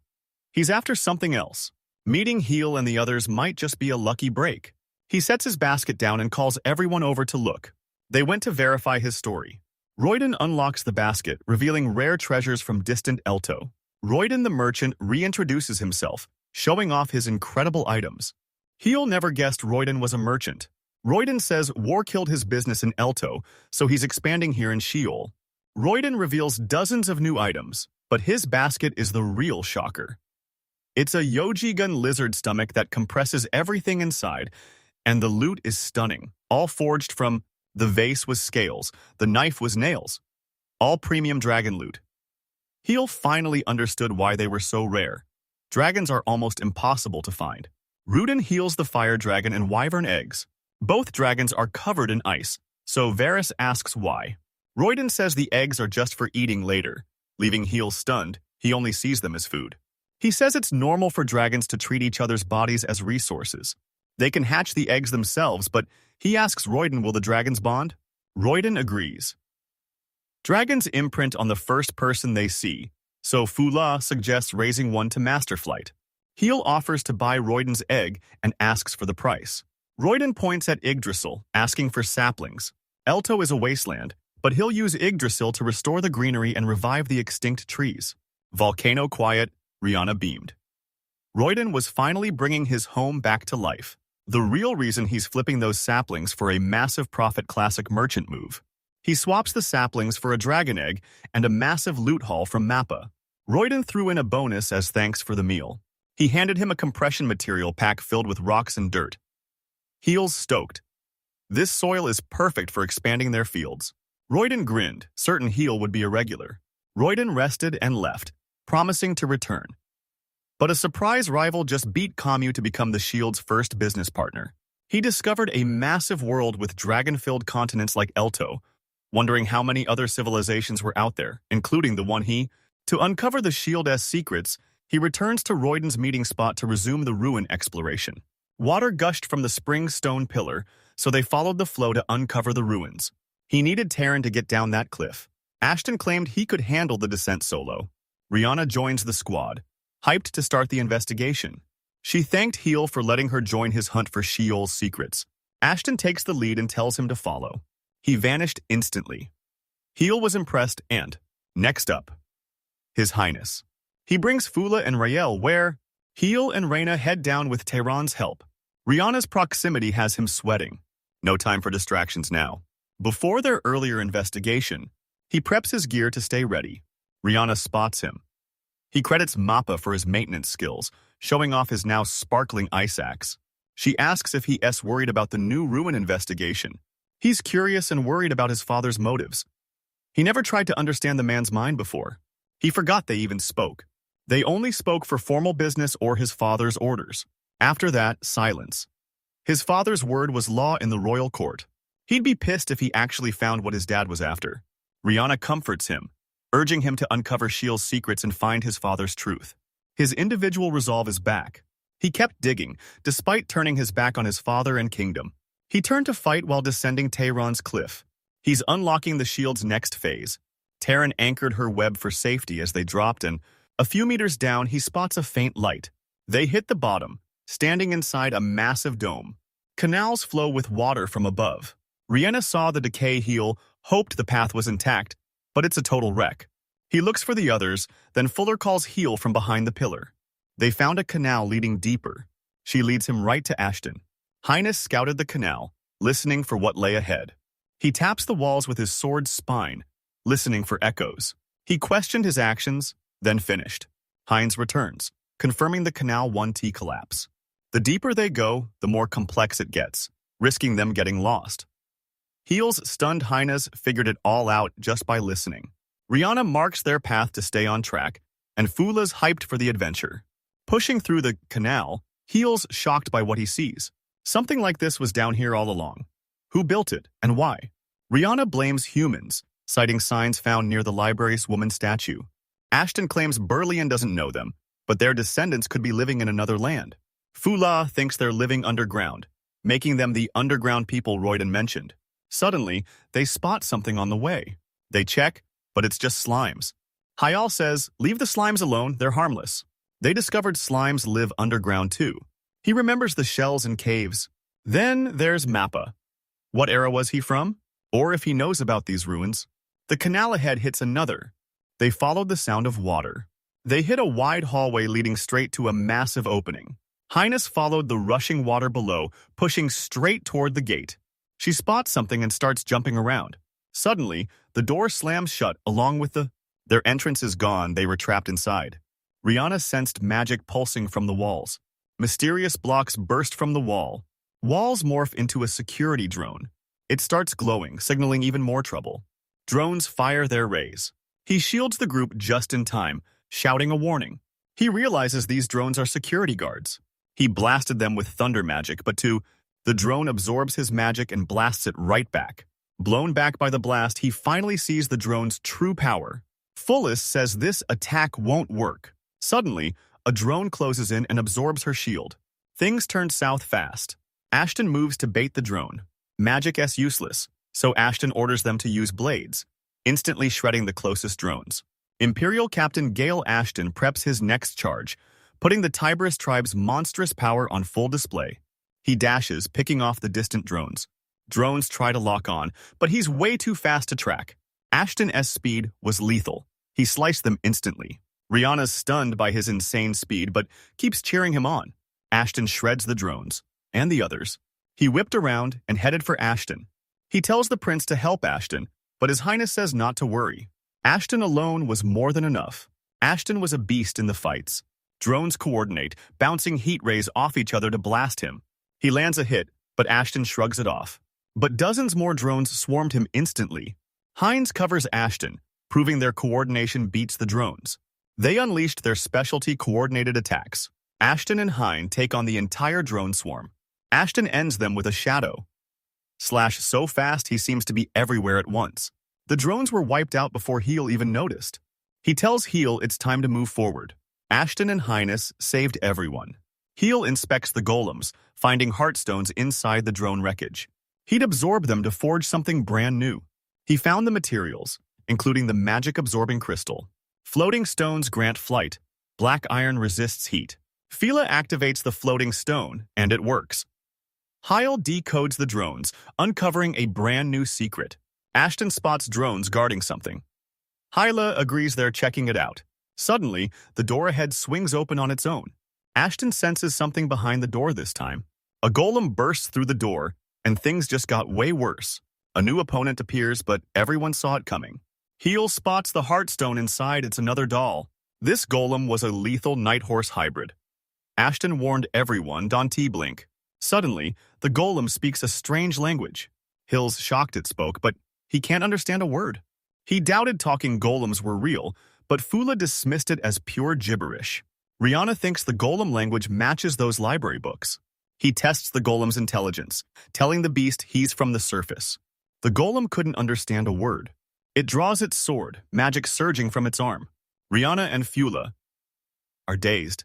He's after something else. Meeting Heel and the others might just be a lucky break. He sets his basket down and calls everyone over to look. They went to verify his story. Royden unlocks the basket, revealing rare treasures from distant Elto. Royden the merchant reintroduces himself, showing off his incredible items. Heel never guessed Royden was a merchant. Royden says war killed his business in Elto, so he's expanding here in Sheol. Royden reveals dozens of new items, but his basket is the real shocker. It's a Yojigun lizard stomach that compresses everything inside, and the loot is stunning, all forged from the vase was scales, the knife was nails. All premium dragon loot. Heel finally understood why they were so rare. Dragons are almost impossible to find. Ruden heals the fire dragon and wyvern eggs. Both dragons are covered in ice, so Varys asks why. Royden says the eggs are just for eating later. Leaving Heel stunned, he only sees them as food. He says it's normal for dragons to treat each other's bodies as resources. They can hatch the eggs themselves, but he asks Royden, will the dragons bond? Royden agrees. Dragons imprint on the first person they see, so Fu-La suggests raising one to master flight. Heel offers to buy Royden's egg and asks for the price. Royden points at Yggdrasil, asking for saplings. Elto is a wasteland, but he'll use Yggdrasil to restore the greenery and revive the extinct trees. Volcano quiet, Rihanna beamed. Royden was finally bringing his home back to life. The real reason he's flipping those saplings for a massive profit classic merchant move. He swaps the saplings for a dragon egg and a massive loot haul from Mappa. Royden threw in a bonus as thanks for the meal. He handed him a compression material pack filled with rocks and dirt. Heel's stoked. This soil is perfect for expanding their fields. Royden grinned, certain Heel would be a regular. Royden rested and left, promising to return. But a surprise rival just beat Commu to become the Shield's first business partner. He discovered a massive world with dragon-filled continents like Elto, wondering how many other civilizations were out there, including the one he. To uncover the Shield's secrets, he returns to Royden's meeting spot to resume the ruin exploration. Water gushed from the spring stone pillar, so they followed the flow to uncover the ruins. He needed Terran to get down that cliff. Ashton claimed he could handle the descent solo. Rihanna joins the squad, hyped to start the investigation. She thanked Heel for letting her join his hunt for Sheol's secrets. Ashton takes the lead and tells him to follow. He vanished instantly. Heel was impressed and, next up, His Highness. He brings Fula and Rael where Heel and Reyna head down with Tehran's help. Rihanna's proximity has him sweating. No time for distractions now. Before their earlier investigation, he preps his gear to stay ready. Rihanna spots him. He credits Mappa for his maintenance skills, showing off his now sparkling ice axe. She asks if he's worried about the new ruin investigation. He's curious and worried about his father's motives. He never tried to understand the man's mind before. He forgot they even spoke. They only spoke for formal business or his father's orders. After that, silence. His father's word was law in the royal court. He'd be pissed if he actually found what his dad was after. Rihanna comforts him, urging him to uncover Shiel's secrets and find his father's truth. His individual resolve is back. He kept digging, despite turning his back on his father and kingdom. He turned to fight while descending Tehran's cliff. He's unlocking the shield's next phase. Tehran anchored her web for safety as they dropped, and a few meters down, he spots a faint light. They hit the bottom, standing inside a massive dome. Canals flow with water from above. Rihanna saw the decay heal, hoped the path was intact, but it's a total wreck. He looks for the others, then Fuller calls Heal from behind the pillar. They found a canal leading deeper. She leads him right to Ashton. Highness scouted the canal, listening for what lay ahead. He taps the walls with his sword's spine, listening for echoes. He questioned his actions, then finished. Hines returns, confirming the Canal 1T collapse. The deeper they go, the more complex it gets, risking them getting lost. Heel's stunned hyenas figured it all out just by listening. Rihanna marks their path to stay on track, and Fula's hyped for the adventure. Pushing through the canal, Heel's shocked by what he sees. Something like this was down here all along. Who built it, and why? Rihanna blames humans, citing signs found near the library's woman statue. Ashton claims Burleighan doesn't know them, but their descendants could be living in another land. Fula thinks they're living underground, making them the underground people Royden mentioned. Suddenly, they spot something on the way. They check, but it's just slimes. Hayal says, leave the slimes alone, they're harmless. They discovered slimes live underground too. He remembers the shells and caves. Then there's Mappa. What era was he from? Or if he knows about these ruins. The canal ahead hits another. They followed the sound of water. They hit a wide hallway leading straight to a massive opening. Highness followed the rushing water below, pushing straight toward the gate. She spots something and starts jumping around. Suddenly, the door slams shut along with Their entrance is gone, they were trapped inside. Rihanna sensed magic pulsing from the walls. Mysterious blocks burst from the wall. Walls morph into a security drone. It starts glowing, signaling even more trouble. Drones fire their rays. He shields the group just in time, shouting a warning. He realizes these drones are security guards. He blasted them with thunder magic, but the drone absorbs his magic and blasts it right back. Blown back by the blast, he finally sees the drone's true power. Fullis says this attack won't work. Suddenly, a drone closes in and absorbs her shield. Things turn south fast. Ashton moves to bait the drone. Magic is useless, so Ashton orders them to use blades, instantly shredding the closest drones. Imperial Captain Gale Ashton preps his next charge, putting the Tiberius tribe's monstrous power on full display. He dashes, picking off the distant drones. Drones try to lock on, but he's way too fast to track. Ashton's speed was lethal. He sliced them instantly. Rihanna's stunned by his insane speed, but keeps cheering him on. Ashton shreds the drones, and the others. He whipped around and headed for Ashton. He tells the prince to help Ashton, but His Highness says not to worry. Ashton alone was more than enough. Ashton was a beast in the fights. Drones coordinate, bouncing heat rays off each other to blast him. He lands a hit, but Ashton shrugs it off. But dozens more drones swarmed him instantly. Hines covers Ashton, proving their coordination beats the drones. They unleashed their specialty coordinated attacks. Ashton and Hine take on the entire drone swarm. Ashton ends them with a shadow. Slash so fast he seems to be everywhere at once. The drones were wiped out before Heel even noticed. He tells Heel it's time to move forward. Ashton and Highness saved everyone. Heel inspects the golems, finding heartstones inside the drone wreckage. He'd absorb them to forge something brand new. He found the materials, including the magic-absorbing crystal. Floating stones grant flight. Black iron resists heat. Fila activates the floating stone, and it works. Heil decodes the drones, uncovering a brand new secret. Ashton spots drones guarding something. Hyla agrees they're checking it out. Suddenly, the door ahead swings open on its own. Ashton senses something behind the door this time. A golem bursts through the door, and things just got way worse. A new opponent appears, but everyone saw it coming. Heel spots the heartstone inside it's another doll. This golem was a lethal night horse hybrid. Ashton warned everyone, don't blink. Suddenly, the golem speaks a strange language. Hill's shocked it spoke, but he can't understand a word. He doubted talking golems were real, but Fula dismissed it as pure gibberish. Rihanna thinks the golem language matches those library books. He tests the golem's intelligence, telling the beast he's from the surface. The golem couldn't understand a word. It draws its sword, magic surging from its arm. Rihanna and Fula are dazed.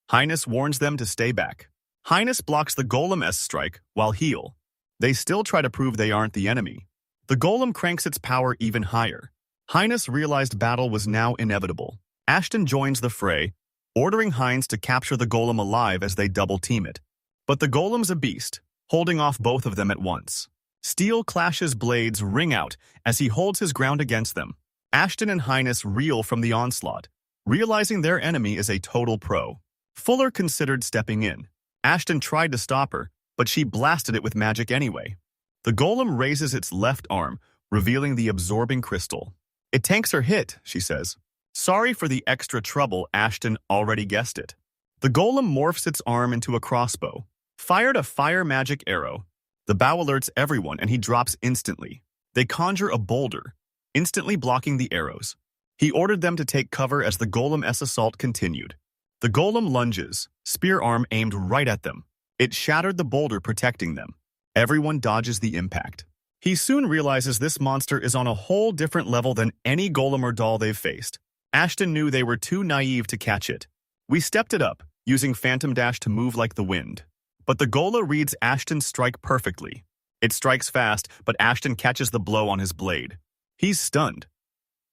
Highness warns them to stay back. Highness blocks the golem's strike while heal. They still try to prove they aren't the enemy. The golem cranks its power even higher. Highness realized battle was now inevitable. Ashton joins the fray, ordering Hines to capture the golem alive as they double-team it. But the golem's a beast, holding off both of them at once. Steel clashes blades ring out as he holds his ground against them. Ashton and Highness reel from the onslaught, realizing their enemy is a total pro. Fuller considered stepping in. Ashton tried to stop her, but she blasted it with magic anyway. The golem raises its left arm, revealing the absorbing crystal. It tanks her hit, she says. Sorry for the extra trouble, Ashton already guessed it. The golem morphs its arm into a crossbow. Fired a fire magic arrow. The bow alerts everyone and he drops instantly. They conjure a boulder, instantly blocking the arrows. He ordered them to take cover as the golem's assault continued. The golem lunges, spear arm aimed right at them. It shattered the boulder protecting them. Everyone dodges the impact. He soon realizes this monster is on a whole different level than any golem or doll they've faced. Ashton knew they were too naive to catch it. We stepped it up, using Phantom Dash to move like the wind. But the Gola reads Ashton's strike perfectly. It strikes fast, but Ashton catches the blow on his blade. He's stunned.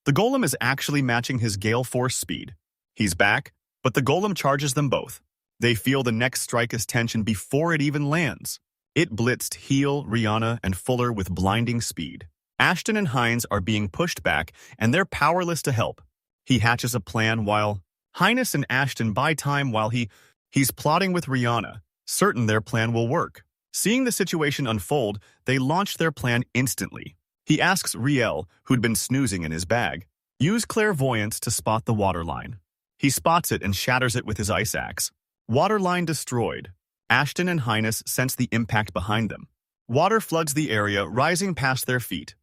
The golem is actually matching his gale force speed. He's back, but the golem charges them both. They feel the next strike as tension before it even lands. It blitzed Heel, Rihanna, and Fuller with blinding speed. Ashton and Hines are being pushed back, and they're powerless to help. He hatches a plan while Highness and Ashton buy time while he's plotting with Rihanna, certain their plan will work. Seeing the situation unfold, they launch their plan instantly. He asks Riel, who'd been snoozing in his bag, use clairvoyance to spot the waterline. He spots it and shatters it with his ice axe. Waterline destroyed. Ashton and Highness sense the impact behind them. Water floods the area, rising past their feet.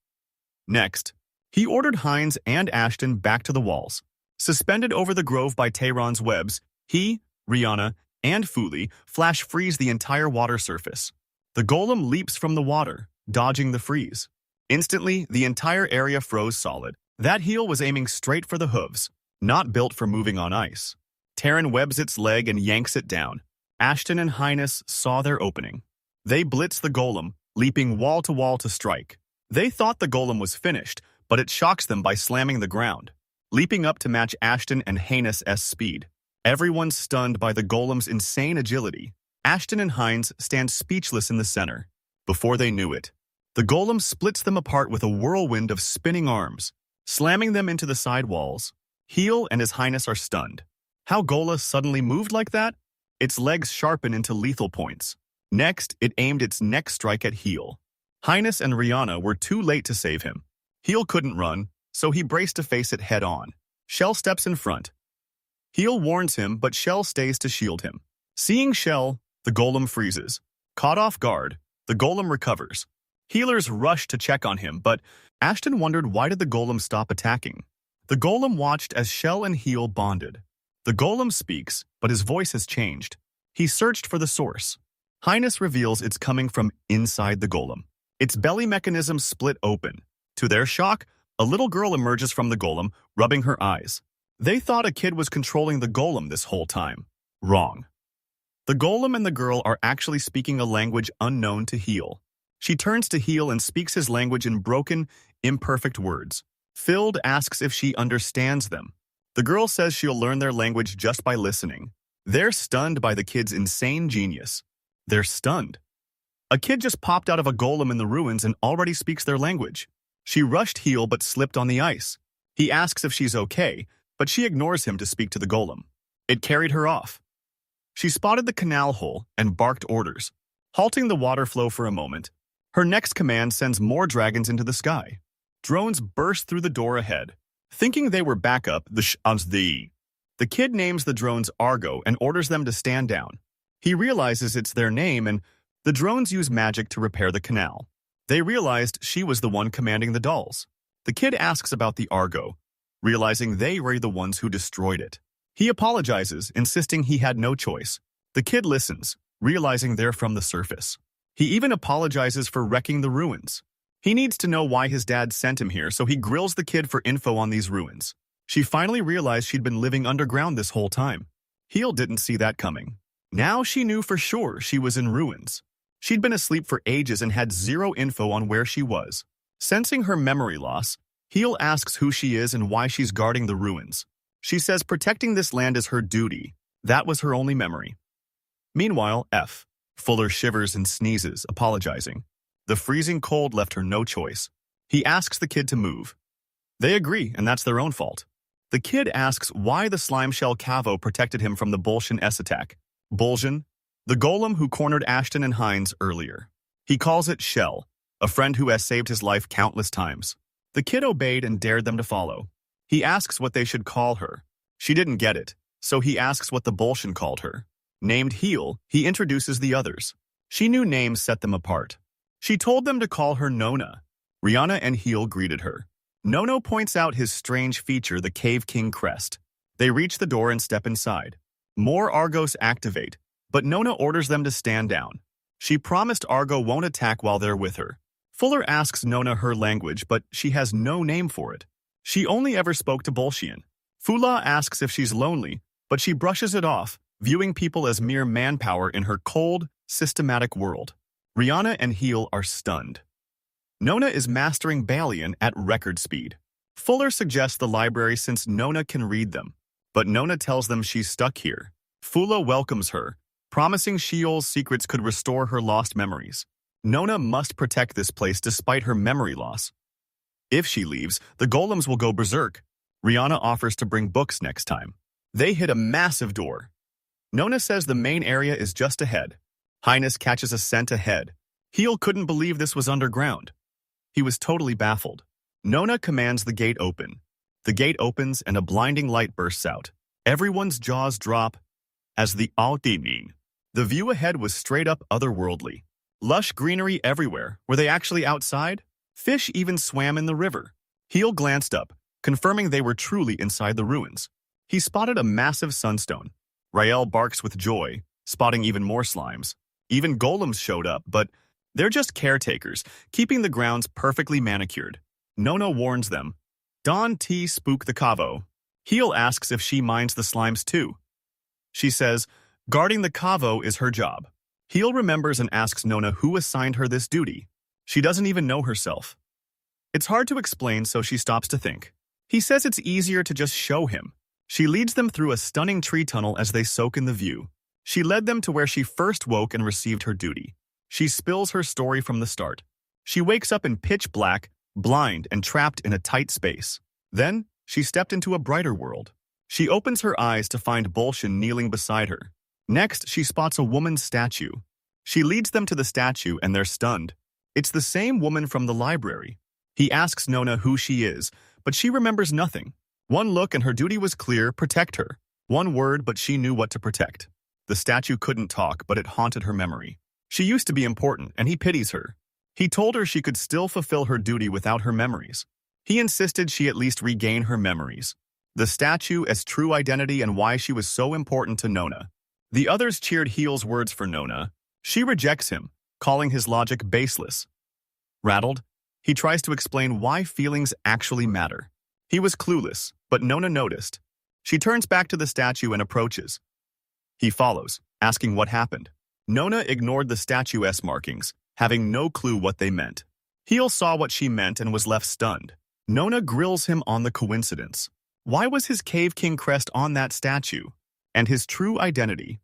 Next, he ordered Hines and Ashton back to the walls. Suspended over the grove by Tehran's webs, he, Rihanna, and Fuli flash freeze the entire water surface. The golem leaps from the water, dodging the freeze. Instantly, the entire area froze solid. That heel was aiming straight for the hooves, not built for moving on ice. Tehran webs its leg and yanks it down. Ashton and Highness saw their opening. They blitz the golem, leaping wall to wall to strike. They thought the golem was finished, but it shocks them by slamming the ground, leaping up to match Ashton and Highness' speed. Everyone's stunned by the golem's insane agility. Ashton and Hines stand speechless in the center. Before they knew it, the golem splits them apart with a whirlwind of spinning arms, slamming them into the side walls. Heel and his Highness are stunned. How Gola suddenly moved like that? Its legs sharpen into lethal points. Next, it aimed its next strike at Heel. Highness and Rihanna were too late to save him. Heel couldn't run, so he braced to face it head-on. Shell steps in front. Heel warns him, but Shell stays to shield him. Seeing Shell, the golem freezes. Caught off guard, the golem recovers. Healers rush to check on him, but Ashton wondered why did the golem stop attacking. The golem watched as Shell and Heel bonded. The golem speaks, but his voice has changed. He searched for the source. Highness reveals it's coming from inside the golem. Its belly mechanism split open. To their shock, a little girl emerges from the golem, rubbing her eyes. They thought a kid was controlling the golem this whole time. Wrong. The golem and the girl are actually speaking a language unknown to Heel. She turns to Heel and speaks his language in broken, imperfect words. Filled asks if she understands them. The girl says she'll learn their language just by listening. They're stunned by the kid's insane genius. They're stunned. A kid just popped out of a golem in the ruins and already speaks their language. She rushed Heel but slipped on the ice. He asks if she's okay, but she ignores him to speak to the golem. It carried her off. She spotted the canal hole and barked orders, halting the water flow for a moment. Her next command sends more dragons into the sky. Drones burst through the door ahead. Thinking they were backup, the kid names the drones Argo and orders them to stand down. He realizes it's their name, and the drones use magic to repair the canal. They realized she was the one commanding the dolls. The kid asks about the Argo, realizing they were the ones who destroyed it. He apologizes, insisting he had no choice. The kid listens, realizing they're from the surface. He even apologizes for wrecking the ruins. He needs to know why his dad sent him here, so he grills the kid for info on these ruins. She finally realized she'd been living underground this whole time. Heel didn't see that coming. Now she knew for sure she was in ruins. She'd been asleep for ages and had zero info on where she was. Sensing her memory loss, Heel asks who she is and why she's guarding the ruins. She says protecting this land is her duty. That was her only memory. Meanwhile, Fuller shivers and sneezes, apologizing. The freezing cold left her no choice. He asks the kid to move. They agree, and that's their own fault. The kid asks why the slime shell Cavo protected him from the Bolshan S attack. Bolshan, the golem who cornered Ashton and Hines earlier. He calls it Shell, a friend who has saved his life countless times. The kid obeyed and dared them to follow. He asks what they should call her. She didn't get it, so he asks what the Bolshan called her. Named Heel, he introduces the others. She knew names set them apart. She told them to call her Nona. Rihanna and Heel greeted her. Nono points out his strange feature, the Cave King crest. They reach the door and step inside. More Argos activate, but Nona orders them to stand down. She promised Argo won't attack while they're with her. Fuller asks Nona her language, but she has no name for it. She only ever spoke to Bolshian. Fula asks if she's lonely, but she brushes it off, viewing people as mere manpower in her cold, systematic world. Rihanna and Heel are stunned. Nona is mastering Balian at record speed. Fuller suggests the library since Nona can read them, but Nona tells them she's stuck here. Fula welcomes her, promising Sheol's secrets could restore her lost memories. Nona must protect this place despite her memory loss. If she leaves, the golems will go berserk. Rihanna offers to bring books next time. They hit a massive door. Nona says the main area is just ahead. Highness catches a scent ahead. Heel couldn't believe this was underground. He was totally baffled. Nona commands the gate open. The gate opens and a blinding light bursts out. Everyone's jaws drop as the Altinin. The view ahead was straight up otherworldly. Lush greenery everywhere. Were they actually outside? Fish even swam in the river. Heel glanced up, confirming they were truly inside the ruins. He spotted a massive sunstone. Rael barks with joy, spotting even more slimes. Even golems showed up, but they're just caretakers, keeping the grounds perfectly manicured. Nona warns them. Don T spook the Cavo. Heel asks if she minds the slimes too. She says, guarding the Cavo is her job. Heel remembers and asks Nona who assigned her this duty. She doesn't even know herself. It's hard to explain, so she stops to think. He says it's easier to just show him. She leads them through a stunning tree tunnel as they soak in the view. She led them to where she first woke and received her duty. She spills her story from the start. She wakes up in pitch black, blind, and trapped in a tight space. Then, she stepped into a brighter world. She opens her eyes to find Bolshan kneeling beside her. Next, she spots a woman's statue. She leads them to the statue and they're stunned. It's the same woman from the library. He asks Nona who she is, but she remembers nothing. One look and her duty was clear, protect her. One word, but she knew what to protect. The statue couldn't talk, but it haunted her memory. She used to be important, and he pities her. He told her she could still fulfill her duty without her memories. He insisted she at least regain her memories. The statue as true identity and why she was so important to Nona. The others cheered Heel's words for Nona. She rejects him, calling his logic baseless. Rattled, he tries to explain why feelings actually matter. He was clueless, but Nona noticed. She turns back to the statue and approaches. He follows, asking what happened. Nona ignored the statue's markings, having no clue what they meant. Heel saw what she meant and was left stunned. Nona grills him on the coincidence. Why was his Cave King crest on that statue? And his true identity?